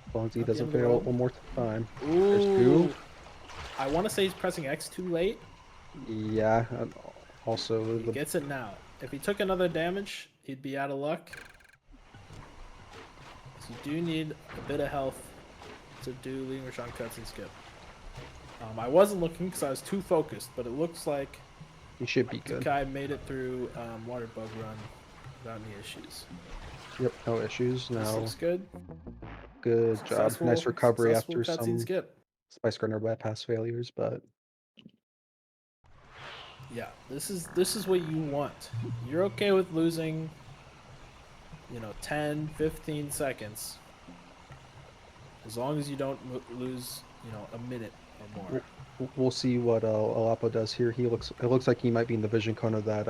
As long as he Not the doesn't end of the fail world. one more time. There's two. I want to say he's pressing X too late. Yeah, and also He the gets it now. If he took another damage, he'd be out of luck. So you do need a bit of health to do leading Rashawn cuts and skip. I wasn't looking because I was too focused, but it looks like he should be good. Takai made it through Water Bug Run without any issues. Yep, no issues. This Now, looks good. good job. Nice recovery after cutscene some skip. Spice Grinder bypass failures, but Yeah, this is what you want. You're okay with losing, 10, 15 seconds. As long as you don't lose, a minute or more. we'll see what Olapo does here. It looks like he might be in the vision cone of that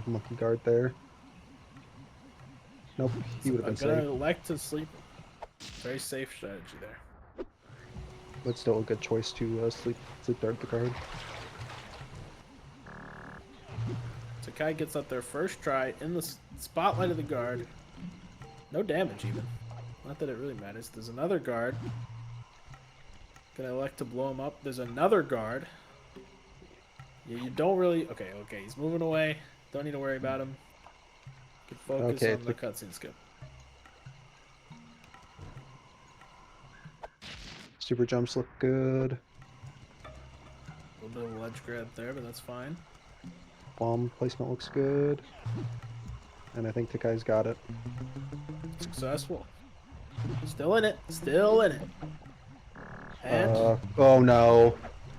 monkey guard there. Nope, he would have been I'm gonna safe. elect to sleep. Very safe strategy there. But still a good choice to sleep guard the guard. Takai gets up there first try in the spotlight of the guard. No damage even. Not that it really matters. There's another guard. Gonna elect to blow him up. There's another guard. Yeah, you don't really... Okay, he's moving away. Don't need to worry about him. Can focus on the cutscene skip. Super jumps look good. A little bit of ledge grab there, but that's fine. Bomb placement looks good. And I think Takai's got it. Successful. Still in it. Still in it. And oh no.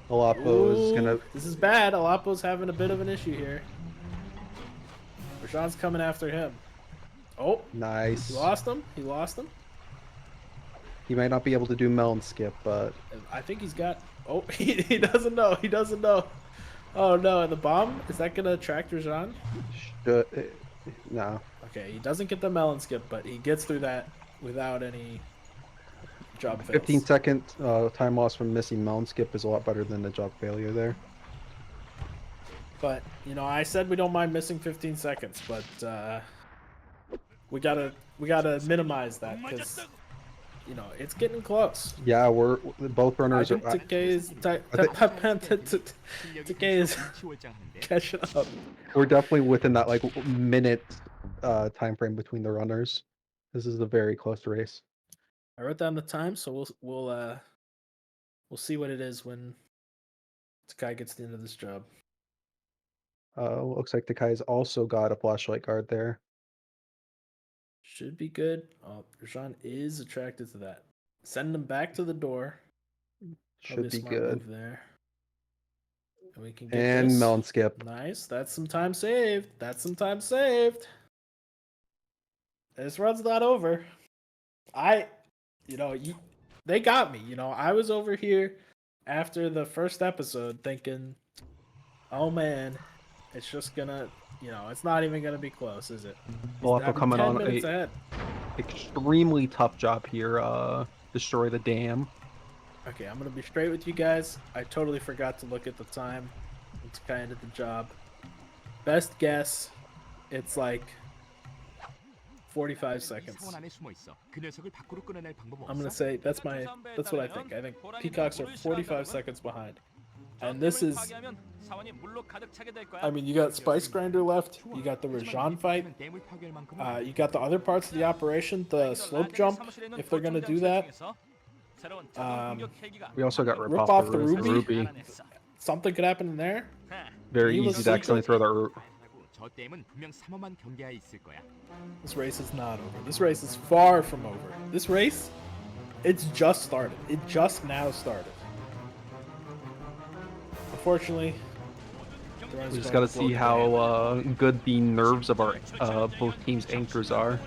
Alapo is gonna. ooh, this is bad. Alapo's having a bit of an issue here. Rajan's coming after him. Oh, he Nice. lost him. He lost him. He might not be able to do melon skip, but I think he's got. Oh, he doesn't know. He doesn't know. Oh no! And the bomb, is that gonna attract Rajan? should, no. Okay, he doesn't get the melon skip, but he gets through that without any job fails. 15-second time loss from missing melon skip is a lot better than the job failure there. But you know, I said we don't mind missing 15 seconds, but we gotta minimize that because you know it's getting close. Yeah, we're both I runners think are. TK is catching up. We're definitely within that like minute time frame between the runners. This is a very close race. I wrote down the time, so we'll see what it is when Takai gets the end of this job. Looks like the guy's also got a flashlight guard there. Should be good. Oh, Rajan is attracted to that. Send him back to the door. Probably Should a be smart good. move there. And we can get And this. melon skip. Nice. That's some time saved. That's some time saved. This run's not over. They got me. You know, I was over here after the first episode thinking, oh man, it's just gonna, it's not even gonna be close, is it? Alapo coming 10 on minutes a ahead. extremely tough job here. Destroy the dam. Okay, I'm gonna be straight with you guys. I totally forgot to look at the time. It's kind of the job. Best guess, it's like 45 seconds. I'm gonna say that's what I think. I think Peacocks are 45 seconds behind. And this is, I mean, you got Spice Grinder left, you got the Rajan fight, you got the other parts of the operation, the slope jump, if they're gonna do that. We also got rip Rip off off the the ruby. Something could happen in there. Very Needless easy to to accidentally say- throw the. This race is not over. This race is far from over. This race, it's just started. It just now started. Unfortunately, We just got to see how good the nerves of our both teams' anchors are.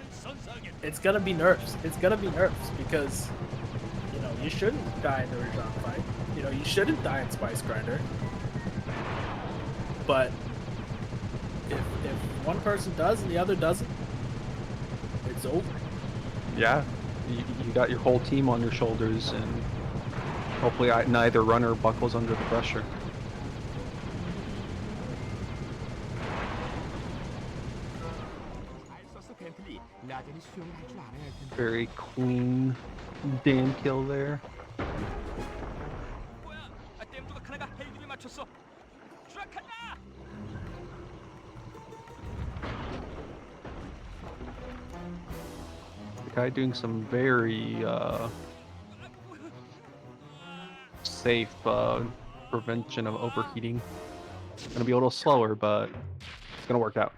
it's gonna be nerfs. It's gonna be nerfs because you shouldn't die in the Rajan fight. You shouldn't die in Spice Grinder. But if one person does and the other doesn't, it's over. Yeah, you got your whole team on your shoulders, and hopefully neither runner buckles under the pressure. Very clean dam kill there. The guy doing some very safe prevention of overheating. Gonna be a little slower, but it's gonna work out.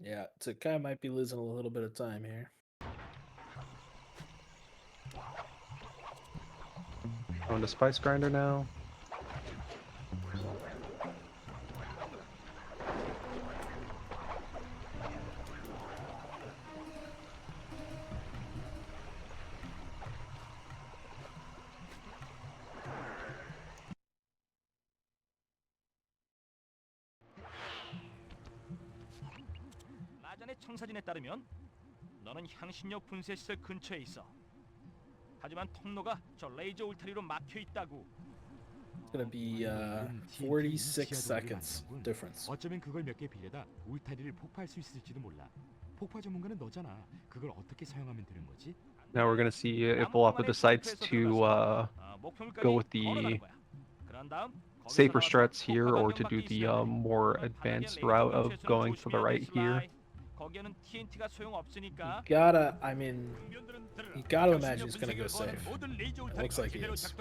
Yeah, Takai might be losing a little bit of time here. On to Spice Grinder now. 마전의 청사진에 따르면 너는 향신료 분쇄 시설 근처에 있어. 하지만 통로가 저 레이저 울타리로 막혀 있다고. It's gonna be 46 seconds difference. 어쩌면 그걸 몇 개 빌려다 울타리를 폭파할 수 있을지도 몰라. 폭파 전문가는 너잖아. 그걸 어떻게 사용하면 되는 거지? Now we're gonna see if Alapo decides to go with the safer strats here, or to do the more advanced route of going to the right here. 거기에는 TNT가 소용없으니까. You gotta imagine he's gonna go safe. It looks like he is.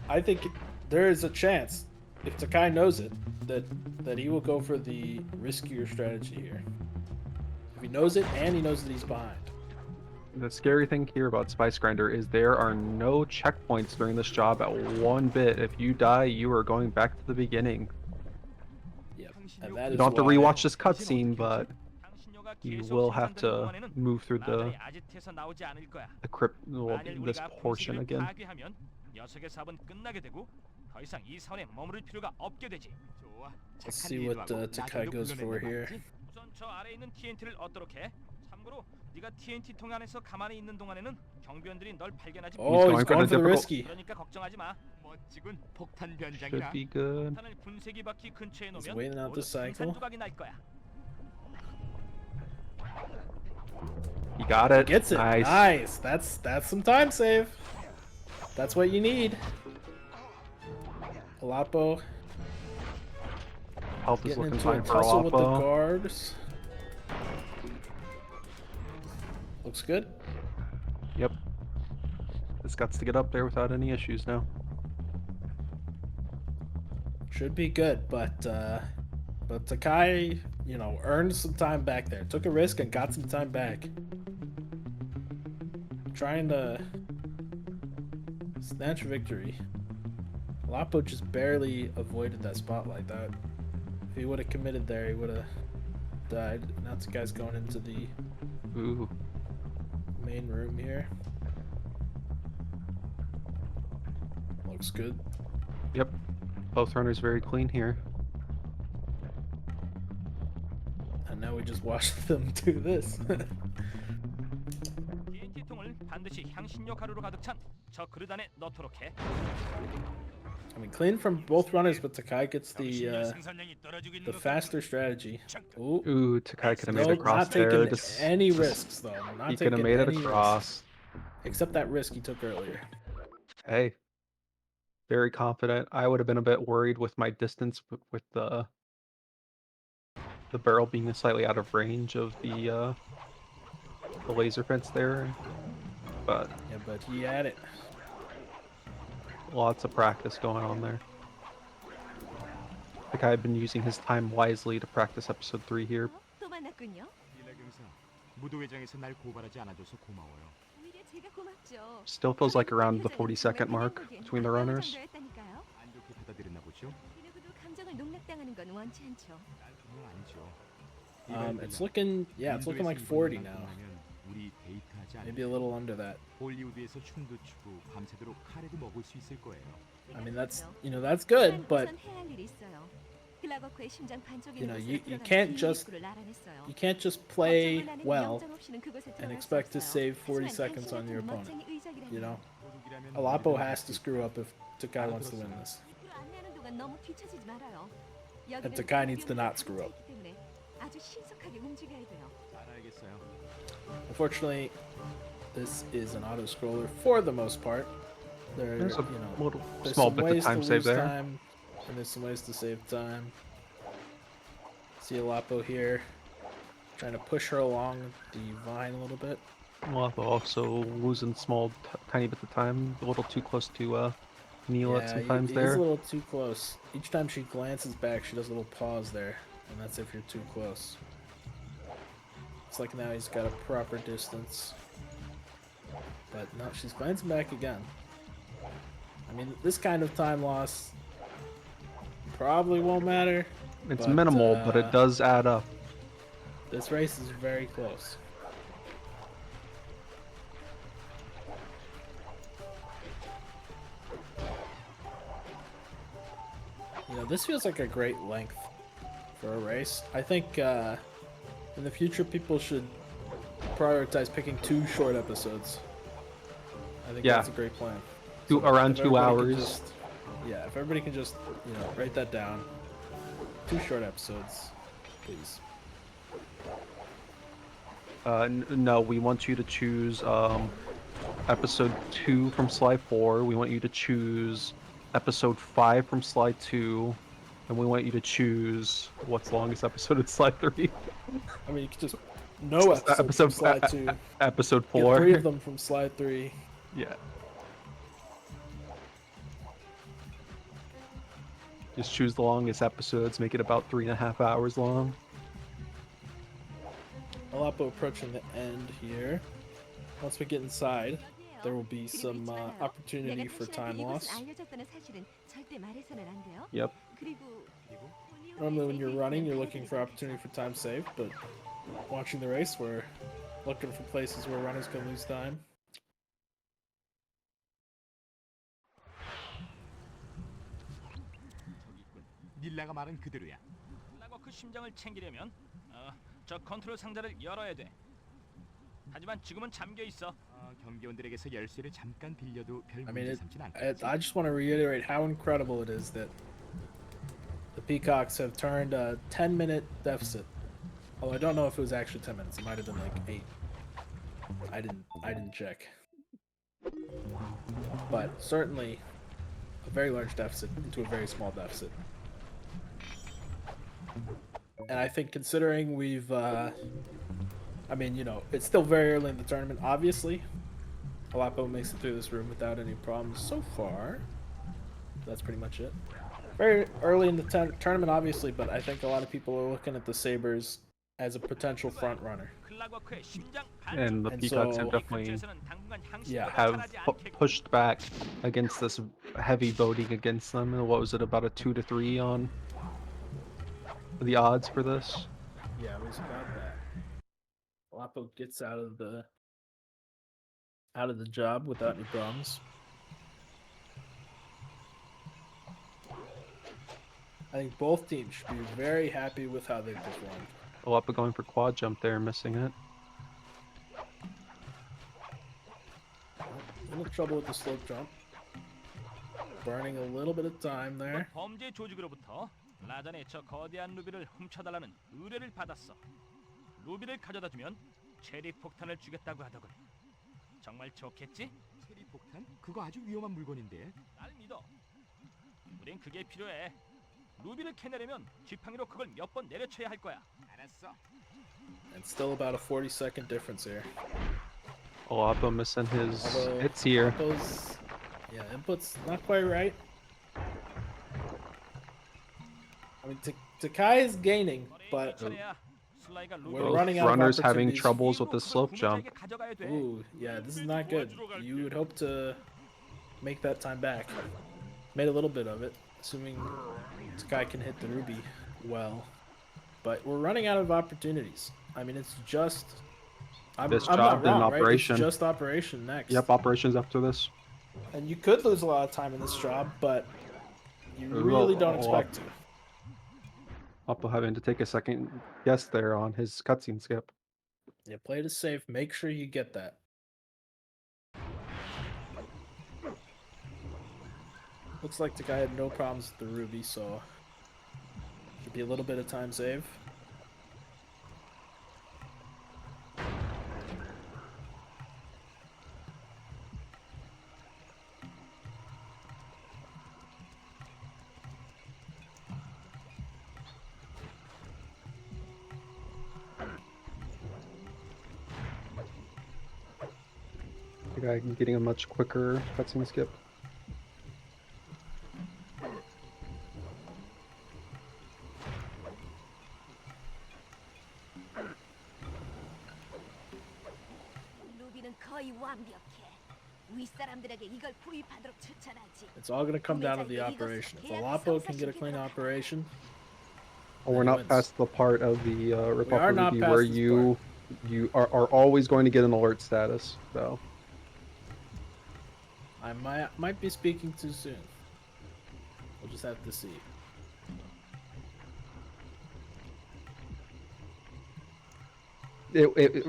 I think there is a chance, if Takai knows it, that he will go for the riskier strategy here. If he knows it and he knows that he's behind. The scary thing here about Spice Grinder is there are no checkpoints during this job at one bit. If you die, you are going back to the beginning. Yep. And that You is don't have to why rewatch this cutscene, but you will have to move through the crypt, well, this portion again. 녀석의 사업은 끝나게 되고 더 이상 이 사원에 머무를 필요가 없게 되지. 좋아. Let's see what Takai goes for here. 우선 저 아래에 있는 TNT를 얻도록 해. 참고로 네가 TNT 통 안에서 가만히 있는 동안에는 경비원들이 널 발견하지 Oh, he's going for going the for the difficult- risky. 그러니까 걱정하지 마. 멋지군. 폭탄 Should 변장이라. be good. 폭탄을 군세기 바퀴 근처에 He's 놓으면 waiting out 모두 the cycle. 산조각이 날 거야. You got it. Gets it. Nice. Nice. That's some time save. That's what you need. Alapo Health is getting looking into a fine for tussle with the Alapo. guards. Looks good. Yep. This got to get up there without any issues now. Should be good, but Takai, you know, earned some time back there. Took a risk and got some time back. Trying to snatch victory. Lapo just barely avoided that spotlight. That if he would have committed there, he would have died. Now Takai's going into the Ooh. main room here. Looks good. Yep. Both runners very clean here. And now we just watch them do this. TNT 통을 반드시 향신료 가루로 가득 찬 저 그릇 안에 넣도록 해. I mean, clean from both runners, but Takai gets the faster strategy. Ooh, Ooh, Takai could have made no, it across not there. taking Just- any risks though. Not he could have taking made it any across. risks, except that risk he took earlier. Hey. Very confident. I would have been a bit worried with my distance with the barrel being slightly out of range of the laser fence there. But Yeah, but he had it. lots of practice going on there. I think I've been using his time wisely to practice episode 3 here. 또 만났군요. 빌라 경사, 무도회장에서 날 고발하지 않아줘서 고마워요. 오히려 제가 고맙죠. Still feels like around the 40-second mark between the runners. 안 좋게 받아들였나 보죠? 누구도 감정을 농락당하는 건 원치 않죠. 난 정말 아니죠. It's looking, yeah, it's looking like 40 now. 우리 데이트하지 Maybe a little under that. 홀리우드에서 춤도 추고 밤새도록 카레도 먹을 수 있을 거예요. I mean, that's, you know, that's good, but you know, you can't just play well and expect to save 40 seconds on your opponent. You know, Alapo has to screw up if Takai wants to win this. And Takai needs to not screw up. 잘 알겠어요. Unfortunately, this is an auto scroller for the most part. There, There's a you know, little there's small some bit of ways time to save lose there. time, and there's some ways to save time. See Alapo here, trying to push her along the vine a little bit. Lapo also losing tiny bits of time, a little too close to Neela Yeah, sometimes he's there. a little too close. Each time she glances back, she does a little pause there, and that's if you're too close. It's like now he's got a proper distance. But no, she's glancing back again. I mean, this kind of time loss probably won't matter. It's but, minimal, but it does add up. This race is very close. You know, this feels like a great length for a race. I think in the future people should prioritize picking 2 short episodes. I think Yeah. that's a great plan. Around if 2 everybody can hours. yeah, if everybody can just, you know, write that down. 2 short episodes, please. No, we want you to choose episode 2 from slide 4. We want you to choose episode 5 from slide 2. And we want you to choose what's the longest episode in slide 3. I mean, you could just no episode from slide 2. Episode Get 4. 3 of them from slide 3. Yeah. Just choose the longest episodes, make it about 3.5 hours long. Alapo approaching the end here. Once we get inside, there will be some opportunity for time loss. Yep. Normally when you're running, you're looking for opportunity for time saved, but watching the race, we're looking for places where runners can lose time. 닐라가 말은 그대로야. 클라거크 심장을 챙기려면 저 컨트롤 상자를 열어야 돼. 하지만 지금은 잠겨 있어. 경비원들에게서 열쇠를 잠깐 빌려도 별 I mean, 문제 삼진 않겠지. I just want to reiterate how incredible it is that the Peacocks have turned a 10-minute deficit. Although I don't know if it was actually 10 minutes. It might have been like 8. I didn't check. But certainly a very large deficit into a very small deficit. And I think considering we've I mean, you know, it's still very early in the tournament, obviously. Alapo makes it through this room without any problems so far. That's pretty much it. Very early in the tournament, obviously, but I think a lot of people are looking at the Sabres as a potential front runner. And the Peacocks have definitely pushed back against this heavy voting against them. And what was it, about a 2-3 on the odds for this? Yeah, it was about that. Alapo gets out of the job without any problems. I think both teams should be very happy with how they performed. Alapo going for quad jump there, missing it. A little trouble with the slope jump. Burning a little bit of time there. 범죄 조직으로부터 라잔의 저 거대한 루비를 훔쳐달라는 의뢰를 받았어. 루비를 가져다주면 체리 폭탄을 주겠다고 하더군. 정말 좋겠지? 체리 폭탄? 그거 아주 위험한 물건인데. 날 믿어. 우린 그게 필요해. 루비를 캐내려면 지팡이로 그걸 몇 번 내려쳐야 할 거야. 알았어. And still about a 40-second difference here. Alapo missing his hits here. Yeah, input's not quite right. I mean, Takai is gaining, but we're running out of runners having opportunities. troubles with the slope jump. Ooh, yeah, this is not good. You would hope to make that time back. Made a little bit of it, assuming Takai can hit the ruby well. But we're running out of opportunities. I mean, it's just... I'm not wrong, right? Operation. It's just Operation next. Yep, operations after this. And you could lose a lot of time in this job, but you really don't expect to. Alapo having to take a second guess there on his cutscene skip. Yeah, play it safe. Make sure you get that. Looks like the guy had no problems with the ruby, so should be a little bit of time save. The guy getting a much quicker cutscene skip. It's all going to come down to the operation. If Alapo can get a clean operation... Oh, we're not past the part of the are not Republic past where this you are always going to get an alert status, so... I might be speaking too soon. We'll just have to see.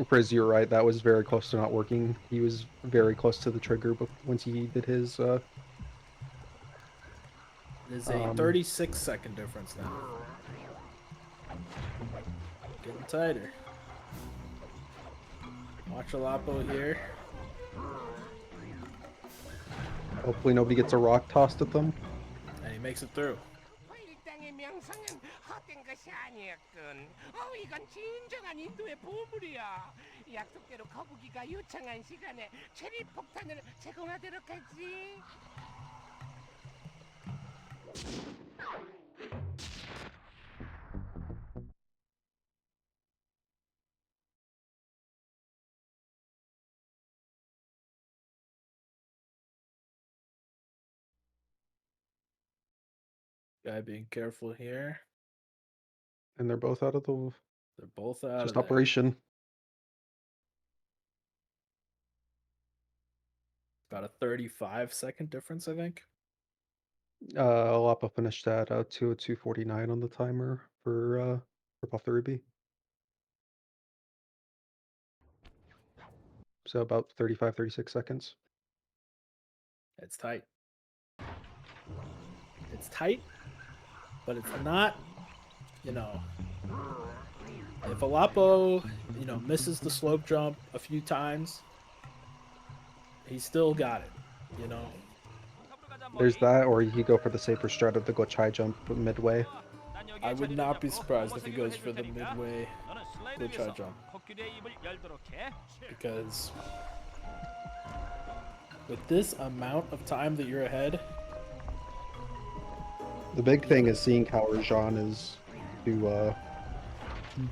Priz, you're right. That was very close to not working. He was very close to the trigger, but once he did his... There's a 36-second difference now. Getting tighter. Watch Alapo here. Hopefully nobody gets a rock tossed at them. And he makes it through. 땅의 명성은 헛된 것이 아니었군. 이건 진정한 인도의 보물이야. 약속대로 거북이가 요청한 시간에 체리 폭탄을 제공하도록 하지. Guy being careful here. And they're both out of the They're both out just of there. operation. About a 35-second difference, I think. Alapa finished at 2:02:49 on the timer for Buff the Ruby. So about 35, 36 seconds. It's tight. It's tight, but it's not, you know, if Alapo, misses the slope jump a few times, he still got it, you know. There's that, or you could go for the safer strat of the glitch high jump midway. I would not be surprised if he goes for the midway glitch high jump. Because with this amount of time that you're ahead, The big thing is seeing how Rajan is to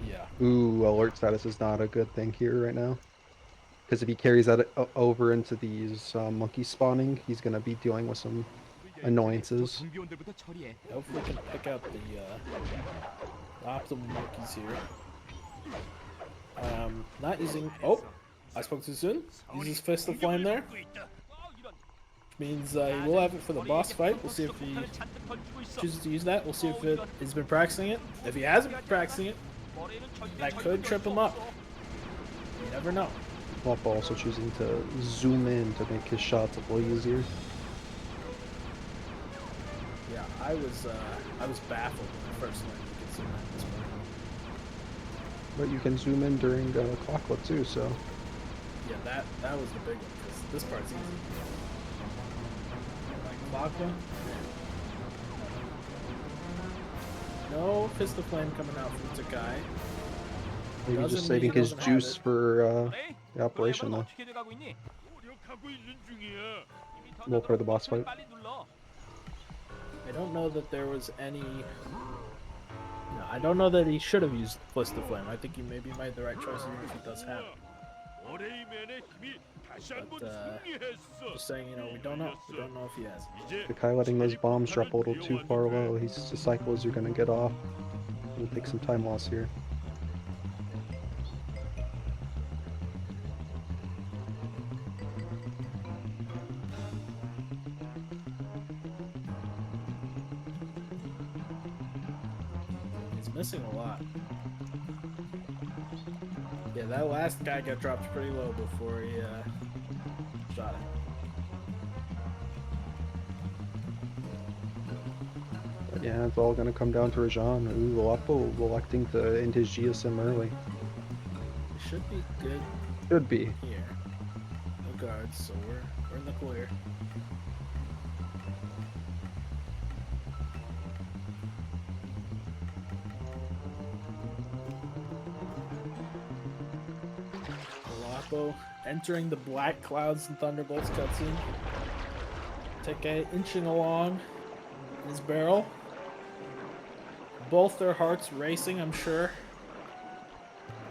yeah. alert status is not a good thing here right now. Because if he carries that over into these monkeys spawning, he's going to be dealing with some annoyances. 경비원들부터 처리해. Hopefully we can pick out the optimal monkeys here. Not using... Oh! I spoke too soon. Uses Fist of Flame there. Which means he will have it for the boss fight. We'll see if he chooses to use that. We'll see if he's been practicing it. If he hasn't been practicing it, that could trip him up. You never know. Alapa also choosing to zoom in to make his shots a little easier. Yeah, I was baffled when I first learned you could zoom in this way. But you can zoom in during clockwork too, so... Yeah, that was the big one, because this part's easy. Like clockwork. No Fist of Flame coming out from Takai. Maybe Doesn't just mean he saving his doesn't have juice it. for the operation though. 노력하고 있는 중이야. Well, for the boss fight. I don't know that there was any... No, I don't know that he should have used Fist of Flame. I think he maybe made the right choice even if he does have it. 오레이맨의 힘이 다시 한번 But, 승리했어. Just saying, we don't know. We don't know if he has it. 이제 Takai letting those bombs drop a little too far low. He's the cycles are gonna get off. Gonna take some time loss here. He's missing a lot. Yeah, that last guy got dropped pretty low before he shot it. But yeah, it's all gonna come down to Rajan. Ooh, Lapo electing to end his GSM early. It should be good Should be. here. No guards, so we're in the clear. Lapo entering the Black Clouds and Thunderbolts cutscene. Teke inching along in his barrel. Both their hearts racing, I'm sure.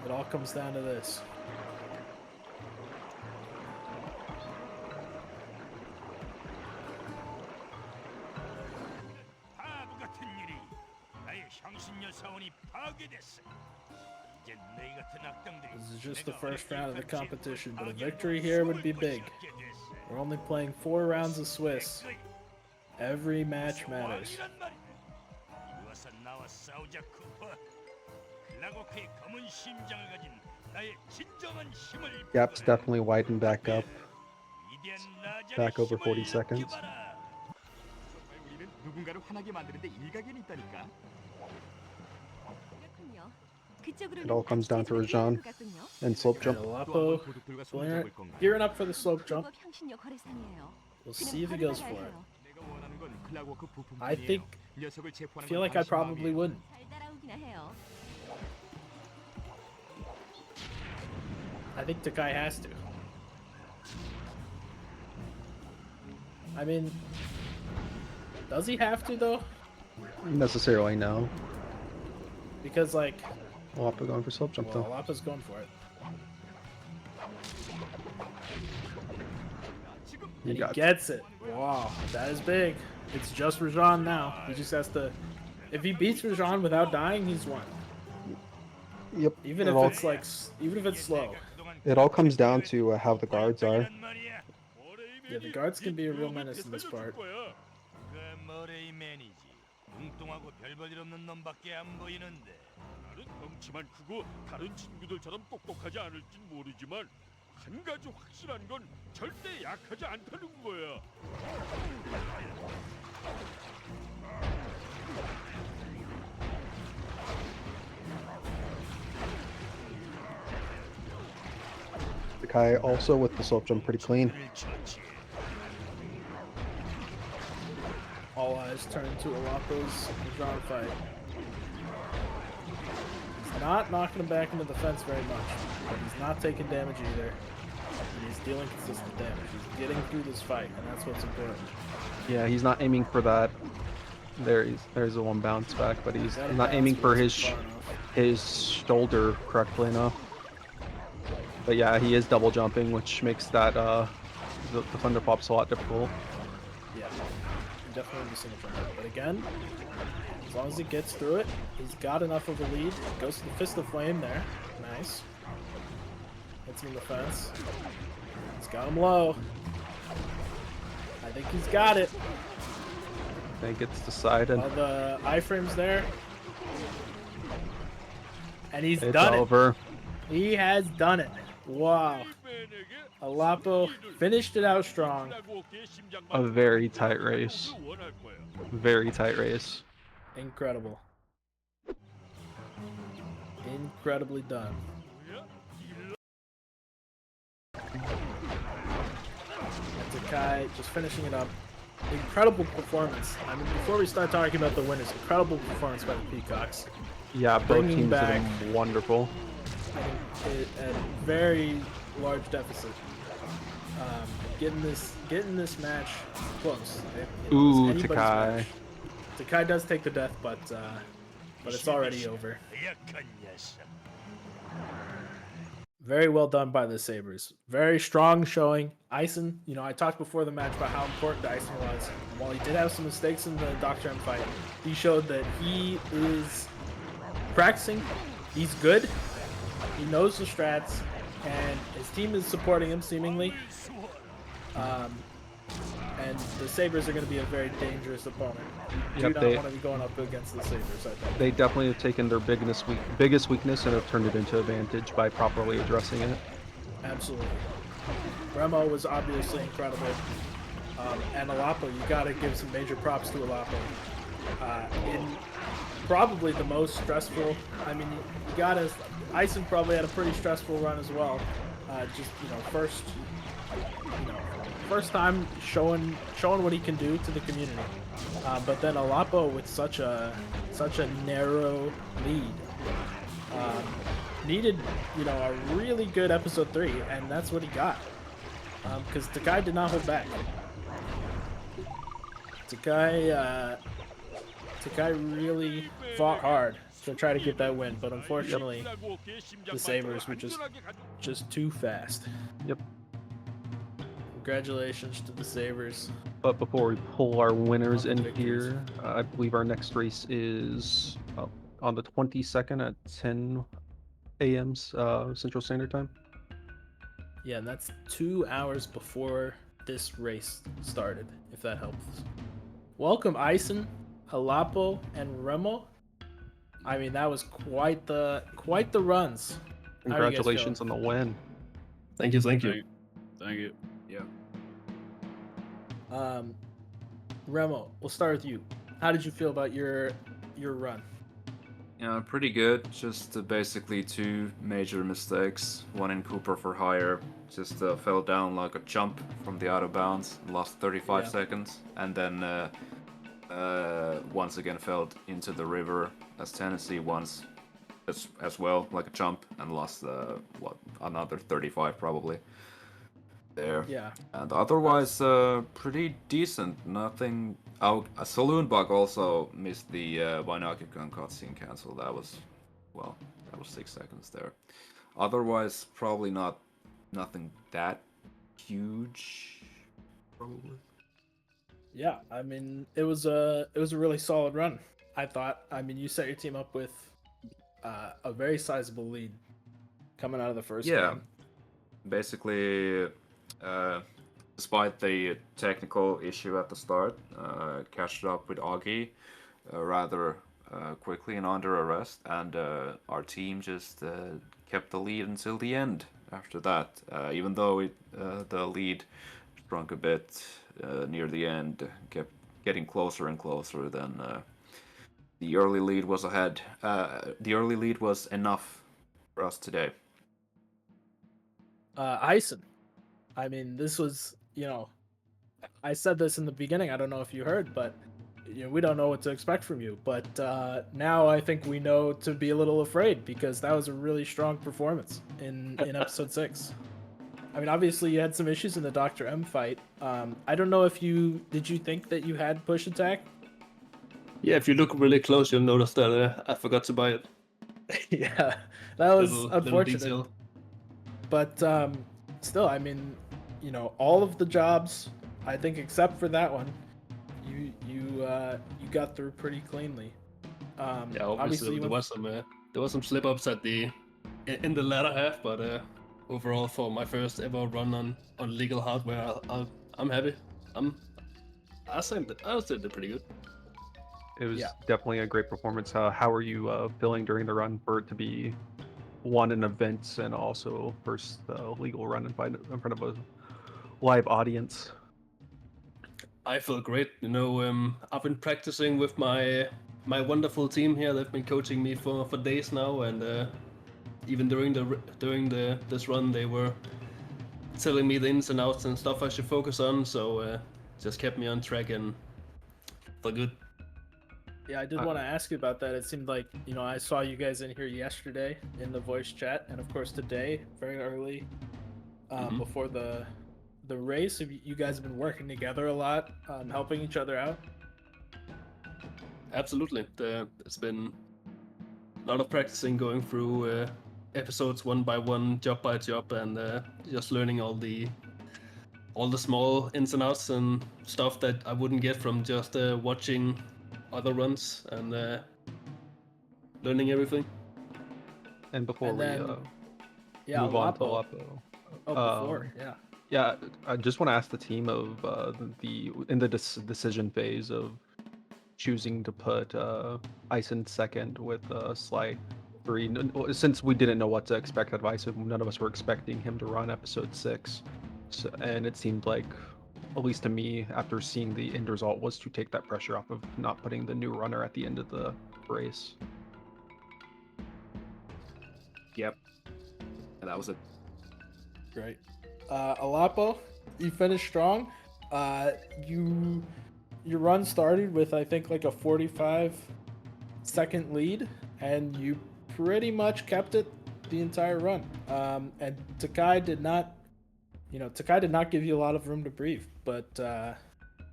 It all comes down to this. 바보 같은 일이 나의 향신료 사원이 파괴됐어. 이제 너 같은 악당들이 This is just the 내가 first round of the 어렵게 competition, but a 파괴하고 victory here would be 숨을 big. 곳이 없게 됐어. We're only playing 4 rounds of Swiss. Every match matters. 왕이란 말이야. 이리 와서 나와 싸우자 쿠퍼. 클라고크의 검은 심장을 가진 나의 진정한 힘을 Gap's 보여라. definitely widened back up. 위대한 라자의 Back over 힘을 40 seconds. 느껴봐라. 정말 우리는 누군가를 화나게 만드는데 일가견이 있다니까. It all comes down to Rajan and slope And jump. Alapo 도둑들과 Blair, 손잡을 건가? gearing up for the slope jump. 향신료 거래상이에요. We'll see if he goes for it. 내가 원하는 건 클라워크 부품뿐이에요. I think, 녀석을 체포하는 feel 건 like I 당신 probably 마음이에요. wouldn't. 잘 따라오기나 해요. I think Takai has to. I mean, does he have to though? Necessarily no. Because like, Alapa going for slope jump well, though. Alapa's going for it. He And he got gets it. Wow, that is big. It's just Rajan now. He just has to. If he beats Rajan without dying, he's won. Yep. Even It if all it's like, even if it's slow. it all comes down to how the guards are. Yeah, the guards can be a real menace in this part. 그 머레이맨이지. 뚱뚱하고 별 볼 일 없는 놈밖에 안 보이는데. 나는 덩치만 크고 다른 친구들처럼 똑똑하지 않을진 모르지만 한 가지 확실한 건 절대 약하지 않다는 거야. The guy also with the slope jump pretty clean. All eyes turn to Alapo's Rajan fight. He's not knocking him back into the fence very much, but he's not taking damage either. And he's dealing consistent damage. He's getting through this fight, and that's what's important. Yeah, he's not aiming for that. There's the one bounce back, but he's Gotta not bounce, aiming but for it's his far enough. his shoulder correctly enough. But yeah, he is double jumping, which makes that the thunder pops a lot difficult. Yeah, definitely missing a try. But again, as long as he gets through it, he's got enough of a lead. Goes to the Fist of Flame there. Nice. Hits him in the fence. He's got him low. I think he's got it. I think it's decided. All the iframes there. And he's It's done over. it. He has done it. Wow. Alapo finished it out strong. A very tight race. Very tight race. Incredible. Incredibly done. And Takai just finishing it up. Incredible performance. I mean, before we start talking about the winners, incredible performance by the Peacocks. Yeah, both Bringing teams back- have been wonderful. At very large deficit. Getting this match close. It was Ooh, anybody's Takai. match. Takai does take the death, but it's already over. 약한 녀석. Very well done by the Sabres. Very strong showing. Ison, I talked before the match about how important Ison was. While he did have some mistakes in the Dr. M fight, he showed that he is practicing. He's good. He knows the strats, and his team is supporting him seemingly. And the Sabres are going to be a very dangerous opponent. You do Yep, not they- want to be going up against the Sabres, I think. They definitely have taken their biggest weakness and have turned it into advantage by properly addressing it. Absolutely. Remo was obviously incredible. And Alapo, you got to give some major props to Alapo. In probably the most stressful, I mean, you got to, Ison probably had a pretty stressful run as well. First time showing what he can do to the community. But then Alapo with such a narrow lead. Needed, a really good episode 3, and that's what he got. Because Takai did not hold back. Takai really fought hard to try to get that win, but unfortunately, the Sabres were just too fast. Yep. Congratulations to the Sabres. But before we pull our winners On in the victories. here, I believe our next race is on the 22nd at 10 a.m. Central Standard Time. Yeah, and that's 2 hours before this race started, if that helps. Welcome, Ison, Alapo, and Remo. I mean, that was quite the runs. How are you guys Congratulations on the win. Thank you. Thank you. Yeah. Remo, we'll start with you. How did you feel about your run? Yeah, pretty good. Just basically 2 major mistakes. One in Cooper for hire, just fell down like a jump from the out of bounds, lost 35 Yeah. seconds, and then once again fell into the river as Tennessee once as well, like a jump, and lost another 35 probably there. Yeah. And otherwise, pretty decent. Nothing. Oh, a Saloon Bug also missed the Binocular Gun cutscene cancel. That was 6 seconds there. Otherwise, probably nothing that huge. Probably. Yeah, I mean, it was a really solid run. I thought. I mean, you set your team up with a very sizable lead coming out of the first Yeah, game. basically, uh, despite the technical issue at the start, catched up with Augie rather quickly and under arrest, and our team just kept the lead until the end. After that, even though the lead shrunk a bit near the end, kept getting closer and closer. Then the early lead was ahead. The early lead was enough for us today. Ison. I mean, this was, I said this in the beginning. I don't know if you heard, but we don't know what to expect from you. But now I think we know to be a little afraid because that was a really strong performance in episode 6. I mean, obviously you had some issues in the Dr. M fight. I don't know if did you think that you had push attack? Yeah, if you look really close, you'll notice that I forgot to buy it. Yeah, that was Little unfortunate. detail. But still, I mean, all of the jobs, I think, except for that one, you got through pretty cleanly. Yeah, obviously there was some slip ups in the latter half, but overall for my first ever run on legal hardware, I'm happy. I said they're pretty good. It was Yeah. definitely a great performance. How are you feeling during the run for it to be one in events and also first legal run in front of a live audience? I feel great. I've been practicing with my wonderful team here. They've been coaching me for days now, and even during this run, they were telling me the ins and outs and stuff I should focus on. So just kept me on track and feel good. Yeah, I did want to ask you about that. It seemed like, I saw you guys in here yesterday in the voice chat, and of course today, very early, before the race. You guys have been working together a lot, helping each other out. Absolutely. It's been a lot of practicing, going through episodes one by one, job by job, and just learning all the small ins and outs and stuff that I wouldn't get from just watching other runs and learning everything. And before And then, we move on to Lapo. Lapo. Before, yeah. Yeah, I just want to ask the team of in the decision phase of choosing to put Ison second with Sly 3. Since we didn't know what to expect out of Ison, none of us were expecting him to run episode 6. So, and it seemed like, at least to me, after seeing the end result, was to take that pressure off of not putting the new runner at the end of the race. Yep, and that was it. Great. Alapo, you finished strong. Your run started with, I think, like a 45-second lead, and you pretty much kept it the entire run. And Takai did not give you a lot of room to breathe, but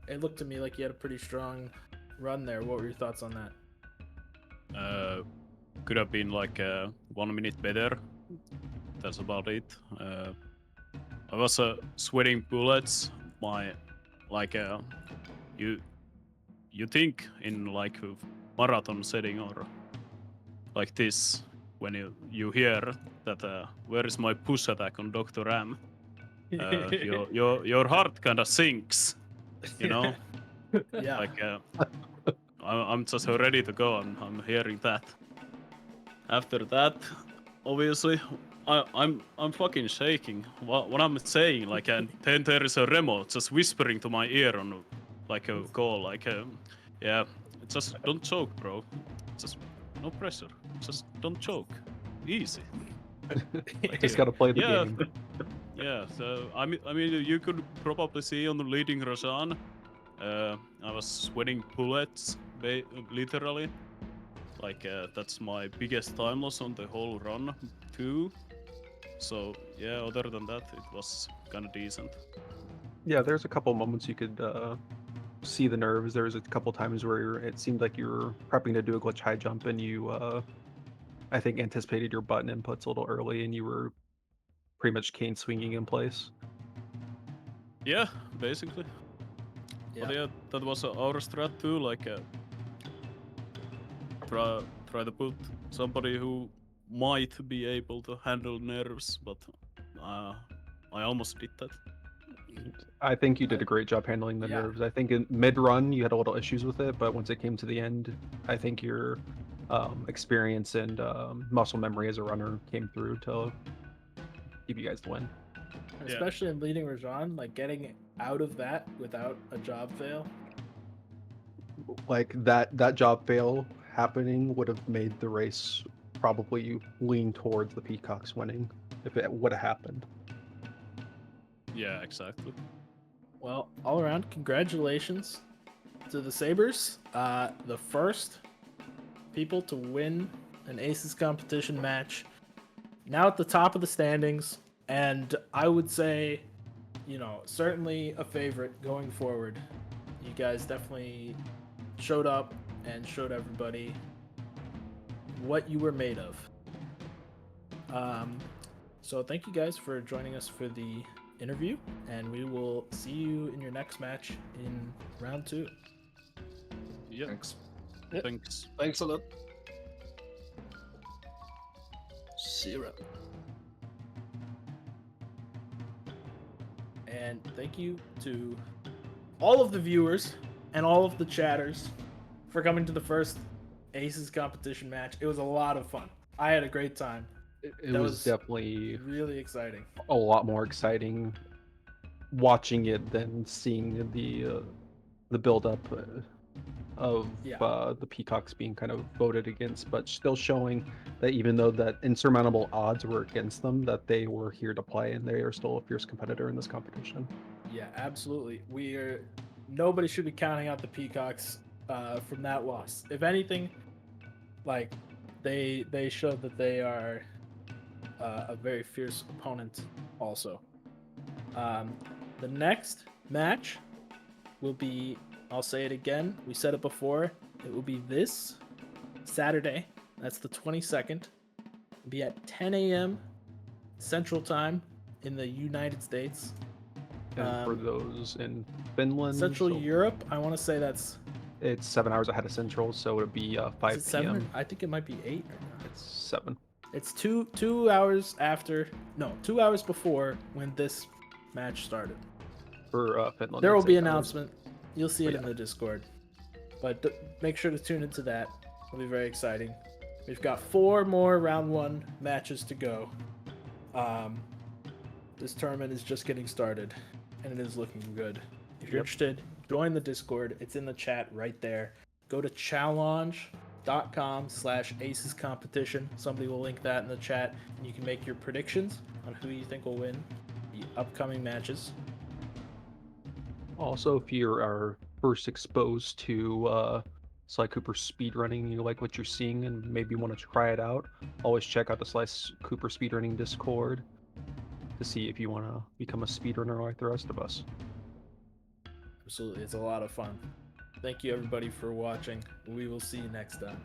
it looked to me like you had a pretty strong run there. What were your thoughts on that? Could have been like 1 minute better. That's about it. I was sweating bullets. You think in like a marathon setting or like this when you hear that where is my push attack on Dr. M? Your heart kind of sinks, Yeah. Like I'm just ready to go. I'm hearing that. After that, obviously, I'm fucking shaking. What I'm saying, like, and then there is a Remo just whispering to my ear on, like a call, like, yeah, just don't choke, bro. Just no pressure. Just don't choke. Easy. Just gotta play the game. Yeah. So I mean, you could probably see on the leading Roshan, I was sweating bullets, literally. Like that's my biggest time loss on the whole run too. So yeah, other than that, it was kind of decent. Yeah, there's a couple moments you could see the nerves. There was a couple times where it seemed like you were prepping to do a glitch high jump and you, I think, anticipated your button inputs a little early and you were pretty much cane swinging in place. Yeah, basically. But yeah, that was our strat too. Like try to put somebody who might be able to handle nerves, but I almost did that. I think you did a great job handling the Yeah. nerves. I think in mid-run you had a little issues with it, but once it came to the end, I think your experience and muscle memory as a runner came through to give you guys the win. And Yeah. especially in leading Rajan, like getting out of that without a job fail. Like that job fail happening would have made the race probably lean towards the Peacocks winning if it would have happened. Yeah, exactly. Well, all around, congratulations to the Sabres. The first people to win an ACES competition match. Now at the top of the standings, and I would say, certainly a favorite going forward. You guys definitely showed up and showed everybody what you were made of. So thank you guys for joining us for the interview, and we will see you in your next match in round 2. Yeah. Thanks. Yep. Thanks. Thanks a lot. See you around. And thank you to all of the viewers and all of the chatters for coming to the first ACES competition match. It was a lot of fun. I had a great time. It That was was definitely really exciting. a lot more exciting watching it than seeing the build up of Yeah. the Peacocks being kind of voted against, but still showing that even though that insurmountable odds were against them, that they were here to play and they are still a fierce competitor in this competition. Yeah, absolutely. Nobody should be counting out the Peacocks from that loss. If anything, like they showed that they are a very fierce opponent. Also, the next match will be. I'll say it again. We said it before. It will be this Saturday. That's the 22nd. It'll be at 10 a.m. Central Time in the United States. And for those in Finland, Central Europe, I want to say that's. It's 7 hours ahead of Central, so it'll be 5 Is it 7? p.m. I think it might be 8 right now. It's 7. It's 2 hours after. No, 2 hours before when this match started. For Finland, There will it's be 8 an hours. announcement. You'll see it But in the Discord. But make sure to tune into that. It'll be very exciting. We've got 4 more round 1 matches to go. This tournament is just getting started, and it is looking good. If you're interested, join the Discord. It's in the chat right there. Go to challenge.com/aces competition. Somebody will link that in the chat, and you can make your predictions on who you think will win the upcoming matches. Also, if you are first exposed to Sly Cooper speedrunning, you like what you're seeing and maybe want to try it out, always check out the Sly Cooper speedrunning Discord to see if you want to become a speedrunner like the rest of us. Absolutely, it's a lot of fun. Thank you everybody for watching. We will see you next time.